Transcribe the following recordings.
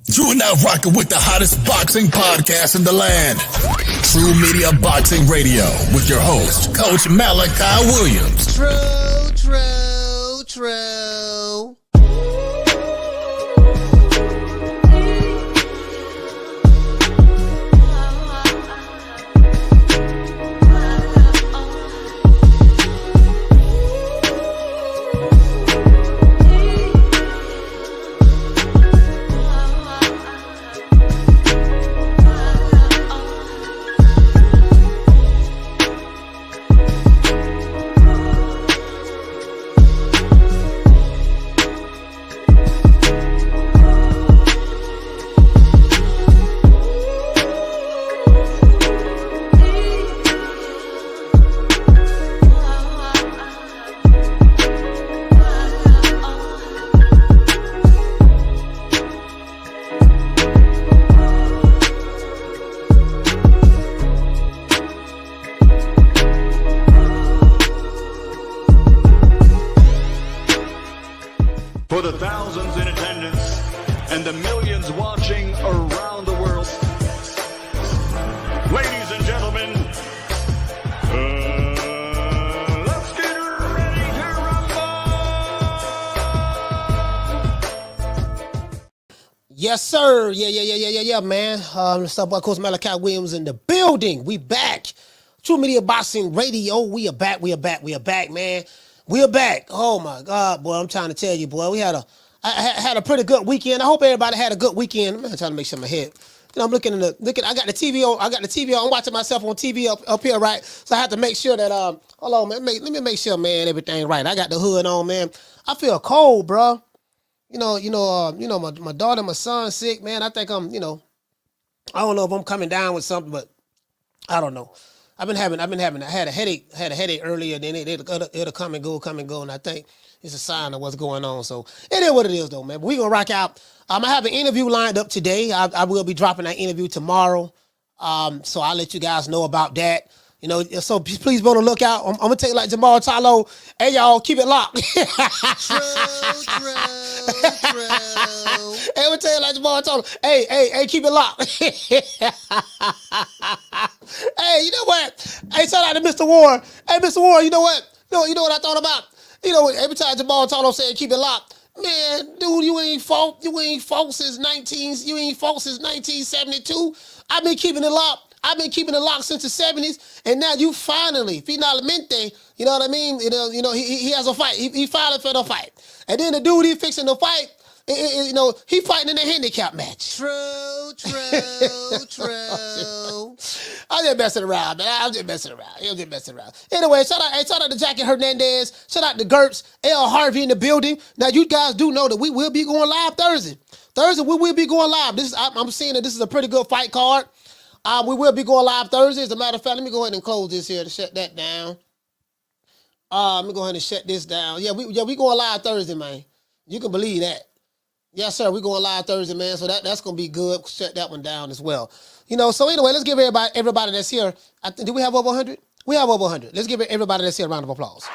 You are now rocking with the hottest boxing podcast in the land. True Media Boxing Radio with your host, Coach Malachi Williams. True. For the thousands in attendance and the millions watching around the world, ladies and gentlemen, let's get ready to rumble! Yes, sir. Yeah, man. What's up, Coach Malachi Williams in the building. We back. True Media Boxing Radio. We are back, man. We are back. Oh my God, boy! I'm trying to tell you, boy. I had a pretty good weekend. I hope everybody had a good weekend. I'm trying to make sure my head. I'm looking. I got the TV on. I'm watching myself on TV up here, right? So I have to make sure that hold on, man. Let me make sure, man, everything right. I got the hood on, man. I feel cold, bro. My daughter, and my son sick, man. I think I don't know if I'm coming down with something, but I don't know. I had a headache earlier, then it'll come and go, and I think it's a sign of what's going on. So it is what it is, though, man. But we're gonna rock out. I have an interview lined up today. I will be dropping that interview tomorrow. So I'll let you guys know about that. So please be on the lookout. I'm gonna take like Jamal Talo. Hey, y'all, keep it locked. True. Hey, I'm gonna tell you like Jamal Talo. Hey, keep it locked. Hey, you know what? Hey, shout out to Mr. Warren. Hey, Mr. Warren, you know what? You know what I thought about? Every time Jamal Talo said keep it locked, man, dude, you ain't fault since 1972. I've been keeping it locked. I've been keeping it locked since the 70s, and now you finally, finalmente, you know what I mean? He has a fight. He finally for the fight. And then the dude he fixing the fight, he fighting in a handicap match. True. I'm just messing around, man. I'm just messing around. Anyway, shout out to Jackie Hernandez. Shout out to Gertz, L. Harvey in the building. Now, you guys do know that we will be going live Thursday. We will be going live. I'm seeing that this is a pretty good fight card. We will be going live Thursday. As a matter of fact, let me go ahead and close this here to shut that down. Let me go ahead and shut this down. Yeah, we going live Thursday, man. You can believe that. Yes, sir. We're going live Thursday, man. So that's gonna be good. Shut that one down as well. So anyway, let's give everybody that's here. Do we have over 100? We have over 100. Let's give everybody that's here a round of applause.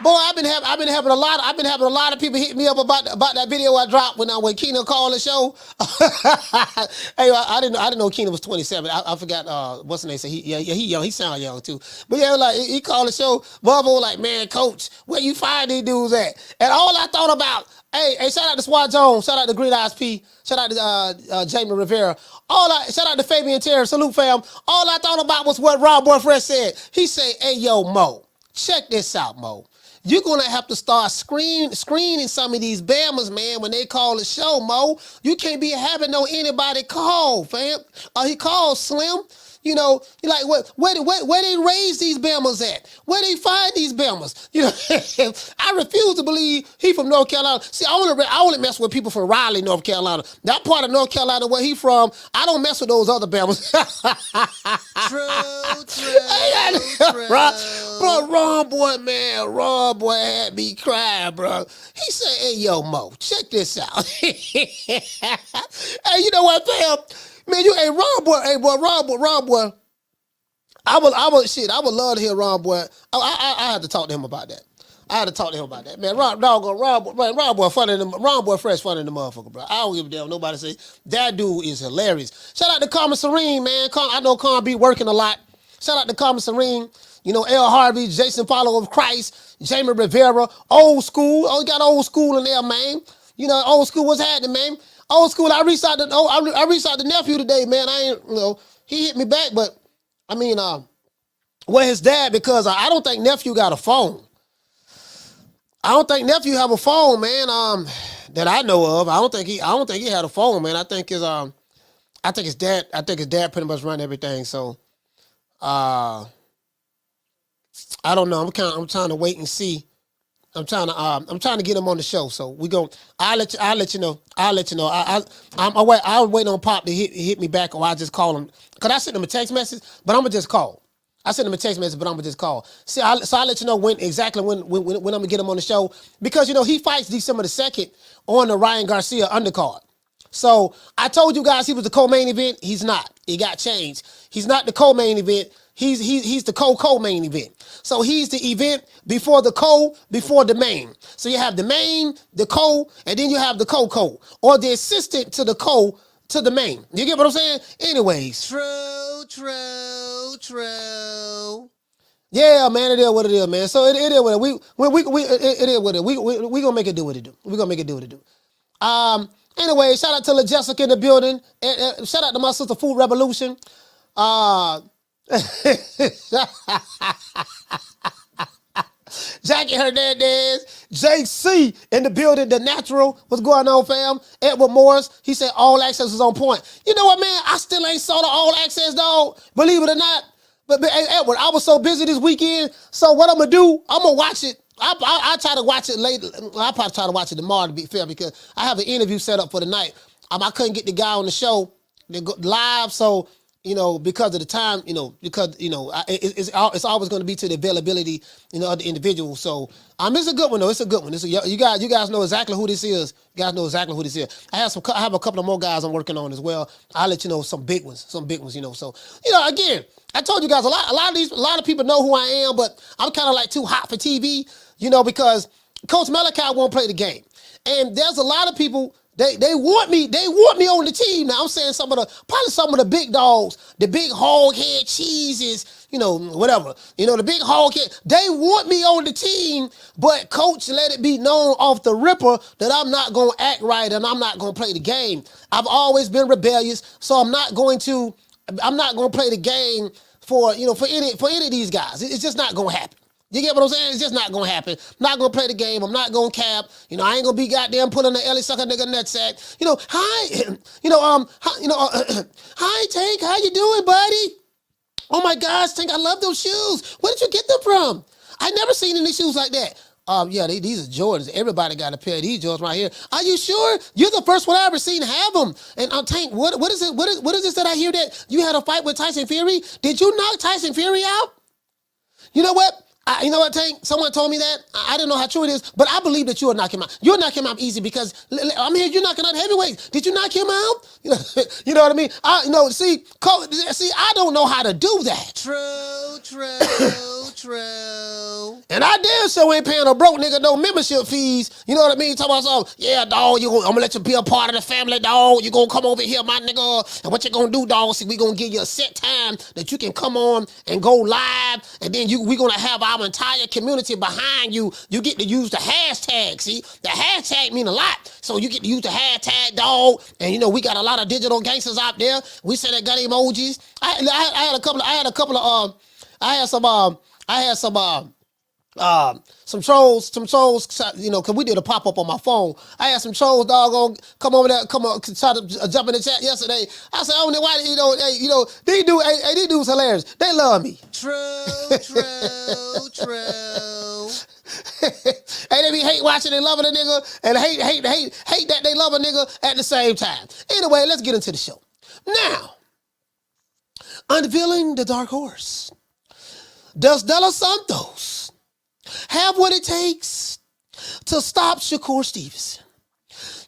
Boy, I've been having a lot of people hit me up about that video I dropped when Keenan called the show. Hey, I didn't know Keenan was 27. I forgot what's the name. He young. He sound young too. But yeah, like he called the show. Bubba was like, man, coach, where you find these dudes at? And all I thought about, hey, shout out to Swat Jones, shout out to Green Eyes P, shout out to Jamie Rivera. Shout out to Fabian Terry, salute fam. All I thought about was what Rob Boyfriend said. He said, hey, yo, Mo, check this out, Mo. You're going to have to start screening some of these Bammers, man, when they call the show, Mo. You can't be having anybody call, fam. He called Slim. You're like, where they raise these Bammers at? Where they find these Bammers? I refuse to believe he from North Carolina. See, I only mess with people from Raleigh, North Carolina. That part of North Carolina where he from, I don't mess with those other Bammers. True. Bro, Ron Boy had me crying, bro. He said, hey, yo, Mo, check this out. Hey, you know what, fam? Man, Ron Boy. I would love to hear Ron Boy. I had to talk to him about that. I had to talk to him about that, man. Ron boy funny than Ron boy fresh funny than the motherfucker, bro. I don't give a damn. Nobody say that dude is hilarious. Shout out to Carmen Serene, man. I know Carmen be working a lot. Shout out to Carmen Serene. You know, L. Harvey, Jason Follower of Christ, Jamie Rivera, old school. Oh, you got old school in there, man. You know, old school, what's happening, man? Old school, I reached out to nephew today, man. I ain't, he hit me back, but I mean, well, his dad, because I don't think nephew got a phone. I don't think nephew have a phone, man. That I know of. I don't think he had a phone, man. I think his dad pretty much run everything. So, I don't know. I'm trying to wait and see. I'm trying to get him on the show. So I'll let you know. I'll wait on Pop to hit me back, or I'll just call him. Cause I sent him a text message, but I'm gonna just call. See, I'll let you know when I'm gonna get him on the show, because he fights December the 2nd on the Ryan Garcia undercard. So I told you guys he was the co-main event. He's not. It got changed. He's not the co-main event. He's the co-main event. So he's the event before the main. So you have the main, the co, and then you have the co, or the assistant to the co to the main. You get what I'm saying? Anyways, true. Yeah, man, it is what it is, man. So it is what it is. It is what it is. We gonna make it do what it do. We gonna make it do what it do. Anyway, shout out to La Jessica in the building. Shout out to my sister Food Revolution. Jackie Hernandez, JC in the building, The Natural. What's going on, fam? Edward Morris, he said all access is on point. You know what, man? I still ain't saw the all access, dog. Believe it or not. But hey, Edward, I was so busy this weekend. So what I'm going to do, I'm going to watch it. I'll try to watch it later. I'll probably try to watch it tomorrow, to be fair, because I have an interview set up for the night. I couldn't get the guy on the show live, so because of the time, it's always going to be to the availability, of the individual. So, it's a good one though. It's a good one. You guys know exactly who this is. You guys know exactly who this is. I have a couple of more guys I'm working on as well. I'll let you know some big ones. So, again, I told you guys a lot of people know who I am, but I'm kind of like too hot for TV, because Coach Malachi won't play the game, and there's a lot of people. They want me on the team. Now I'm saying probably some of the big dogs, the big hog head cheeses, whatever. The big hog head, they want me on the team, but coach let it be known off the ripper that I'm not gonna act right and I'm not gonna play the game. I've always been rebellious, so I'm not gonna play the game for any of these guys. It's just not gonna happen. You get what I'm saying? It's just not gonna happen. I'm not gonna play the game. I'm not gonna cap. I ain't gonna be goddamn pulling the Ellie sucker nigga nutsack. Hi, hi Tank, how you doing, buddy? Oh my gosh, Tank, I love those shoes. Where did you get them from? I never seen any shoes like that. Yeah, these are Jordans. Everybody got a pair of these Jordans right here. Are you sure? You're the first one I ever seen have them. And Tank, what is it? What is this that I hear that you had a fight with Tyson Fury? Did you knock Tyson Fury out? You know what? Tank? Someone told me that. I didn't know how true it is, but I believe that you'll knock him out. You'll knock him out easy because I'm here. You're knocking out heavyweights. Did you knock him out? You know what I mean? See, I don't know how to do that. True. And I damn sure ain't paying a broke nigga no membership fees. You know what I mean? Talking about something. Yeah, dog. I'm gonna let you be a part of the family, dog. You gonna come over here, my nigga. And what you gonna do, dog? See, we gonna give you a set time that you can come on and go live, and then we gonna have our entire community behind you. You get to use the hashtag. See, the hashtag mean a lot. So you get to use the hashtag, dog. And we got a lot of digital gangsters out there. We say that got emojis. I had some trolls, cause we did a pop-up on my phone. I had some trolls, doggone, come over there, try to jump in the chat yesterday. I said, I don't know why, these dudes hilarious. They love me. True. And they be hate watching and loving a nigga, and hate that they love a nigga at the same time. Anyway, let's get into the show. Now, unveiling the dark horse. Does De Los Santos have what it takes to stop Shakur Stevenson?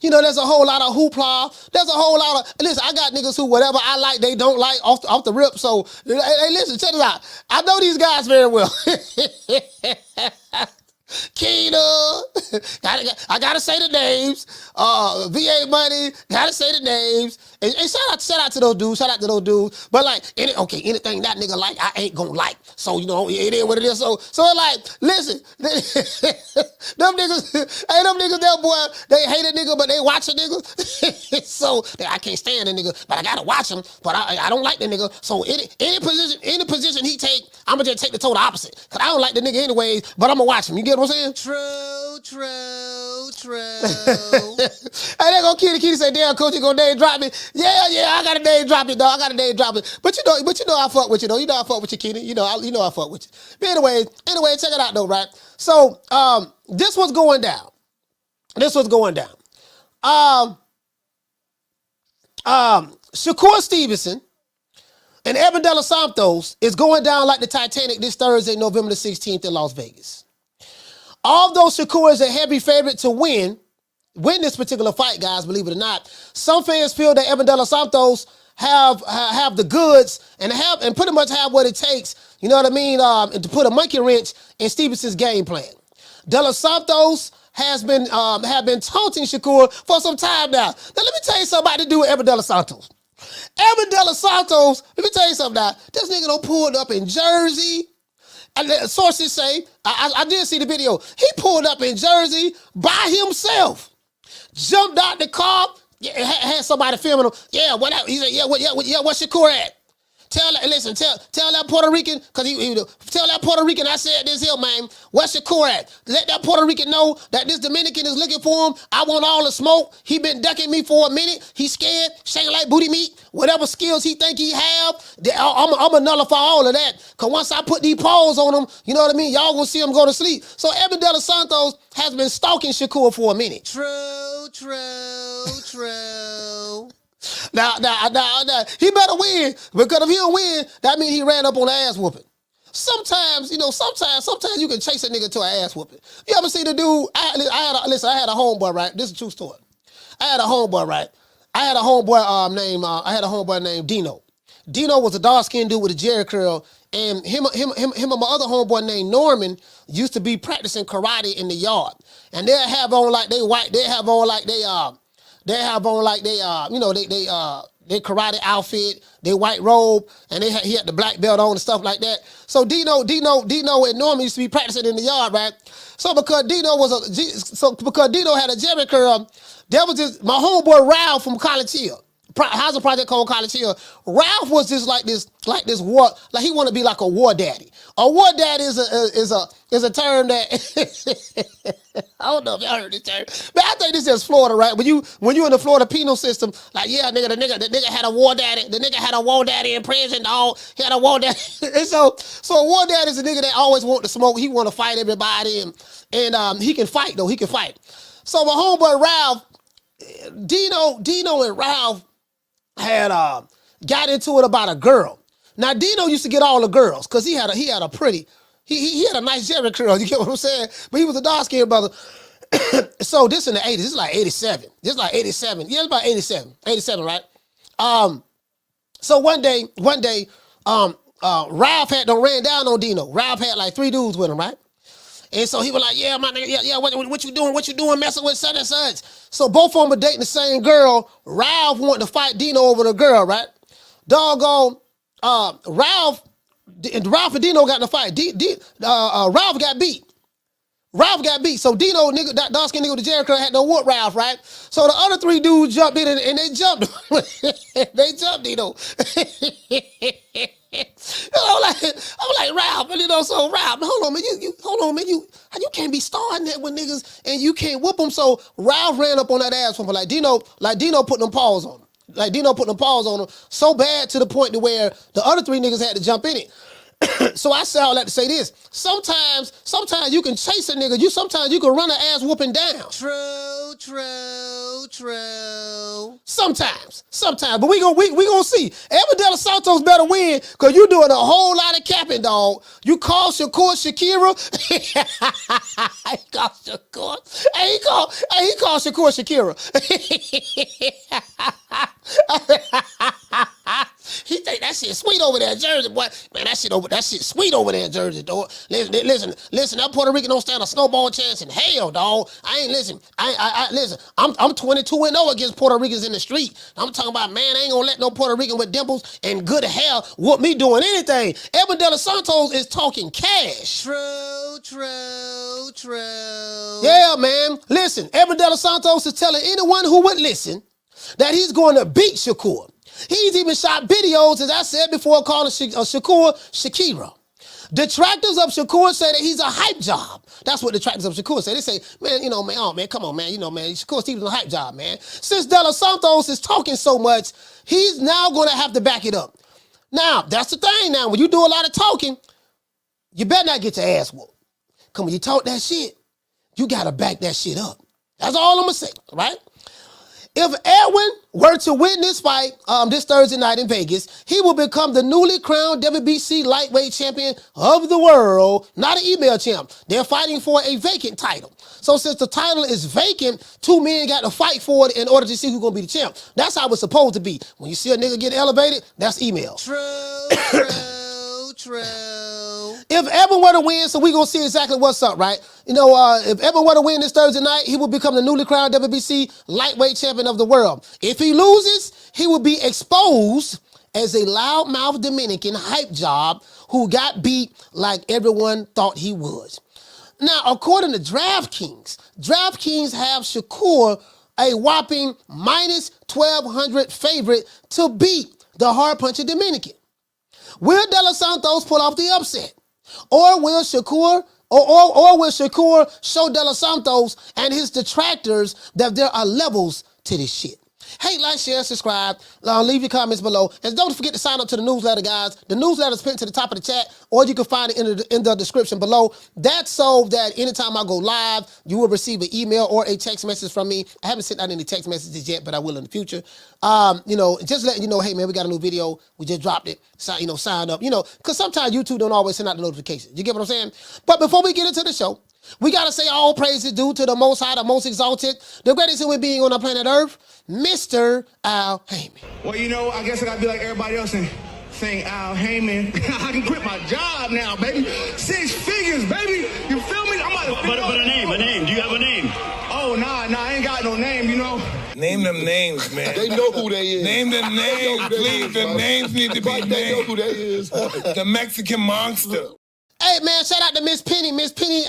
There's a whole lot of hoopla. There's a whole lot of... Listen, I got niggas who whatever I like, they don't like off the rip. So, hey, listen, check this out. I know these guys very well. Keena. I gotta say the names. VA Money, gotta say the names. And shout out to those dudes. Shout out to those dudes. But like, anything that nigga like, I ain't gonna like. So, you know, it is what it is. So like, listen, them niggas, that boy, they hate a nigga, but they watch a nigga. So I can't stand a nigga, but I gotta watch him. But I don't like the nigga. So any position he take, I'm gonna just take the total opposite. Cause I don't like the nigga anyways, but I'm gonna watch him. You get what I'm saying? True. Hey, they gonna Kitty say, damn, coach, you gonna name drop me? Yeah, I got a name drop it, dog. But you know I fuck with you though. You know I fuck with you, Kitty. You know I fuck with you. But anyway, check it out though, right? So this was going down. Shakur Stevenson and Edwin De Los Santos is going down like the Titanic this Thursday, November the 16th in Las Vegas. Although Shakur is a heavy favorite to win this particular fight, guys, believe it or not, some fans feel that Edwin De Los Santos have the goods and pretty much have what it takes, you know what I mean, to put a monkey wrench in Stevenson's game plan. De Los Santos have been taunting Shakur for some time now. Now let me tell you something about to do with Edwin De Los Santos. Edwin De Los Santos, let me tell you something now. This nigga done pulled up in Jersey. And sources say, I did see the video. He pulled up in Jersey by himself. Jumped out the car, had somebody filming him. Yeah, what? He said, what's Shakur at? Tell that Puerto Rican, cause tell that Puerto Rican I said this here, man. What's Shakur at? Let that Puerto Rican know that this Dominican is looking for him. I want all the smoke. He been ducking me for a minute. He scared, shaking like booty meat. Whatever skills he think he have, I'm gonna nullify all of that. Cause once I put these paws on him, you know what I mean? Y'all gonna see him go to sleep. So Edwin De Los Santos has been stalking Shakur for a minute. True. Now, he better win, because if he don't win, that means he ran up on the ass whooping. Sometimes you can chase a nigga to an ass whooping. You ever see the dude? I had a homeboy, right? This is a true story. I had a homeboy named Dino. Dino was a dark-skinned dude with a jerry curl, and him and my other homeboy named Norman used to be practicing karate in the yard. And they'll have on like they karate outfit, they white robe, and he had the black belt on and stuff like that. So Dino and Norman used to be practicing in the yard, right? So because Dino had a jerry curl, that was just my homeboy Ralph from College Hill. Housing project called College Hill. Ralph was just like this war, like he want to be like a war daddy. A war daddy is a term that I don't know if y'all heard this term, but I think this is Florida, right? When you in the Florida penal system, like the nigga had a war daddy. The nigga had a war daddy in prison. Dog, he had a war daddy. And so a war daddy is a nigga that always want to smoke. He want to fight everybody, and he can fight though. He can fight. So my homeboy Ralph, Dino and Ralph had got into it about a girl. Now Dino used to get all the girls because he had a pretty, he had a nice jerry curl. You get what I'm saying? But he was a dark skinned brother. So this in the 80s. This is like 87. This is like 87. Yeah, it's about 87. 87, right? So one day, Ralph had done ran down on Dino. Ralph had like 3 dudes with him, right? And so he was like, yeah, my nigga, yeah, what you doing? What you doing messing with such and such? So both of them were dating the same girl. Ralph wanted to fight Dino over the girl, right? Doggone, Ralph and Dino got in a fight. Ralph got beat. So Dino, nigga, that dark-skinned nigga with the jerry curl had no whoop Ralph, right? So the other 3 dudes jumped in and they jumped. They jumped Dino. I'm like Ralph, so Ralph, hold on, man, you can't be starting that with niggas and you can't whoop them. So Ralph ran up on that ass for him, like Dino put them paws on him. So bad to the point to where the other 3 niggas had to jump in it. So I say all that to say this. Sometimes you can chase a nigga. Sometimes you can run an ass whooping down. True. Sometimes. But we gonna see. Edwin De Los Santos better win because you doing a whole lot of capping, dog. You call Shakur Shakira. He called Shakur Shakira. He think that shit sweet over there in Jersey, boy. Man, that shit sweet over there in Jersey, dog. Listen, that Puerto Rican don't stand a snowball chance in hell, dog. Listen. I'm 22-0 against Puerto Ricans in the street. I'm talking about, man, I ain't gonna let no Puerto Rican with dimples and good hair whoop me doing anything. Edwin De Los Santos is talking cash. True. Yeah, man. Listen, Edwin De Los Santos is telling anyone who would listen that he's going to beat Shakur. He's even shot videos, as I said before, calling Shakur Shakira. Detractors of Shakur say that he's a hype job. That's what detractors of Shakur say. They say, man, come on, man. Shakur Stevenson hype job, man. Since De Los Santos is talking so much, he's now going to have to back it up. Now, that's the thing now. When you do a lot of talking, you better not get your ass whooped. Because when you talk that shit, you got to back that shit up. That's all I'm going to say, right? If Edwin were to win this fight this Thursday night in Vegas, he will become the newly crowned WBC Lightweight Champion of the world, not an email champ. They're fighting for a vacant title. So since the title is vacant, two men got to fight for it in order to see who's going to be the champ. That's how it's supposed to be. When you see a nigga get elevated, that's email. True. If Edwin were to win, so we're going to see exactly what's up, right? If Edwin were to win this Thursday night, he will become the newly crowned WBC Lightweight Champion of the world. If he loses, he will be exposed as a loudmouth Dominican hype job who got beat like everyone thought he was. Now, according to DraftKings have Shakur a whopping minus 1,200 favorite to beat the hard-punching Dominican. Will De Los Santos pull off the upset? Or will Shakur show De Los Santos and his detractors that there are levels to this shit? Hey, like, share, subscribe, leave your comments below. And don't forget to sign up to the newsletter, guys. The newsletter is pinned to the top of the chat, or you can find it in the description below. That's so that anytime I go live, you will receive an email or a text message from me. I haven't sent out any text messages yet, but I will in the future. Just letting you know, hey, man, we got a new video. We just dropped it. Sign up. Because sometimes YouTube don't always send out the notifications. You get what I'm saying? But before we get into the show, we got to say all praise is due to the Most High, the Most Exalted, the greatest human being on the planet Earth, Mr. Al Heyman. Well, I guess I got to be like everybody else and sing Al Heyman. I can quit my job now, baby. 6 figures, baby. You feel me? But a name. Do you have a name? Oh, nah, I ain't got no name, Name them names, man. They know who they is. Name them names, please. The names need to be named. They know who they is. The Mexican monster. Hey, man, shout out to Miss Penny. Miss Penny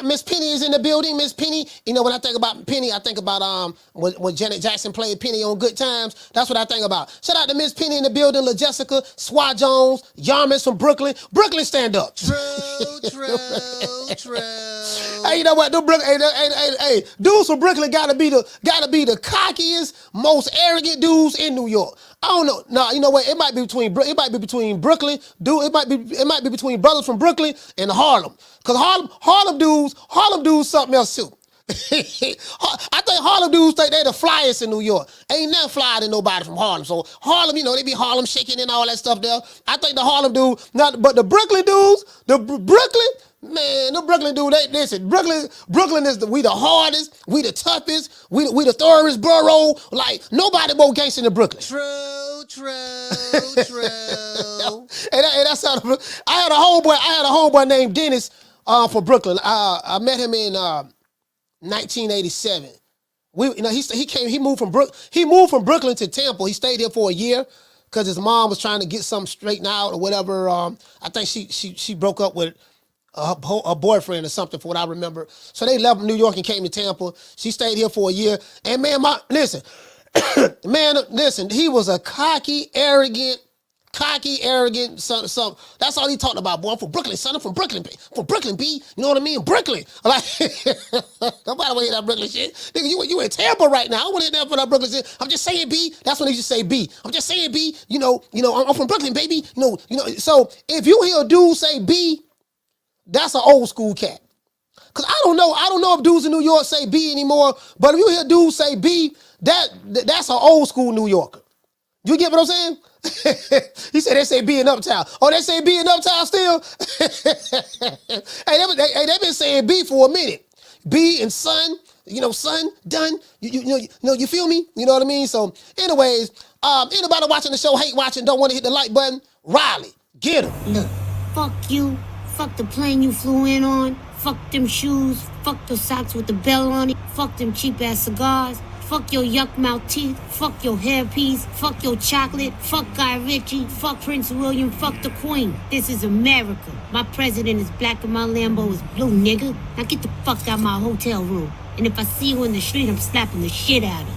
is in the building. Miss Penny, when I think about Penny, I think about when Janet Jackson played Penny on Good Times. That's what I think about. Shout out to Miss Penny in the building, La Jessica, Swat Jones, Yarmus from Brooklyn. Brooklyn, stand up. True. Hey, you know what? Dudes from Brooklyn gotta be the cockiest, most arrogant dudes in New York. I don't know. No, you know what? It might be between Brooklyn, dude. It might be between brothers from Brooklyn and Harlem. Cause Harlem dudes something else too. I think Harlem dudes think they the flyest in New York. Ain't nothing flyer than nobody from Harlem. So Harlem, they be Harlem shaking and all that stuff there. I think the Harlem dude, but the Brooklyn dudes, man, the Brooklyn dude, listen, Brooklyn is we the hardest, we the toughest, we the thoroughest borough. Like, nobody more gangster than Brooklyn. True. And that's how I had a homeboy named Dennis from Brooklyn. I met him in 1987. He moved from Brooklyn to Tampa. He stayed here for a year because his mom was trying to get something straightened out or whatever. I think she broke up with a boyfriend or something, for what I remember. So they left New York and came to Tampa. She stayed here for a year. And man, listen, he was a cocky, arrogant son. That's all he talked about, boy. I'm from Brooklyn, son. I'm from Brooklyn, B. You know what I mean? Brooklyn. Like, nobody want to hear that Brooklyn shit. Nigga, you in Tampa right now. I want to hear that for that Brooklyn shit. I'm just saying, B. That's when he just say B. I'm just saying, B. I'm from Brooklyn, baby. So if you hear a dude say B, that's an old school cat. Cause I don't know if dudes in New York say B anymore, but if you hear dudes say B, that's an old school New Yorker. You get what I'm saying? He said they say B in Uptown. Oh, they say B in Uptown still? Hey, they been saying B for a minute. B and son, son, done. You feel me? You know what I mean? So anyways, Anybody watching the show, hate watching, don't want to hit the like button, Riley, get him. Look, fuck you. Fuck the plane you flew in on. Fuck them shoes. Fuck the socks with the bell on it. Fuck them cheap-ass cigars. Fuck your yuck mouth teeth. Fuck your hairpiece. Fuck your chocolate. Fuck Guy Ritchie. Fuck Prince William. Fuck the Queen. This is America. My president is black and my Lambo is blue, nigga. Now get the fuck out my hotel room. And if I see you in the street, I'm slapping the shit out of you.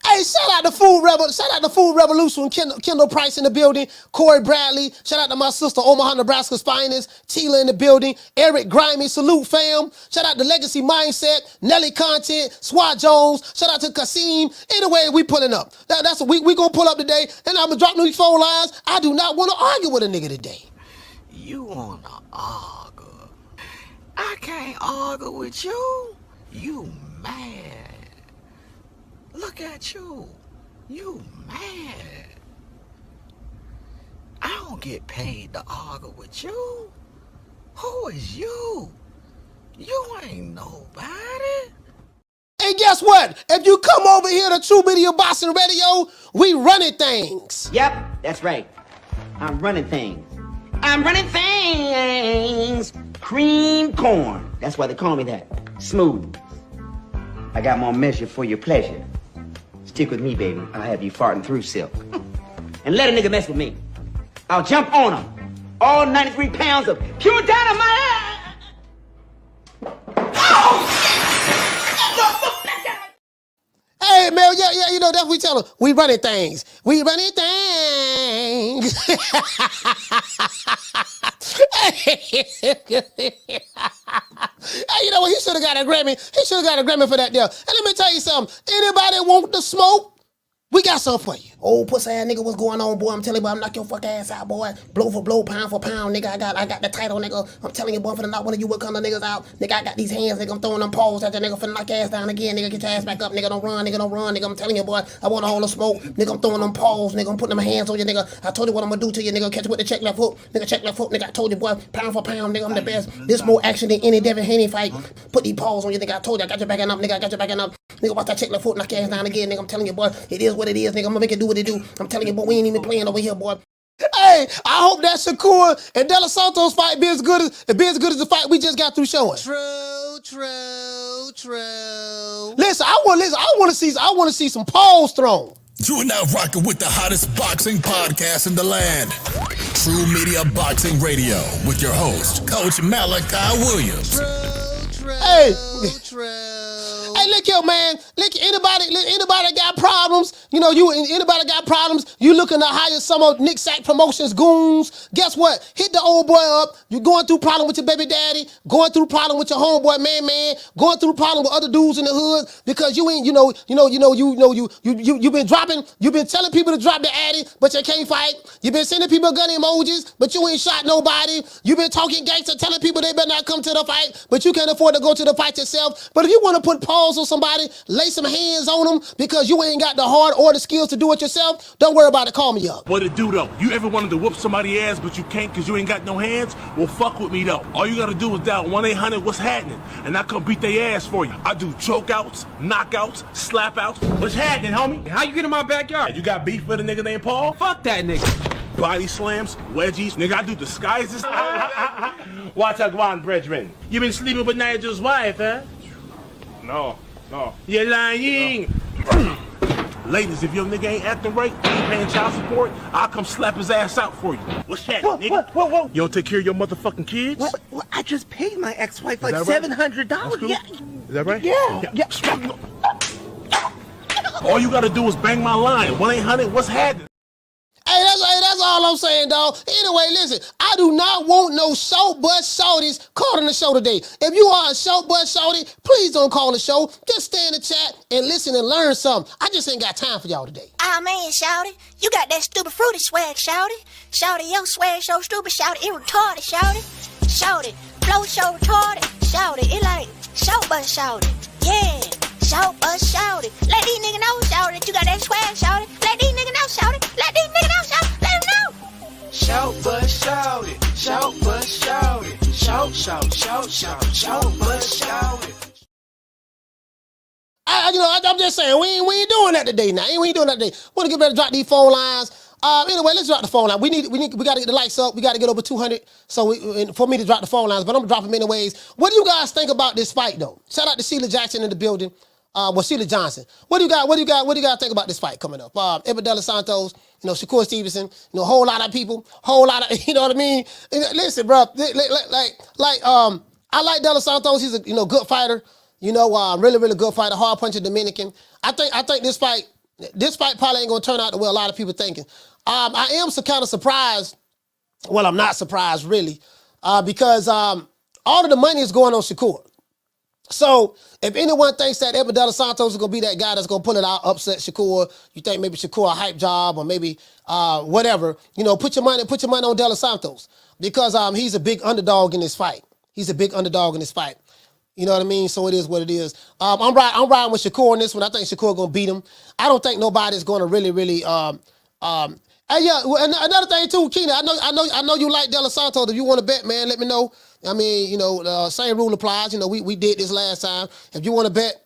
Hey, shout out to Food Revolution, Kendall Price in the building, Corey Bradley, shout out to my sister Omaha, Nebraska's finest, Tila in the building, Eric Grimey, salute fam, shout out to Legacy Mindset, Nelly Content, Swat Jones, shout out to Kasim. Anyway, we pulling up. That's what we gonna pull up today, and I'm gonna drop these phone lines. I do not want to argue with a nigga today. You wanna argue? I can't argue with you. You mad. Look at you. You mad. I don't get paid to argue with you. Who is you? You ain't nobody. And guess what? If you come over here to True Media Boxing Radio, we running things. Yep, that's right. I'm running things. I'm running things. Cream corn. That's why they call me that. Smooth. I got more measure for your pleasure. Stick with me, baby. I'll have you farting through silk. And let a nigga mess with me. I'll jump on him. All 93 pounds of pure dynamite. Hey, man, yeah, you know, that's what we tell them. We running things. We running things. Hey, you know what? He should have got a Grammy. He should have got a Grammy for that deal. And let me tell you something. Anybody want the smoke? We got something for you. Old pussy ass nigga, what's going on, boy? I'm telling you, boy, I'm knock your fuck ass out, boy. Blow for blow, pound for pound, nigga. I got the title, nigga. I'm telling you, boy, finna knock one of you what kind of niggas out. Nigga, I got these hands, nigga. I'm throwing them paws at that nigga, finna knock your ass down again, nigga. Get your ass back up, nigga. Don't run, nigga. Don't run, nigga. I'm telling you, boy, I want all the smoke. Nigga, I'm throwing them paws, nigga. I'm putting them hands on you, nigga. I told you what I'm gonna do to you, nigga. Catch you with the check left hook. Nigga, check left hook, nigga. I told you, boy, pound for pound, nigga. I'm the best. This more action than any Devin Haney fight. Put these paws on you, nigga. I told you, I got you backing up, nigga. I got you backing up. Nigga, watch that check left hook, knock your ass down again, nigga. I'm telling you, boy, it is what it is, nigga. I'm gonna make it do what it do. I'm telling you, boy, we ain't even playing over here, boy. Hey, I hope that Shakur and De Los Santos fight be as good as the fight we just got through showing. True. Listen, I want to see some paws thrown. You are now rocking with the hottest boxing podcast in the land. True Media Boxing Radio with your host, Coach Malachi Williams. Hey, look here, man. Look, anybody got problems? You know, anybody got problems? You looking to hire some of Nick Sack Promotions goons? Guess what? Hit the old boy up. You're going through problem with your baby daddy, going through problem with your homeboy man, going through problem with other dudes in the hood because you ain't, you've been telling people to drop the addy, but you can't fight. You've been sending people gun emojis, but you ain't shot nobody. You've been talking gangster, telling people they better not come to the fight, but you can't afford to go to the fight yourself. But if you want to put paws on somebody, lay some hands on them because you ain't got the heart or the skills to do it yourself, don't worry about it. Call me up. What it do though? You ever wanted to whoop somebody's ass but you can't because you ain't got no hands? Well, fuck with me though. All you gotta do is dial 1-800-WHAT's happening, and I come beat their ass for you. I do chokeouts, knockouts, slapouts. What's happening, homie? How you get in my backyard? You got beef with a nigga named Paul? Fuck that nigga. Body slams, wedgies. Nigga, I do disguises. Watch out, go on, brethren. You been sleeping with Nigel's wife, huh? No. You're lying. No. Ladies, if your nigga ain't acting right, ain't paying child support, I'll come slap his ass out for you. What's that, nigga? Whoa. You don't take care of your motherfucking kids? Well, I just paid my ex-wife like right? $700. Cool. Yeah. Is that right? Yeah. All you gotta do is bang my line. 1-800-WHAT's happening. Hey, that's all I'm saying, dog. Anyway, listen, I do not want no short butt shorties calling the show today. If you are a short butt shorty, please don't call the show. Just stay in the chat and listen and learn something. I just ain't got time for y'all today. Ah, man, shouty, you got that stupid fruity swag, shouty. Shouty, your swag so stupid, shouty, it retarded, shouty. Shouty, flow so retarded, shouty, it like short butt shouty. Yeah, short butt shouty. Let these niggas know, shouty, that you got that swag, shouty. Let these niggas know, shouty. Let these niggas know, shouty. Let them know. Shout but shout it. Shout but shout it. Shout but shout it. Hey, I'm just saying, we ain't doing that today now. We ain't doing that today. Want to get ready to drop these phone lines. Anyway, let's drop the phone line. We got to get the lights up. We got to get over 200 for me to drop the phone lines, but I'm going to drop them anyways. What do you guys think about this fight, though? Shout out to Sheila Jackson in the building. Sheila Johnson. What do you guys think about this fight coming up? Edwin De Los Santos, Shakur Stevenson, a whole lot of people, you know what I mean? Listen, bro, I like De Los Santos. He's a good fighter. Really, really good fighter, hard puncher, Dominican. I think this fight probably ain't gonna turn out the way a lot of people thinking. I am kind of surprised. Well, I'm not surprised really, because all of the money is going on Shakur. So if anyone thinks that Edwin De Los Santos is gonna be that guy that's gonna pull it out, upset Shakur, you think maybe Shakur a hype job or maybe whatever, put your money on De Los Santos because he's a big underdog in this fight. He's a big underdog in this fight. You know what I mean? So it is what it is. I'm riding with Shakur on this one. I think Shakur gonna beat him. I don't think nobody's gonna really. Hey, yeah. Another thing too, Keena. I know you like De Los Santos. If you want to bet, man, let me know. I mean, same rule applies. We did this last time. If you want to bet,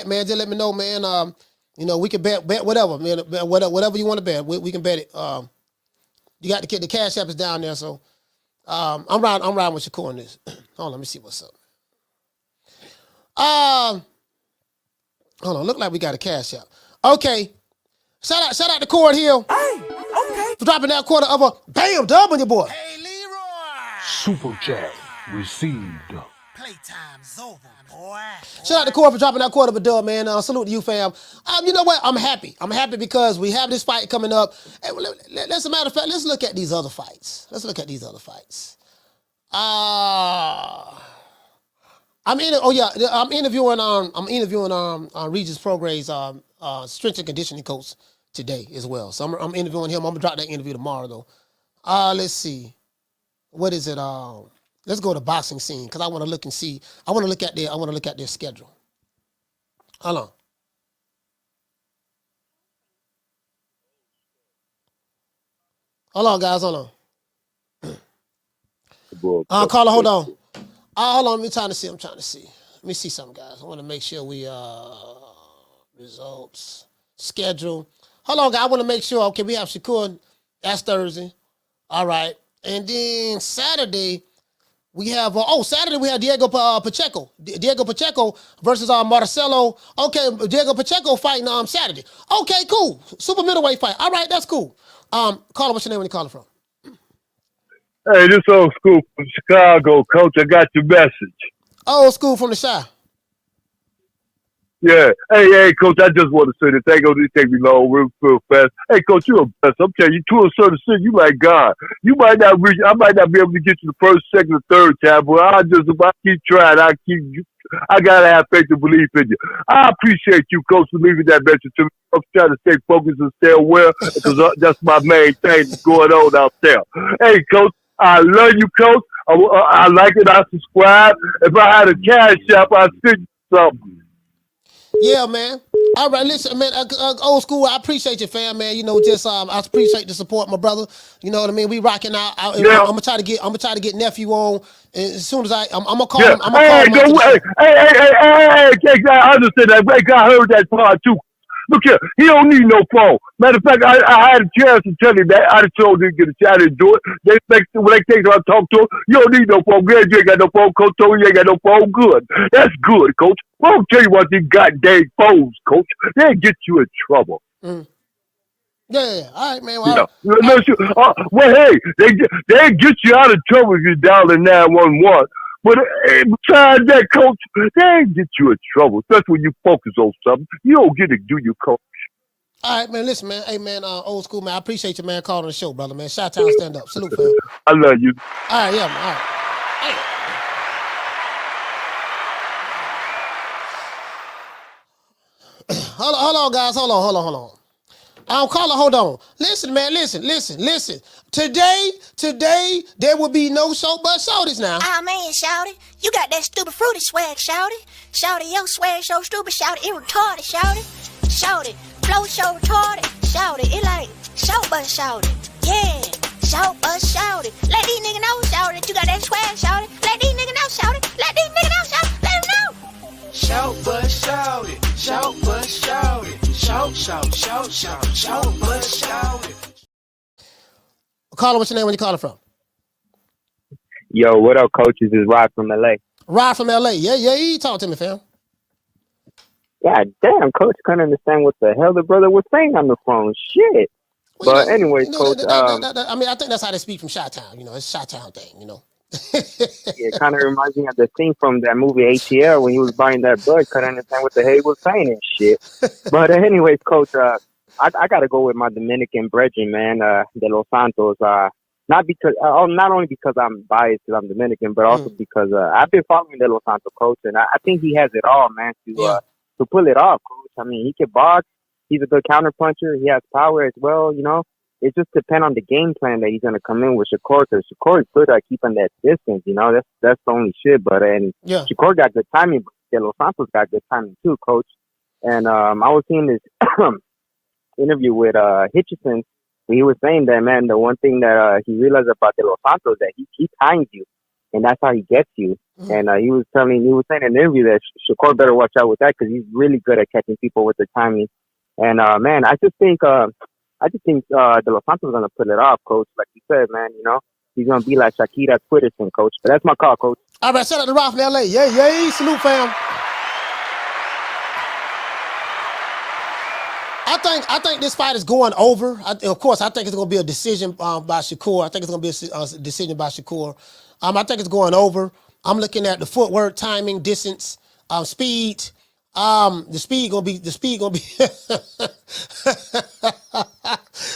man, just let me know, man. We can bet whatever, man. Whatever you want to bet, we can bet it. You got the Cash App is down there, so I'm riding with Shakur on this. Hold on, let me see what's up. Hold on, look like we got a Cash App. Okay. Shout out to Cord Hill. Hey, okay. For dropping that quarter of a bam dub on your boy. Hey, Leroy. Super chat received. Playtime's over, boy. Shout out to Cord for dropping that quarter of a dub, man. Salute to you, fam. You know what? I'm happy. I'm happy because we have this fight coming up. Hey, as a matter of fact, let's look at these other fights. I'm interviewing Regis Prograis, strength and conditioning coach today as well. So I'm interviewing him. I'm gonna drop that interview tomorrow though. Let's see. What is it? Let's go to boxing scene because I want to look and see. I want to look at their schedule. Hold on. Hold on, guys. Hold on. Carla, hold on. Hold on, I'm trying to see. Let me see something, guys. I want to make sure we results schedule. Hold on, guys. I want to make sure. Okay, we have Shakur. That's Thursday. All right, and then Saturday we have. Saturday we have Diego Pacheco. Diego Pacheco versus Marcelo. Okay, Diego Pacheco fighting Saturday. Okay, cool. Super middleweight fight. All right, that's cool. Carla, what's your name? Where you calling from? Hey, this old school from Chicago, Coach. I got your message. Old school from the Chi. Yeah. Hey, Coach, I just want to say this. Ain't going to take me long, real fast. Hey, Coach, you're a best. I'm telling you, to a certain extent, you like God. You might not reach, I might not be able to get you the first, second, or third time, but if I keep trying, I got to have faith and belief in you. I appreciate you, Coach, for leaving that message to me. I'm trying to stay focused and stay aware because that's my main thing that's going on out there. Hey, Coach, I love you, Coach. I like it. I subscribe. If I had a Cash App, I'd send you something. Yeah, man. All right, listen, man. Old school. I appreciate you, fam, man. I appreciate the support, my brother. You know what I mean? We rocking out. Yeah. I'm gonna try to get nephew on as soon as I'm gonna call him. Hey, I understand that. I heard that part too. Look here, he don't need no phone. Matter of fact, I had a chance to tell him that. I told him to get a chance to do it. When they take him, I talk to him. You don't need no phone. Good, you ain't got no phone, Coach. You ain't got no phone. Good. That's good, Coach. I don't tell you what these goddamn phones, Coach. They get you in trouble. Mm. Yeah. All right, man. Hey, they get you out of trouble if you're dialing 911. But besides that, Coach, they ain't get you in trouble, especially when you focus on something. You don't get to do your coach. All right, man. Listen, man. Hey, man, old school, man. I appreciate you, man, calling the show, brother, man. Chi-Town, stand up. Salute, fam. I love you. All right, yeah, man. All right. Hey. Hold on, guys. Hold on. Caller, hold on. Listen, man. Listen. Today, there will be no show but shorties now. Man, Shouty. You got that stupid fruity swag, Shouty. Shouty, your swag so stupid, Shouty. It retarded, Shouty. Shouty, flow so retarded, Shouty. It like shout but Shouty. Yeah, shout but Shouty. Let these niggas know, Shouty, that you got that swag, Shouty. Let these niggas know, Shouty. Let these niggas know, Shouty. Let them know. Shout but Shouty. Shout, shout, shout, shout, but shout it. Caller, what's your name? Where you calling from? Yo, what up, coaches? Is Rod from LA. Rod from LA. Yeah. Talk to me, fam. God damn, coach, couldn't understand what the hell the brother was saying on the phone. Shit. Well, but anyways, coach. I mean, I think that's how they speak from Chi-Town. You know, it's a Chi-Town thing. You know. It kind of reminds me of the scene from that movie ATL when he was buying that bud. Couldn't understand what the hell he was saying and shit. But anyways, coach, I got to go with my Dominican brethren, man, De Los Santos. Not only because I'm biased because I'm Dominican, but also because I've been following De Los Santos, coach, and I think he has it all, man, to pull it off, coach. I mean, he can box. He's a good counter puncher. He has power as well, you know. It just depends on the game plan that he's going to come in with Shakur, because Shakur is good at keeping that distance, you know. That's the only shit. But Shakur got good timing. De Los Santos got good timing too, coach. And I was seeing this interview with Hitchison. He was saying that, man, the one thing that he realized about De Los Santos that he times you, and that's how he gets you. And he was saying in an interview that Shakur better watch out with that because he's really good at catching people with the timing. And man, I just think De Los Santos is gonna put it off, coach. Like you said, man, you know, he's gonna be like Shakira Twitterson, coach. But that's my call, coach. All right, shout out to Ralph from LA. Yeah, salute, fam. I think this fight is going over. Of course, I think it's going to be a decision by Shakur. I think it's going to be a decision by Shakur. I think it's going over. I'm looking at the footwork, timing, distance, speed. The speed gonna be.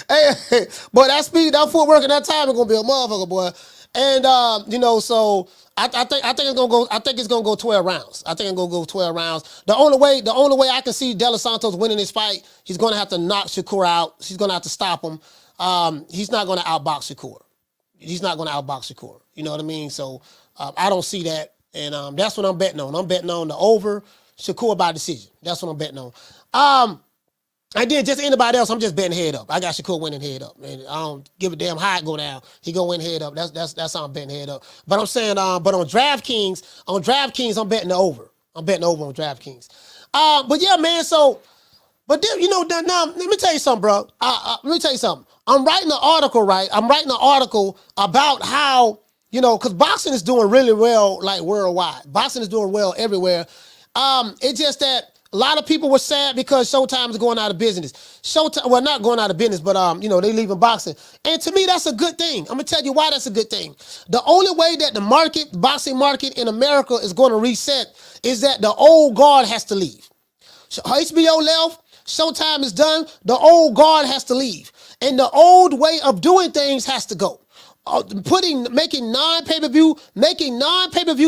Hey, boy, that speed, that footwork, and that timing gonna be a motherfucker, boy. And you know, so I think it's gonna go. I think it's gonna go 12 rounds. I think it's gonna go 12 rounds. The only way I can see De Los Santos winning this fight, he's gonna have to knock Shakur out. He's gonna have to stop him. He's not gonna outbox Shakur. He's not gonna outbox Shakur. You know what I mean? So I don't see that, and that's what I'm betting on. I'm betting on the over. Shakur by decision. That's what I'm betting on. And then just anybody else, I'm just betting head up. I got Shakur winning head up. And I don't give a damn how it go down. He gonna win head up. That's how I'm betting head up. But I'm saying, but on DraftKings, I'm betting the over. I'm betting over on DraftKings. But yeah, man. So, but then, you know, now let me tell you something, bro. Let me tell you something. I'm writing an article, right? I'm writing an article about how, you know, because boxing is doing really well, like worldwide. Boxing is doing well everywhere. It's just that a lot of people were sad because Showtime is going out of business. Showtime, well, not going out of business, but you know, they leaving boxing. And to me, that's a good thing. I'm gonna tell you why that's a good thing. The only way that the boxing market in America is going to reset is that the old guard has to leave. HBO left, Showtime is done, the old guard has to leave. And the old way of doing things has to go. Making non-pay-per-view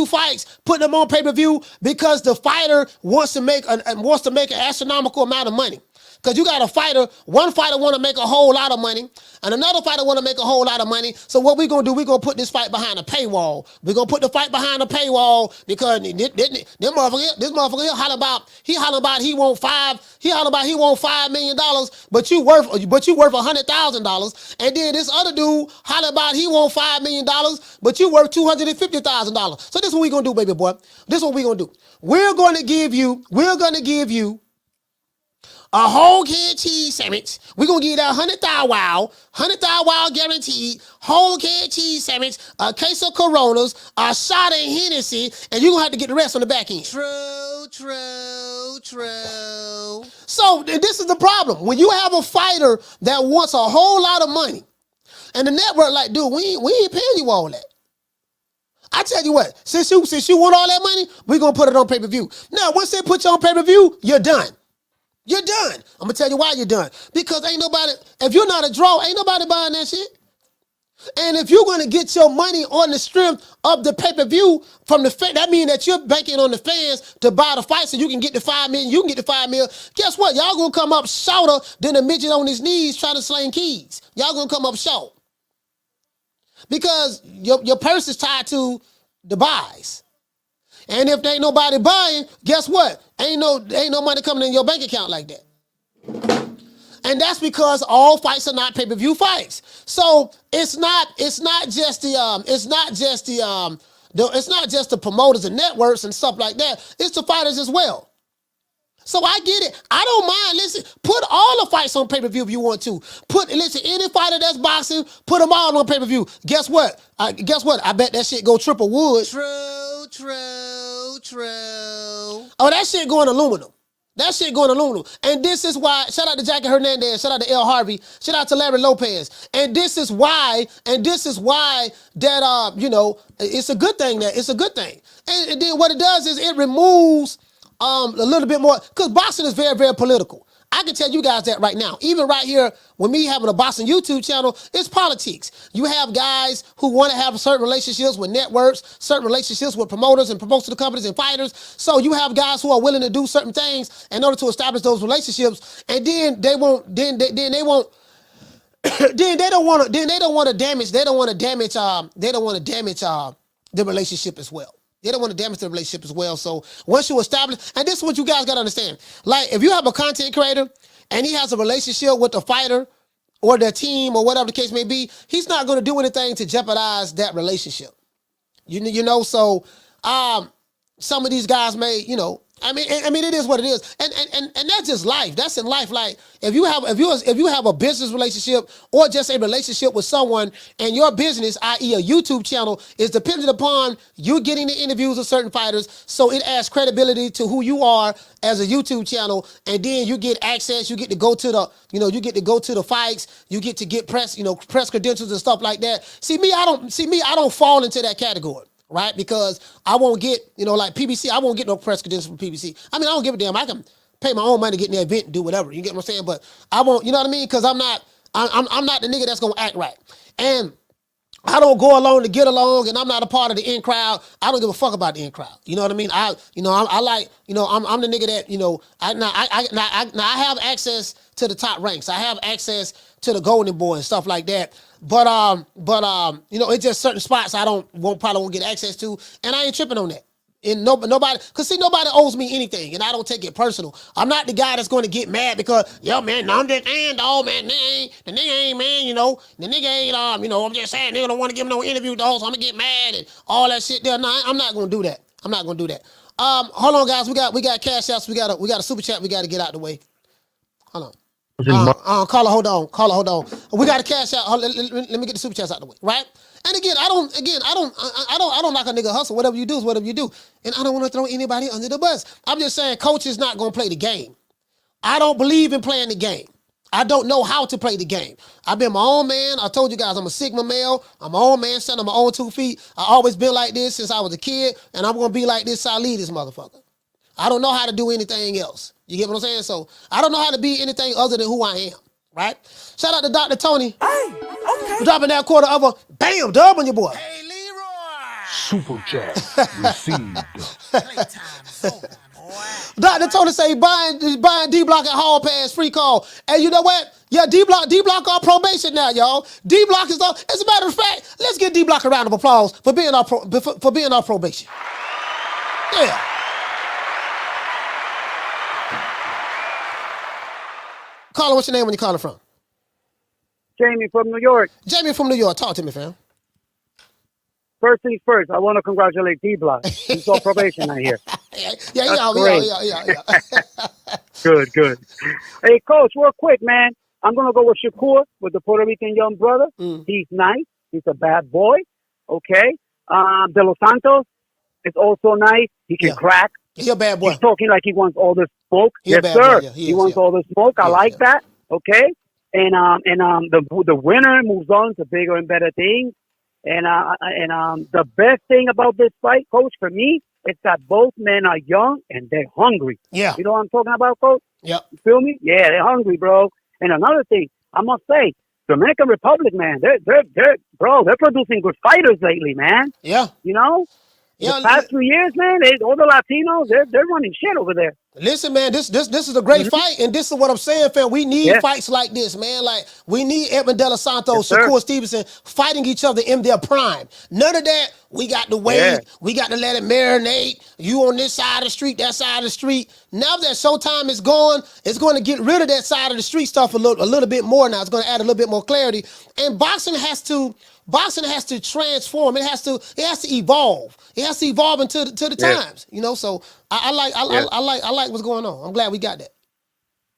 fights, putting them on pay-per-view because the fighter wants to make an astronomical amount of money. Because you got a fighter, one fighter want to make a whole lot of money, and another fighter want to make a whole lot of money. So what we're going to do, we're going to put this fight behind a paywall. We're going to put the fight behind a paywall because this motherfucker here holler about he want $5 million, but you worth $100,000. And then this other dude holler about he want $5 million, but you worth $250,000. So this is what we're going to do, baby boy. This is what we're going to do. We're going to give you a whole can cheese sandwich. We're going to give you that 100,000 wow guaranteed, whole can cheese sandwich, a case of Coronas, a shot of Hennessy, and you're going to have to get the rest on the back end. True. So this is the problem. When you have a fighter that wants a whole lot of money, and the network like, dude, we ain't paying you all that. I tell you what, since you want all that money, we're going to put it on pay-per-view. Now, once they put you on pay-per-view, you're done. You're done. I'm going to tell you why you're done. Because if you're not a draw, ain't nobody buying that shit. And if you're going to get your money on the strength of the pay-per-view from the fan, that means that you're banking on the fans to buy the fight so you can get the $5 million, you can get the $5 million. Guess what? Y'all going to come up shorter than a midget on his knees trying to sling keys. Y'all going to come up short. Because your purse is tied to the buys. And if there ain't nobody buying, guess what? Ain't no money coming in your bank account like that. And that's because all fights are not pay-per-view fights. So it's not just the promoters and networks and stuff like that. It's the fighters as well. So I get it. I don't mind. Listen, put all the fights on pay-per-view if you want to. Listen, any fighter that's boxing, put them all on pay-per-view. Guess what? I bet that shit go triple wood. True. Oh, that shit going aluminum. That shit going aluminum. And this is why, shout out to Jackie Hernandez, shout out to El Harvey, shout out to Larry Lopez. And this is why that, it's a good thing it's a good thing. And then what it does is it removes a little bit more, because boxing is very, very political. I can tell you guys that right now. Even right here, with me having a boxing YouTube channel, it's politics. You have guys who want to have certain relationships with networks, certain relationships with promoters and promotional companies and fighters. So you have guys who are willing to do certain things in order to establish those relationships, and then they don't want to damage the relationship as well. They don't want to damage the relationship as well. So once you establish, and this is what you guys got to understand. Like, if you have a content creator and he has a relationship with the fighter or their team or whatever the case may be, he's not going to do anything to jeopardize that relationship. So some of these guys may, I mean, it is what it is, and that's just life. That's in life. Like, if you have a business relationship or just a relationship with someone, and your business, i.e., a YouTube channel, is dependent upon you getting the interviews of certain fighters, so it adds credibility to who you are as a YouTube channel, and then you get access. You get to go to the fights. You get to get press credentials and stuff like that. See me, I don't fall into that category. Right? Because I won't get, like PBC, I won't get no press credentials from PBC. I mean, I don't give a damn. I can pay my own money to get in the event and do whatever. You get what I'm saying? But I won't, you know what I mean? Because I'm not the nigga that's going to act right. And I don't go along to get along, and I'm not a part of the in crowd. I don't give a fuck about the in crowd. You know what I mean? I'm the nigga that, I have access to the top ranks. I have access to the Golden Boy and stuff like that. But it's just certain spots I probably won't get access to, and I ain't tripping on that. And nobody owes me anything, and I don't take it personal. I'm not the guy that's going to get mad because, yo, man, I'm just saying, dog, man, the nigga ain't, man, the nigga ain't, I'm just saying, nigga don't want to give him no interview, dog, so I'm gonna get mad and all that shit there. No, I'm not gonna do that. Hold on, guys, we got cash outs, we got a super chat, we got to get out the way. Hold on. Caller, hold on. We got to cash out. Let me get the super chats out the way, right? And again, I don't knock a nigga hustle. Whatever you do is whatever you do. And I don't want to throw anybody under the bus. I'm just saying, coach is not going to play the game. I don't believe in playing the game. I don't know how to play the game. I've been my own man. I told you guys I'm a Sigma male. I'm my own man, standing on my own 2 feet. I always been like this since I was a kid, and I'm going to be like this till I leave this motherfucker. I don't know how to do anything else. You get what I'm saying? So I don't know how to be anything other than who I am, right? Shout out to Dr. Tony. Hey, okay. For dropping that quarter of a bam dub on your boy. Hey, Leroy. Super chat received. Dr. Tony say buying D-Block at Hall Pass free call. And you know what? Yeah, D-Block on probation now, y'all. D-Block is on. As a matter of fact, let's give D-Block a round of applause for being on probation. Yeah. Caller, what's your name when you calling from? Jamie from New York. Jamie from New York. Talk to me, fam. First things first, I want to congratulate D-Block. He's on probation out here. Yeah. Good. Hey, Coach, real quick, man. I'm going to go with Shakur, with the Puerto Rican young brother. He's nice. He's a bad boy. Okay. De Los Santos is also nice. He can crack. He's a bad boy. He's talking like he wants all this smoke. Yes, sir. He wants all the smoke. I like that. Okay. And the winner moves on to bigger and better things. And the best thing about this fight, Coach, for me, is that both men are young and they're hungry. Yeah. You know what I'm talking about, Coach? Yep. You feel me? Yeah, they're hungry, bro. And another thing, I must say, Dominican Republic, man, they're producing good fighters lately, man. Yeah. You know? The past 2 years, man, all the Latinos, they're running shit over there. Listen, man, this is a great fight, and this is what I'm saying, fam. We need fights like this, man. Like, we need Edwin De Los Santos, Shakur Stevenson fighting each other in their prime. None of that We got to wait. Yeah. We got to let it marinate. You on this side of the street, that side of the street. Now that Showtime is gone, it's going to get rid of that side of the street stuff a little bit more now. It's going to add a little bit more clarity. And boxing has to transform. It has to evolve. It has to evolve into the times. You know, so I like what's going on. I'm glad we got that.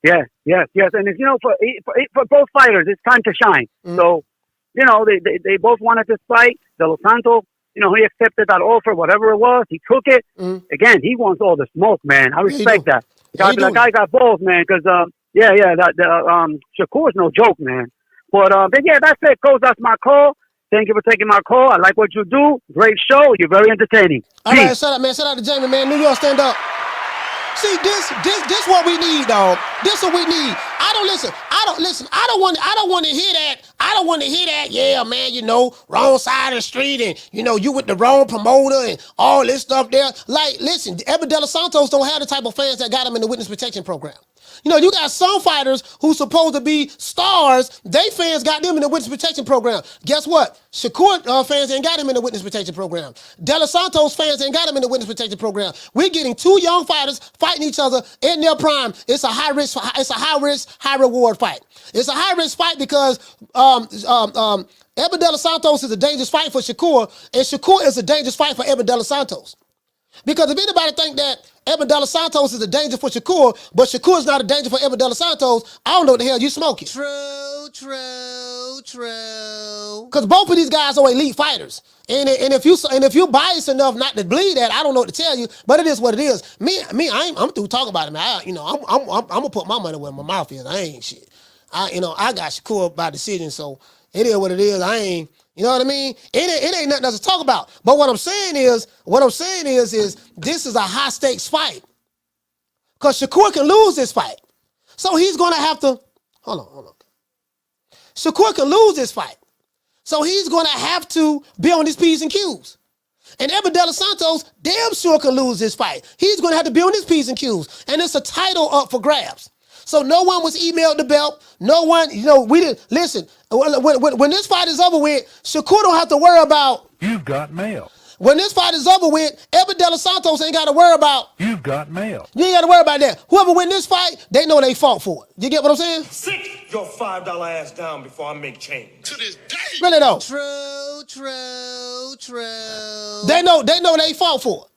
Yes. And it's, you know, for both fighters, it's time to shine. Mm-hmm. So, you know, they both wanted this fight. De Los Santos, you know, he accepted that offer, whatever it was. He took it. Mm-hmm. Again, he wants all the smoke, man. I respect that. That guy got balls, man. Because Shakur's no joke, man. But yeah, that's it, Coach. That's my call. Thank you for taking my call. I like what you do. Great show. You're very entertaining. All right, shut up, man. Shout out to Jamie, man. New York, stand up. See, this what we need, dog. This what we need. I don't want to hear that. I don't want to hear that. Yeah, man, you know, wrong side of the street, and you know, you with the wrong promoter and all this stuff there. Like, listen, Edwin De Los Santos don't have the type of fans that got him in the witness protection program. You know, you got some fighters who supposed to be stars. They fans got them in the witness protection program. Guess what? Shakur fans ain't got him in the witness protection program. De Los Santos fans ain't got him in the witness protection program. We're getting two young fighters fighting each other in their prime. It's a high risk, high reward fight. It's a high risk fight because Edwin De Los Santos is a dangerous fight for Shakur, and Shakur is a dangerous fight for Edwin De Los Santos. Because if anybody think that Edwin De Los Santos is a danger for Shakur, but Shakur is not a danger for Edwin De Los Santos, I don't know what the hell you smoking. True. Because both of these guys are elite fighters, and if you biased enough not to believe that, I don't know what to tell you. But it is what it is. I'm through talking about it, man. I'm gonna put my money where my mouth is. I ain't shit. I got Shakur by decision, so it is what it is. I ain't. You know what I mean? It ain't nothing else to talk about. But what I'm saying is this is a high stakes fight. Because Shakur can lose this fight. So he's going to have to, hold on. Shakur can lose this fight. So he's going to have to be on his P's and Q's. And Edwin De Los Santos damn sure can lose this fight. He's going to have to be on his P's and Q's. And it's a title up for grabs. So no one was emailed the belt. No one, we didn't, listen, when this fight is over with, Shakur don't have to worry about. You've got mail. When this fight is over with, Edwin De Los Santos ain't got to worry about. You've got mail. You ain't got to worry about that. Whoever win this fight, they know they fought for it. You get what I'm saying? Sit your $5 ass down before I make change. To this day. Really though. True. They know they fought for it.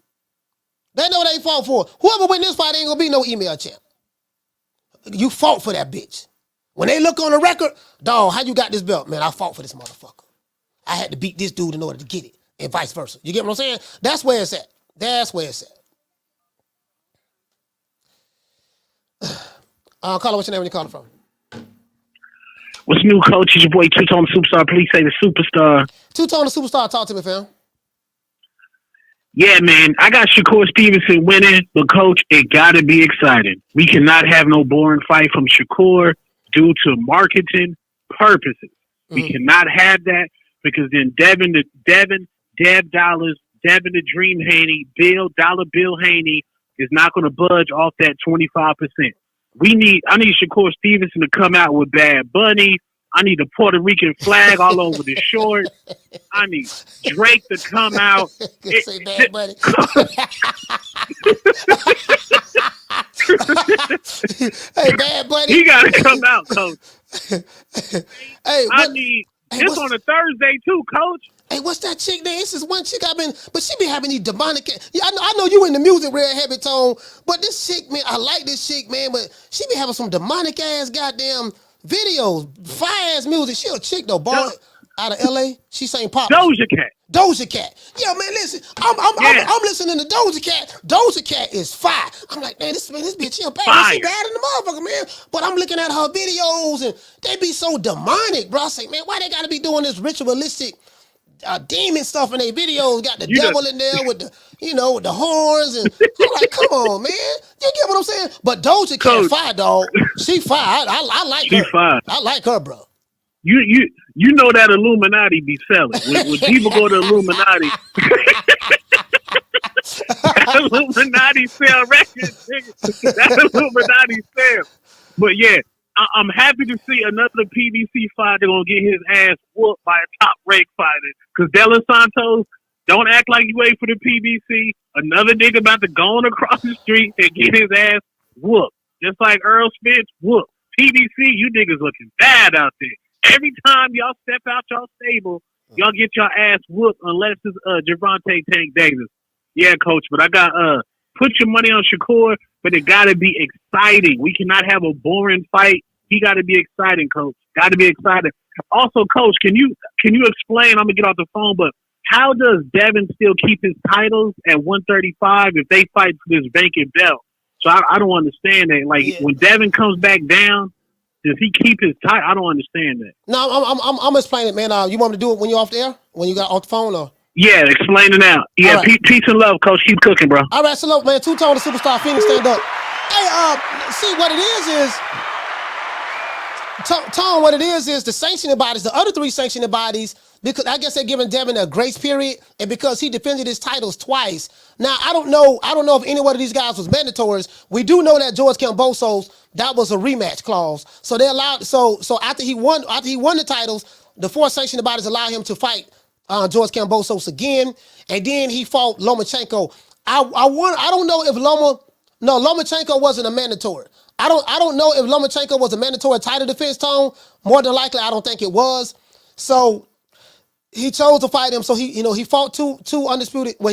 They know they fought for it. Whoever win this fight ain't gonna be no email champ. You fought for that bitch. When they look on the record, dog, how you got this belt? Man, I fought for this motherfucker. I had to beat this dude in order to get it, and vice versa. You get what I'm saying? That's where it's at. Caller, what's your name when you calling from? What's new, Coach? It's your boy Two-Tone the Superstar. Please say the Superstar. Two-Tone the Superstar, talk to me, fam. Yeah, man, I got Shakur Stevenson winning, but Coach, it got to be exciting. We cannot have no boring fight from Shakur due to marketing purposes. Mm-hmm. We cannot have that because then Devin Dollars, Devin the Dream Haney, Dollar Bill Haney is not going to budge off that 25%. I need Shakur Stevenson to come out with Bad Bunny. I need a Puerto Rican flag all over the short. I need Drake to come out. Say Bad Bunny. Hey, Bad Bunny. He got to come out, Coach. I need this on a Thursday too, Coach. Hey, what's that chick there? This is one chick but she be having these demonic. Yeah, I know you in the music real heavy tone, but this chick, man, I like this chick, man, but she be having some demonic ass goddamn videos, fire ass music. She a chick though, boy, out of LA. She sang pop. Doja Cat. Yeah, man, listen. I'm listening to Doja Cat. Doja Cat is fire. I'm like, man, this bitch, she a bad. She bad in the motherfucker, man. But I'm looking at her videos and they be so demonic, bro. I say, man, why they gotta be doing this ritualistic demon stuff in their videos? Got the devil in there with the, with the horns, and I'm like, come on, man. You get what I'm saying? But Doja Cat fire, dog. She fire. I like her. She fire. I like her, bro. You know that Illuminati be selling. When people go to Illuminati, that Illuminati sell records. That Illuminati sell. But yeah, I'm happy to see another PBC fighter gonna get his ass whooped by a top-ranked fighter. Because De Los Santos, Don't act like you wait for the PBC. Another nigga about to go on across the street and get his ass whooped. Just like Earl Spence whooped. PBC, you niggas looking bad out there. Every time y'all step out y'all stable, y'all get your ass whooped unless it's Gervonta Tank Davis. Yeah, coach, but I got put your money on Shakur, but it gotta be exciting. We cannot have a boring fight. He gotta be exciting, coach. Gotta be exciting. Also, coach, can you explain? I'm gonna get off the phone, but how does Devin still keep his titles at 135 if they fight for this vacant belt? So I don't understand that. Like when Devin comes back down, does he keep his title? I don't understand that. No, I'm explaining it, man. You want me to do it when you're off the air? When you got off the phone, or? Yeah, explain it out. Yeah, right. Peace and love, coach. Keep cooking, bro. All right, salute, man. Two-tone, the superstar, Phoenix, stand up. Hey, see what it is Tone, what it is the sanctioning bodies, the other three sanctioning bodies, because I guess they're giving Devin a grace period, and because he defended his titles twice. Now, I don't know if any one of these guys was mandatories. We do know that George Kambosos, that was a rematch clause. So they allowed, so after he won the titles, the four sanctioning bodies allowed him to fight George Kambosos again, and then he fought Lomachenko. I don't know if Lomachenko wasn't a mandatory. I don't know if Lomachenko was a mandatory title defense, Tone. More than likely, I don't think it was. So he chose to fight him. So he fought two undisputed. Well,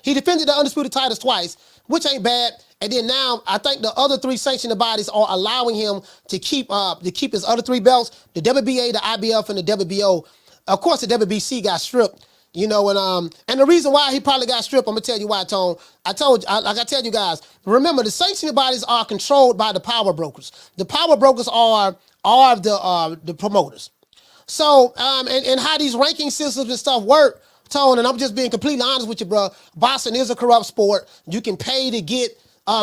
he defended the undisputed titles twice, which ain't bad. And then now I think the other three sanctioning bodies are allowing him to keep his other three belts: the WBA, the IBF, and the WBO. Of course, the WBC got stripped. And the reason why he probably got stripped, I'm gonna tell you why, Tone. I tell you guys, remember the sanctioning bodies are controlled by the power brokers. The power brokers are the promoters. So and how these ranking systems and stuff work, Tone, and I'm just being completely honest with you, bro. Boxing is a corrupt sport. You can pay to get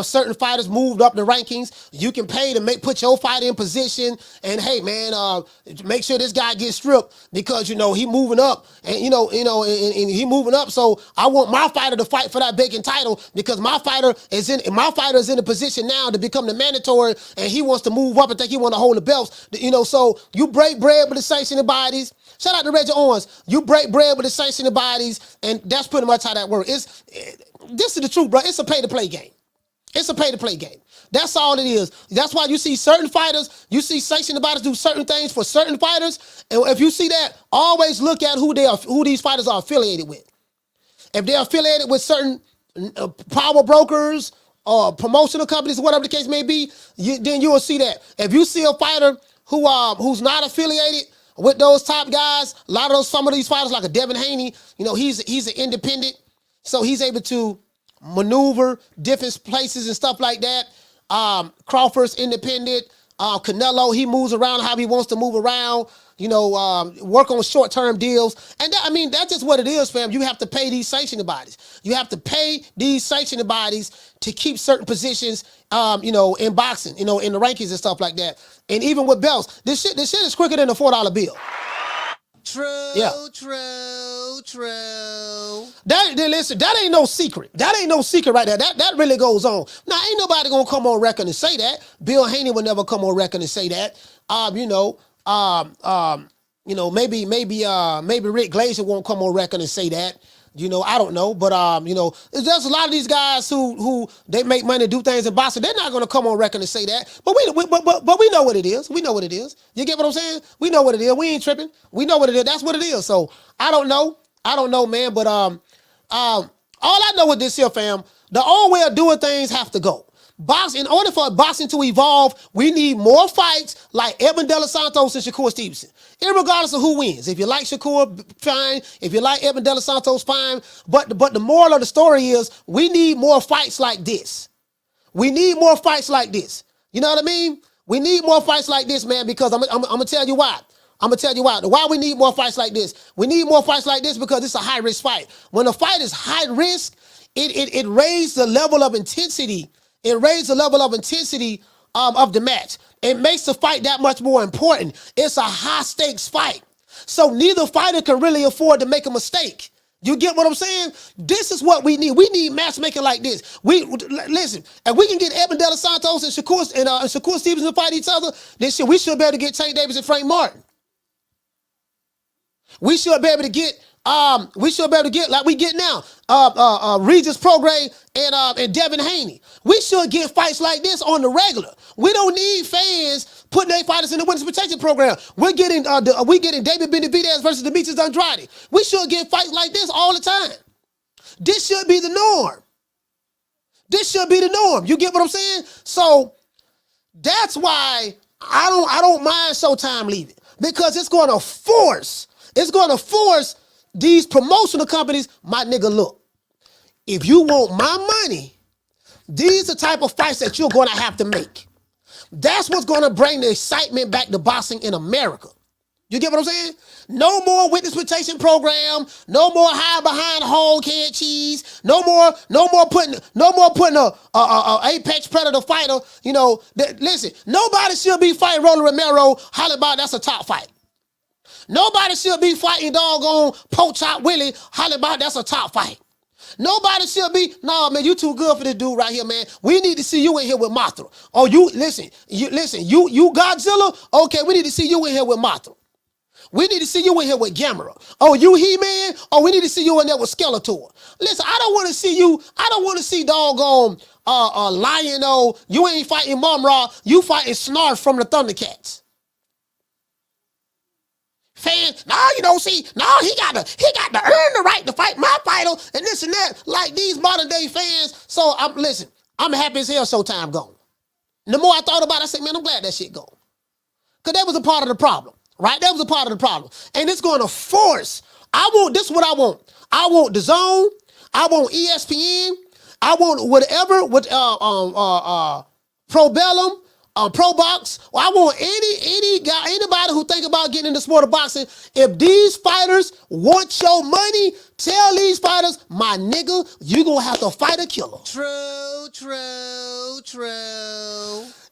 certain fighters moved up the rankings. You can pay to put your fighter in position, and hey, man, make sure this guy gets stripped because he moving up, and and he moving up. So I want my fighter to fight for that vacant title because my fighter is in a position now to become the mandatory, and he wants to move up and think he want to hold the belts. So you break bread with the sanctioning bodies. Shout out to Reggie Owens. You break bread with the sanctioning bodies, and that's pretty much how that works. This is the truth, bro. It's a pay-to-play game. It's a pay-to-play game. That's all it is. That's why you see certain fighters, you see sanctioned bodies do certain things for certain fighters. And if you see that, always look at who these fighters are affiliated with. If they're affiliated with certain power brokers or promotional companies, whatever the case may be, then you will see that. If you see a fighter who's not affiliated with those top guys, some of these fighters like a Devin Haney, he's an independent, so he's able to maneuver different places and stuff like that. Crawford's independent. Canelo, he moves around how he wants to move around. Work on short-term deals. And that's just what it is, fam. You have to pay these sanctioning bodies. You have to pay these sanctioning bodies to keep certain positions, in boxing, in the rankings and stuff like that. And even with belts, this shit is quicker than a $4 bill. True. Listen, that ain't no secret. That ain't no secret right there. That really goes on. Now, ain't nobody gonna come on record and say that. Bill Haney would never come on record and say that. Maybe Rick Glazer won't come on record and say that. I don't know, but there's a lot of these guys who they make money, do things in boxing. They're not gonna come on record and say that. But we know what it is. We know what it is. You get what I'm saying? We know what it is. We ain't tripping. We know what it is. That's what it is. So I don't know, man. But all I know with this here, fam, the old way of doing things have to go. In order for boxing to evolve, we need more fights like Edwin De Los Santos and Shakur Stevenson. Irregardless of who wins. If you like Shakur, fine. If you like Edwin De Los Santos, fine. But the moral of the story is we need more fights like this. We need more fights like this. You know what I mean? We need more fights like this, man, because I'm going to tell you why. I'm going to tell you why. Why we need more fights like this. We need more fights like this because it's a high-risk fight. When a fight is high risk, it raises the level of intensity. It raises the level of intensity of the match. It makes the fight that much more important. It's a high-stakes fight. So neither fighter can really afford to make a mistake. You get what I'm saying? This is what we need. We need matchmaking like this. Listen, if we can get Edwin De Los Santos and Shakur Stevenson fight each other, then we should be able to get Tank Davis and Frank Martin. We should be able to get We should be able to get like we get now. Regis Prograis and Devin Haney. We should get fights like this on the regular. We don't need fans putting their fighters in the witness protection program. We're getting David Benavidez versus Demetrius Andrade. We should get fights like this all the time. This should be the norm. This should be the norm. You get what I'm saying? So that's why I don't mind Showtime leaving, because it's going to force these promotional companies. My nigga, look, if you want my money, these are the type of fights that you're going to have to make. That's what's going to bring the excitement back to boxing in America. You get what I'm saying? No more witness protection program. No more hide behind hog head cheese. No more putting a apex predator fighter. You know, listen. Nobody should be fighting Rolly Romero. Holler about that's a top fight. Nobody should be fighting doggone Poach Chop Willie. Holler about that's a top fight. Nobody should be, nah, man, you too good for this dude right here, man. We need to see you in here with Mothra. Oh, you Godzilla? Okay, we need to see you in here with Mothra. We need to see you in here with Gamera. Oh, you He-Man? Oh, we need to see you in there with Skeletor. Listen, I don't want to see you. I don't want to see doggone Lion-O. You ain't fighting Mum-Ra. You fighting Snarf from the Thundercats. Fans, he got to earn the right to fight my fighter and this and that, like these modern day fans. So I'm happy as hell Showtime gone. The more I thought about it, I said, man, I'm glad that shit gone. Because that was a part of the problem. Right? That was a part of the problem. And it's going to force. This is what I want. I want DAZN. I want ESPN. I want whatever with Probellum, ProBox. I want anybody who think about getting in the sport of boxing. If these fighters want your money, tell these fighters, my nigga, you going to have to fight a killer. True.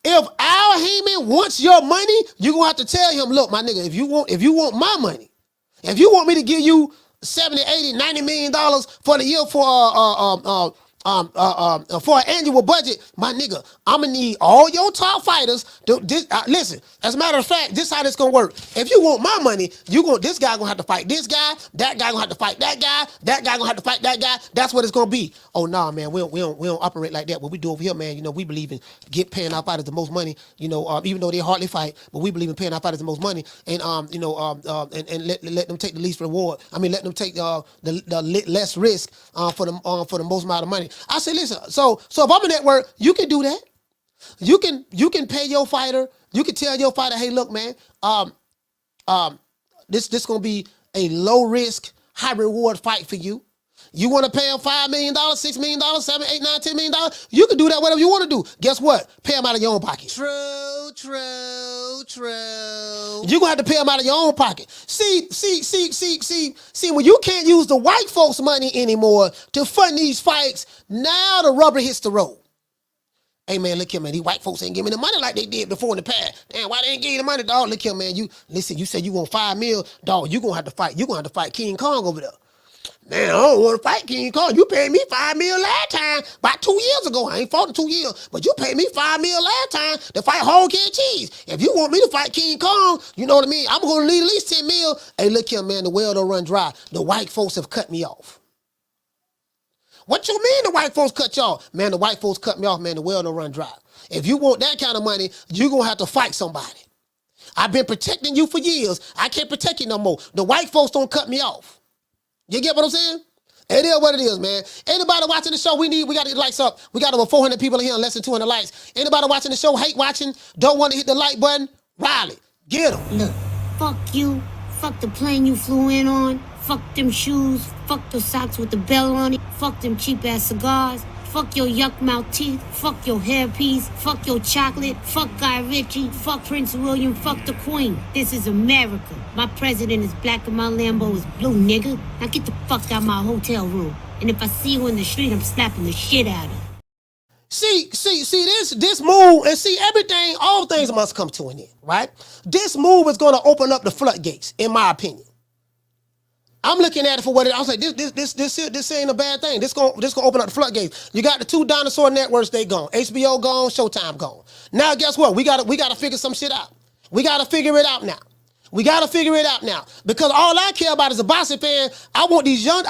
If Al Heyman wants your money, you're going to have to tell him, look, my nigga, if you want my money, if you want me to give you $70, $80, $90 million for the year for an annual budget, my nigga, I'm going to need all your top fighters. Listen, as a matter of fact, this is how this going to work. If you want my money, this guy going to have to fight this guy, that guy going to have to fight that guy going to have to fight that guy. That's what it's going to be. Oh, nah, man, we don't operate like that. What we do over here, man, we believe in paying our fighters the most money, even though they hardly fight, but we believe in paying our fighters the most money and let them take the least reward. I mean, let them take the less risk for the most amount of money. I said, listen, so if I'm a network, you can do that. You can pay your fighter. You can tell your fighter, hey, look, man, this gonna be a low risk, high reward fight for you. You want to pay him $5 million, $6 million, $7, $8, $9, $10 million? You can do that, whatever you want to do. Guess what? Pay him out of your own pocket. True. You're gonna have to pay him out of your own pocket. See, when you can't use the white folks' money anymore to fund these fights, now the rubber hits the road. Hey, man, look here, man. These white folks ain't giving me the money like they did before in the past. Damn, why they ain't giving you the money, dog? Look here, man. You said you want $5 million, dog. You're gonna have to fight King Kong over there. Man, I don't want to fight King Kong. You paid me $5 million last time, about 2 years ago. I ain't fought in 2 years, but you paid me $5 million last time to fight Hog Head Cheese. If you want me to fight King Kong, you know what I mean? I'm going to need at least $10 million. Hey, look here, man. The well don't run dry. The white folks have cut me off. What you mean the white folks cut you off? Man, the white folks cut me off, man. The well don't run dry. If you want that kind of money, you're going to have to fight somebody. I've been protecting you for years. I can't protect you no more. The white folks don't cut me off. You get what I'm saying? It is what it is, man. Anybody watching the show, we got to get lights up. We got over 400 people in here and less than 200 likes. Anybody watching the show, hate watching, don't want to hit the like button, Riley, get them. Look, fuck you. Fuck the plane you flew in on. Fuck them shoes. Fuck the socks with the bell on it. Fuck them cheap-ass cigars. Fuck your yuck mouth teeth. Fuck your hairpiece. Fuck your chocolate. Fuck Guy Ritchie. Fuck Prince William. Fuck the Queen. This is America. My president is black and my Lambo is blue, nigga. Now get the fuck out my hotel room. And if I see you in the street, I'm slapping the shit out of you. See this move, and see everything, all things must come to an end, right? This move is going to open up the floodgates, in my opinion. I'm looking at it for what it is. I was like, this ain't a bad thing. This gonna open up the floodgates. You got the two dinosaur networks, they gone. HBO gone, Showtime gone. Now guess what? We gotta figure some shit out. We gotta figure it out now. We got to figure it out now because all I care about as a boxing fan, I want these young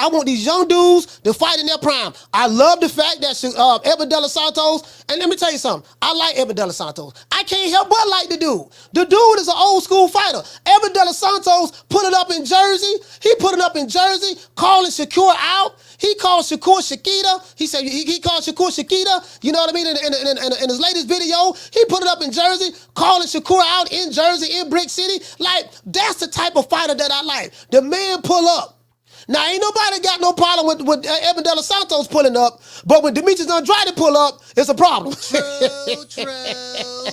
dudes to fight in their prime. I love the fact that Edwin De Los Santos, and let me tell you something. I like Edwin De Los Santos. I can't help but like the dude. The dude is an old school fighter. Edwin De Los Santos put it up in Jersey. He put it up in Jersey, calling Shakur out. He called Shakur Shakira. He said he called Shakur Shakira. You know what I mean? In his latest video, he put it up in Jersey, calling Shakur out in Jersey, in Brick City. Like, that's the type of fighter that I like. The man pull up. Now, ain't nobody got no problem with Edwin De Los Santos pulling up, but when Demetrius Andrade pull up, it's a problem.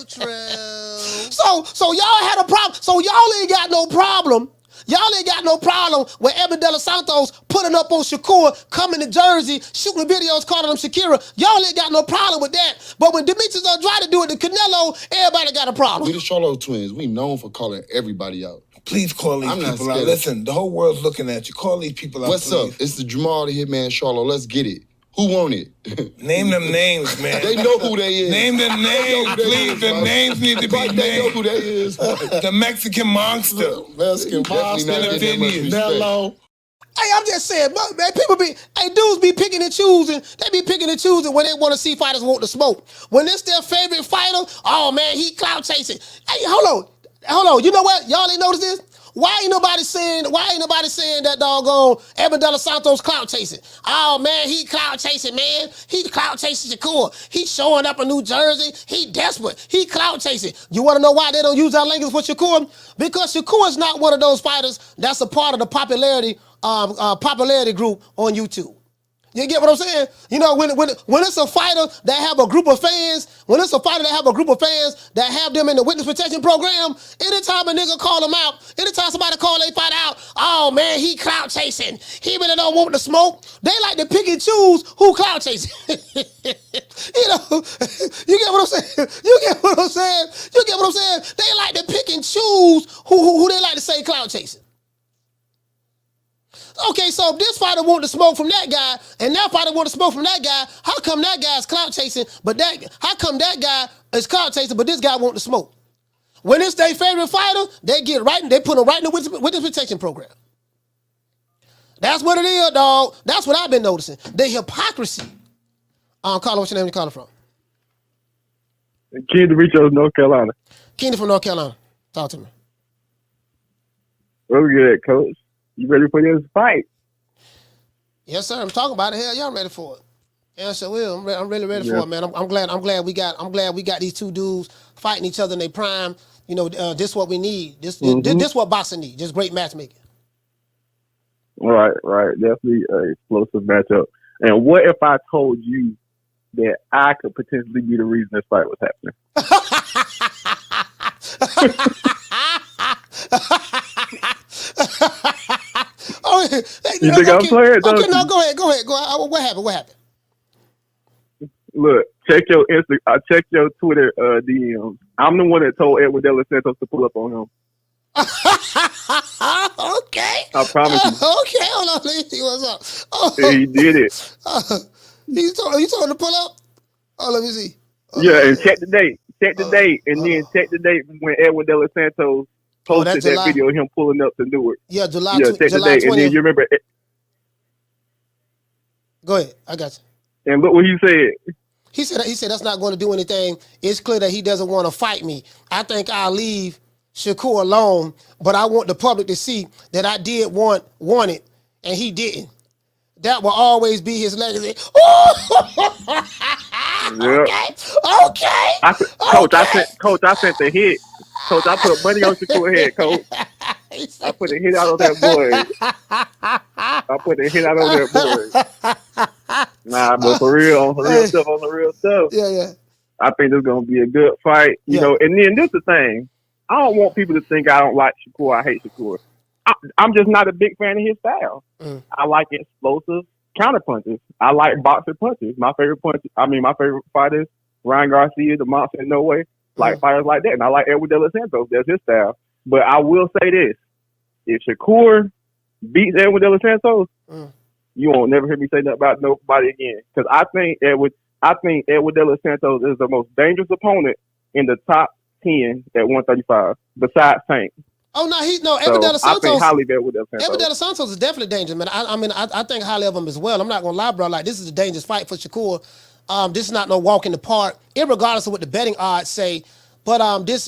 True. So y'all had a problem. So y'all ain't got no problem. Y'all ain't got no problem with Edwin De Los Santos putting up on Shakur, coming to Jersey, shooting videos, calling him Shakira. Y'all ain't got no problem with that. But when Demetrius Andrade do it to Canelo, everybody got a problem. We the Charlo twins. We known for calling everybody out. Please call these people out. Listen, the whole world's looking at you. Call these people out, What's up? It's the Jamal the Hitman Charlo. Let's get it. Who won it? Name them names, man. They know who they is. Name them names, please. The names need to be named. They know who they is. The Mexican monster. Mexican monster. Nello. Hey, I'm just saying, man, dudes be picking and choosing. They be picking and choosing when they want to see fighters want to smoke. When it's their favorite fighter, oh man, he clout chasing. Hey, hold on. You know what? Y'all ain't noticed this? Why ain't nobody saying that doggone Edwin De Los Santos clout chasing? Oh man, he clout chasing, man. He clout chasing Shakur. He showing up in New Jersey. He desperate. He clout chasing. You want to know why they don't use that language for Shakur? Because Shakur is not one of those fighters that's a part of the popularity group on YouTube. You get what I'm saying? You know, when it's a fighter that have a group of fans, that have them in the witness protection program, anytime a nigga call them out, anytime somebody call they fight out, oh man, he clout chasing. He really don't want to smoke. They like to pick and choose who clout chasing. You know, you get what I'm saying? They like to pick and choose who they like to say clout chasing. Okay, so if this fighter want to smoke from that guy, and that fighter want to smoke from that guy, how come that guy's clout chasing, how come that guy is clout chasing, but this guy want to smoke? When it's their favorite fighter, they put him right in the witness protection program. That's what it is, dog. That's what I've been noticing. The hypocrisy. Carla, what's your name? You calling from? Keenan Richo, North Carolina. Keenan from North Carolina. Talk to me. Where we at, Coach? You ready for this fight? Yes, sir. I'm talking about it. Hell, y'all ready for it? Yeah, sure will. I'm really ready for it, man. I'm glad we got these two dudes fighting each other in their prime. You know, this what we need. This what boxing need. Just great matchmaking. Right. Definitely an explosive matchup. And what if I told you that I could potentially be the reason this fight was happening? You think I'm playing? Okay, no, go ahead. What happened? Look, check your check your Twitter DMs. I'm the one that told Edwin De Los Santos to pull up on him. Okay. I promise you. Okay, hold on. Let me see what's up. Oh. He did it. You told him to pull up? Oh, let me see. Yeah, and check the date. Check the date, and then check the date when Edwin De Los Santos posted that video of him pulling up to Newark. Yeah, July. Yeah, check July the date, 20th. And then you remember. Go ahead, I got you. And look what he said. He said that's not going to do anything. It's clear that he doesn't want to fight me. I think I'll leave Shakur alone, but I want the public to see that I did want it, and he didn't. That will always be his legacy. Okay. I sent the hit. Coach, I put money on Shakur head, Coach. I put a hit out on that boy. Nah, but for real, on the real stuff. Yeah. I think this is gonna be a good fight. You know, and then this is the thing. I don't want people to think I don't like Shakur. I hate Shakur. I'm just not a big fan of his style. I like explosive counter punches. I like boxer punches. My favorite fighter is Ryan Garcia, the monster in no way. Like fighters like that. And I like Edwin De Los Santos. That's his style. But I will say this. If Shakur beats Edwin De Los Santos, you won't never hear me say nothing about nobody again. Because I think Edwin De Los Santos is the most dangerous opponent in the top 10 at 135, besides Tank. Oh no, Edwin So De Los I think Santos. highly of that with them. Edwin De Los Santos is definitely dangerous, man. I think highly of him as well. I'm not gonna lie, bro. Like, this is a dangerous fight for Shakur. This is not no walk in the park, irregardless of what the betting odds say. But this,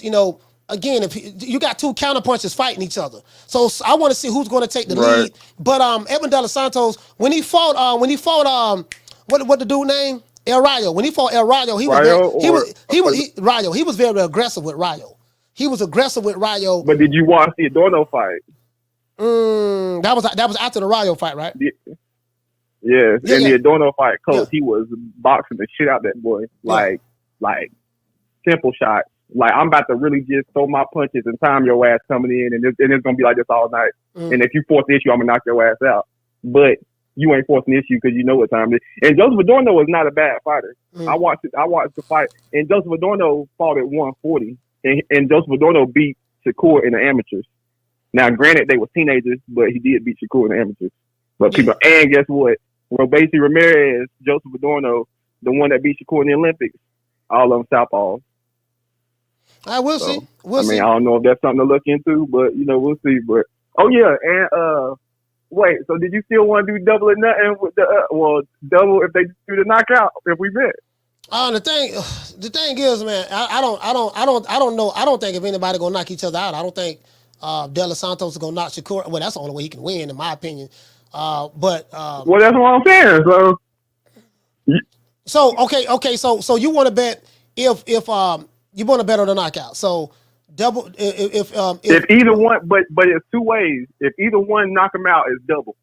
again, if you got two counterpunchers fighting each other, so I want to see who's going to take the lead. But Edwin De Los Santos, when he fought, what the dude name? El Rayo. When he fought El Rayo, he was very aggressive with Rayo. He was aggressive with Rayo. But did you watch the Adorno fight? That was after the Rayo fight, right? Yes, in the Adorno fight, coach, he was boxing the shit out that boy, like simple shots. Like, I'm about to really just throw my punches and time your ass coming in, and it's gonna be like this all night. And if you force the issue, I'm gonna knock your ass out. But you ain't forcing the issue because you know what time it is. And Joseph Adorno is not a bad fighter. I watched the fight, and Joseph Adorno fought at 140, and Joseph Adorno beat Shakur in the amateurs. Now, granted, they were teenagers, but he did beat Shakur in the amateurs. But people, and guess what? Robesi Ramirez, Joseph Adorno, the one that beat Shakur in the Olympics, all of them southpaws. I will see. We'll see. I don't know if that's something to look into, but we'll see. But and wait, so did you still want to do double or nothing with the double if they do the knockout if we bet? The thing is, man, I don't know. I don't think if anybody gonna knock each other out. I don't think De Los Santos is gonna knock Shakur. Well, that's the only way he can win, in my opinion. Well, that's what I'm saying. So you want to bet if you want to bet on the knockout. So double if either one, but it's two ways. If either one knock him out, it's double.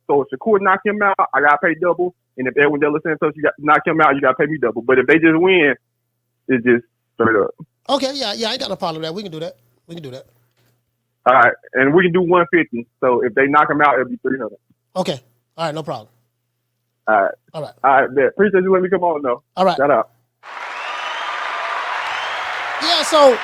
So if Shakur knock him out, I gotta pay double. And if Edwin De Los Santos knock him out, you gotta pay me double. But if they just win, it's just straight up. Okay, yeah, I ain't got no problem with that. We can do that. All right, and we can do 150. So if they knock him out, it'll be 300. Okay, all right, no problem. All right, bet. Appreciate you letting me come on though. All right, shout out. Yeah, so.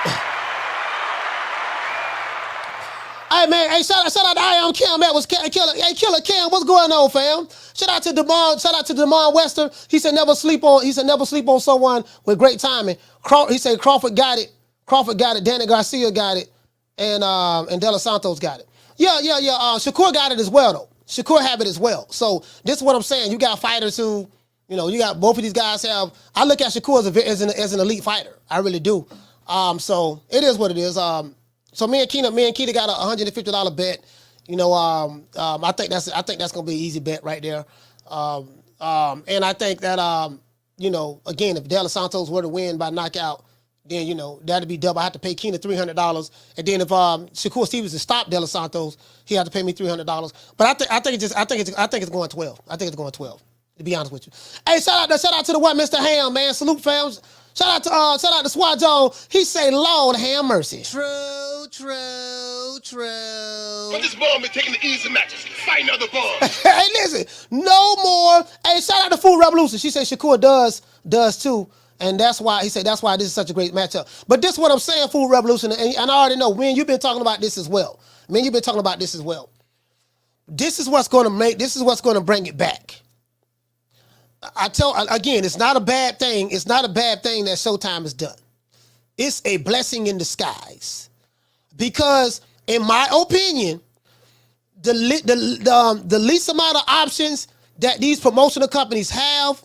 Hey man, shout out to I Am Cam. That was Killer Cam. What's going on, fam? Shout out to Demond Wester. He said never sleep on someone with great timing. He said Crawford got it. Danny Garcia got it, and De Los Santos got it. Yeah. Shakur got it as well though. Shakur have it as well. So this is what I'm saying. You got fighters who, you got both of these guys have. I look at Shakur as an elite fighter. I really do. So it is what it is. So me and Keita got a $150 bet. I think that's gonna be an easy bet right there. And I think that again, if De Los Santos were to win by knockout, then that'd be double. I have to pay Keita $300, and then if Shakur Stevenson stopped De Los Santos, he had to pay me $300. But I think it's going 12. I think it's going 12. To be honest with you. Hey, shout out to the one, Mr. Ham, man. Salute, fam. Shout out to Swat John. He say, Lord have mercy. True. But this ball been taking the easy matches, fighting other balls. Hey, listen, no more. Hey, shout out to Food Revolution. She said Shakur does too. And that's why this is such a great matchup. But this is what I'm saying, Food Revolution, and I already know, man, you've been talking about this as well. This is what's gonna bring it back. Again, it's not a bad thing. It's not a bad thing that Showtime is done. It's a blessing in disguise. Because, in my opinion, the least amount of options that these promotional companies have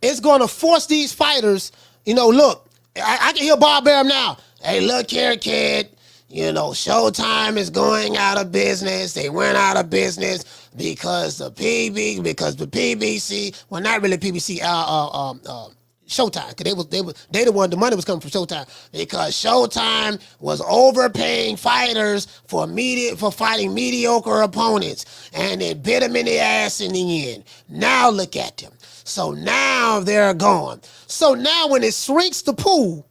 is going to force these fighters, look, I can hear Bob Arum now. Hey, look here, kid. Showtime is going out of business. They went out of business because the PBC, well, not really PBC, Showtime, because they the one, the money was coming from Showtime, because Showtime was overpaying fighters for fighting mediocre opponents, and it bit them in the ass in the end. Now look at them. So now they're gone. So now when it shrinks the pool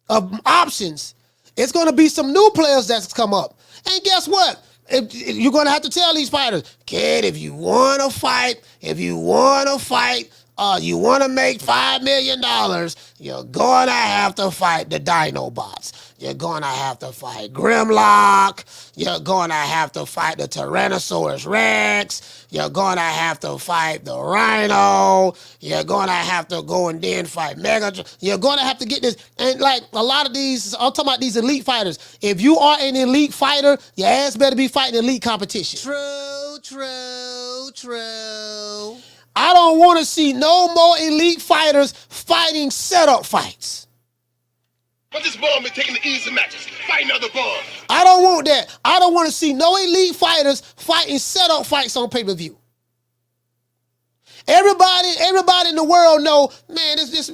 of options, it's going to be some new players that's come up. And guess what? You're going to have to tell these fighters, kid, if you want to fight, you want to make $5 million, you're going to have to fight the Dinobots. You're going to have to fight Grimlock. You're going to have to fight the Tyrannosaurus Rex. You're going to have to fight the Rhino. You're going to have to go and then fight Megatron. You're going to have to get this. And like a lot of these, I'm talking about these elite fighters. If you are an elite fighter, your ass better be fighting elite competition. True. I don't want to see no more elite fighters fighting setup fights. But this bomb is taking the easy matches, fighting other bombs. I don't want that. I don't want to see no elite fighters fighting setup fights on pay-per-view. Everybody in the world know, man, this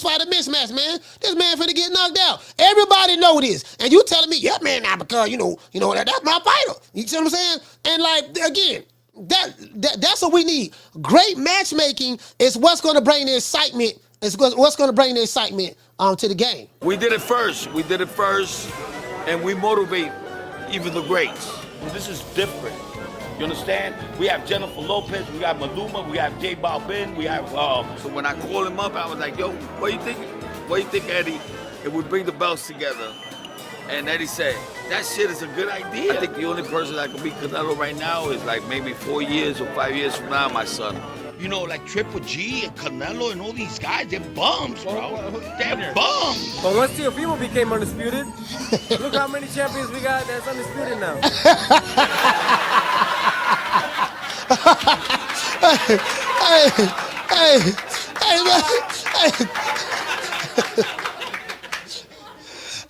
fight a mismatch, man. This man finna get knocked out. Everybody know this. And you telling me, yeah, man, now because, you know, that's my fighter. You see what I'm saying? And like, again, that's what we need. Great matchmaking is what's going to bring the excitement. It's what's going to bring the excitement to the game. We did it first, and we motivate even the greats. This is different. You understand? We have Jennifer Lopez, we got Maluma, we have J Balvin, we have. So when I called him up, I was like, "Yo, what do you think? What do you think, Eddie? If we bring the belts together?" And Eddie said, "That shit is a good idea." I think the only person that can beat Canelo right now is like maybe 4 years or 5 years from now, my son. You know, like Triple G and Canelo and all these guys, they're bums, bro. They're bums. But once Teofimo became undisputed, look how many champions we got that's undisputed now.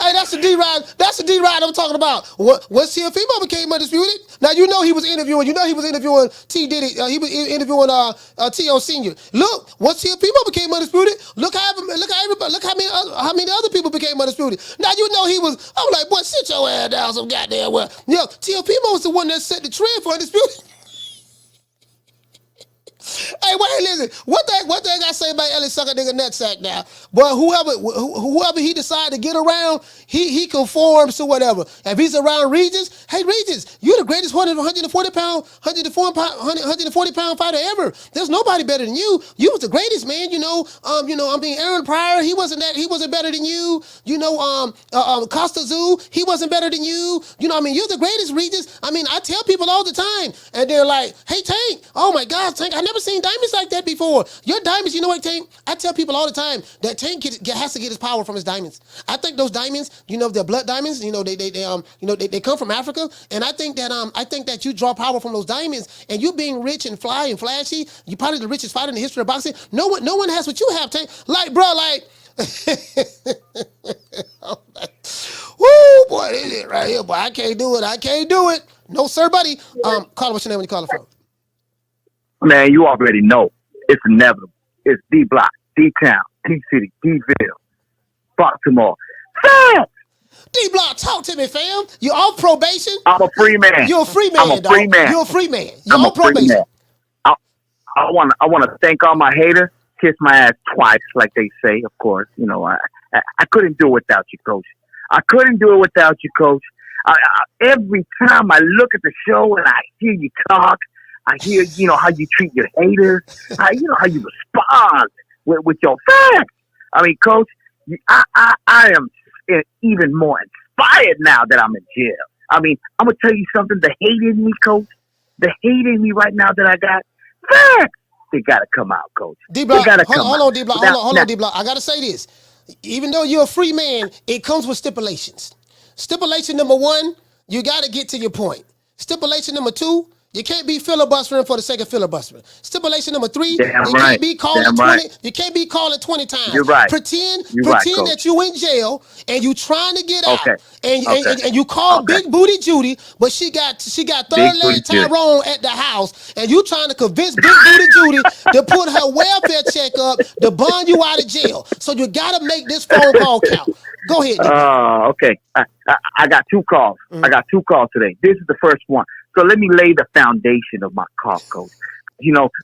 Hey, that's the D-Rod. That's the D-Rod I'm talking about. Once Teofimo became undisputed, now you know he was interviewing. You know he was interviewing T. Diddy. He was interviewing T.O. Senior. Look, once Teofimo became undisputed, look how many other people became undisputed. Now you know he was. I'm like, boy, sit your ass down some goddamn well. Yo, Teofimo was the one that set the trend for undisputed. Hey, wait, listen. What thing I say about Ellie sucker nigga nutsack now? But whoever he decide to get around, he conforms to whatever. If he's around Regis, hey Regis, you're the greatest 140 pound fighter ever. There's nobody better than you. You was the greatest, man. Aaron Pryor, he wasn't better than you. Costa Zoo, he wasn't better than you. You're the greatest, Regis. I tell people all the time, and they're like, hey Tank, oh my God, Tank, I never seen diamonds like that before. Your diamonds, you know what, Tank? I tell people all the time that Tank has to get his power from his diamonds. I think those diamonds, they're blood diamonds. They come from Africa, and I think that you draw power from those diamonds. And you being rich and fly and flashy, you're probably the richest fighter in the history of boxing. No one has what you have, Tank. Like, bro, like. Woo, boy, this is it right here, boy. I can't do it. No, sir, buddy. Caller, what's your name when you call it from? Man, you already know. It's inevitable. It's D-Block, D-Town, D-City, D-Ville, Baltimore. D-Block, talk to me, fam. You off probation? I'm a free man. You're a free man, I'm a free man. You're a free man. You're on probation. I want to thank all my haters. Kiss my ass twice, like they say, of course. I couldn't do it without you, Coach. I couldn't do it without you, Coach. Every time I look at the show and I hear you talk, I hear, how you treat your haters, how you respond with your facts. Coach, I am even more inspired now that I'm in jail. I'm going to tell you something. The hate in me, Coach, the hate in me right now that I got, facts, they got to come out, Coach. D-Block, hold on, D-Block. Hold on, D-Block. I got to say this. Even though you're a free man, it comes with stipulations. Stipulation number 1, you got to get to your point. Stipulation number 2, you can't be filibustering for the sake of filibustering. Stipulation number 3, can't be calling 20. You can't be calling 20 times. You're right. Pretend that you in jail and you trying to get out. And you call Big Booty Judy, but she got third leg Tyrone at the house, and you trying to convince Big Booty Judy to put her welfare check up to bond you out of jail. So you got to make this phone call count. Go ahead. Okay. I got 2 calls. I got 2 calls today. This is the first one. So let me lay the foundation of my call, Coach.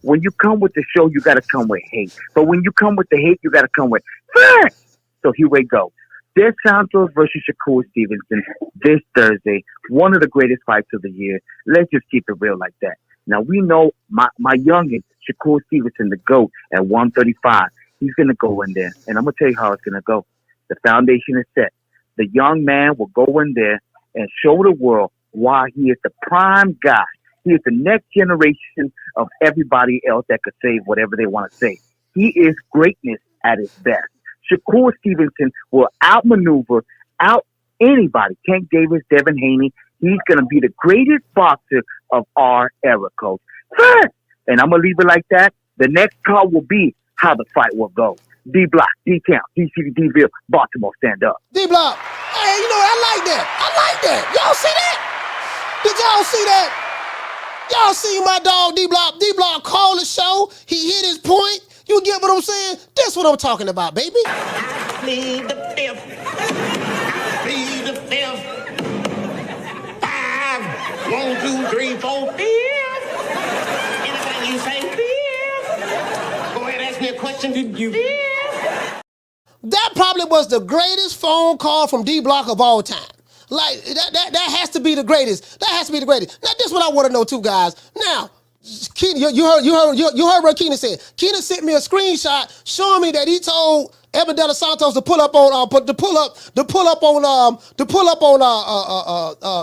When you come with the show, you got to come with hate. But when you come with the hate, you got to come with facts. So here we go. De Santos versus Shakur Stevenson this Thursday. One of the greatest fights of the year. Let's just keep it real like that. Now, we know my youngin, Shakur Stevenson, the GOAT, at 135. He's going to go in there. And I'm going to tell you how it's going to go. The foundation is set. the young man will go in there and show the world why he is the prime guy. He is the next generation of everybody else that could say whatever they want to say. He is greatness at his best. Shakur Stevenson will outmaneuver, out anybody. Tank Davis, Devin Haney. He's going to be the greatest boxer of our era, Coach. And I'm going to leave it like that. The next call will be how the fight will go. D-Block, D-Town, D-City, D-Ville, Baltimore, stand up. D-Block. Hey, you know, I like that. I like that. Y'all see that? Did y'all see that? Y'all see my dog D-Block. D-Block called the show. He hit his point. You get what I'm saying? That's what I'm talking about, baby. I plead the fifth. I plead the fifth. 5, 1, 2, 3, 4, 5. Anything you say, 5. Go ahead, ask me a question. Did you? That probably was the greatest phone call from D-Block of all time. Like, that has to be the greatest. That has to be the greatest. Now, this is what I want to know too, guys. Now, Keenan, you heard what Keenan said. Keenan sent me a screenshot showing me that he told Edwin De Los Santos to pull up on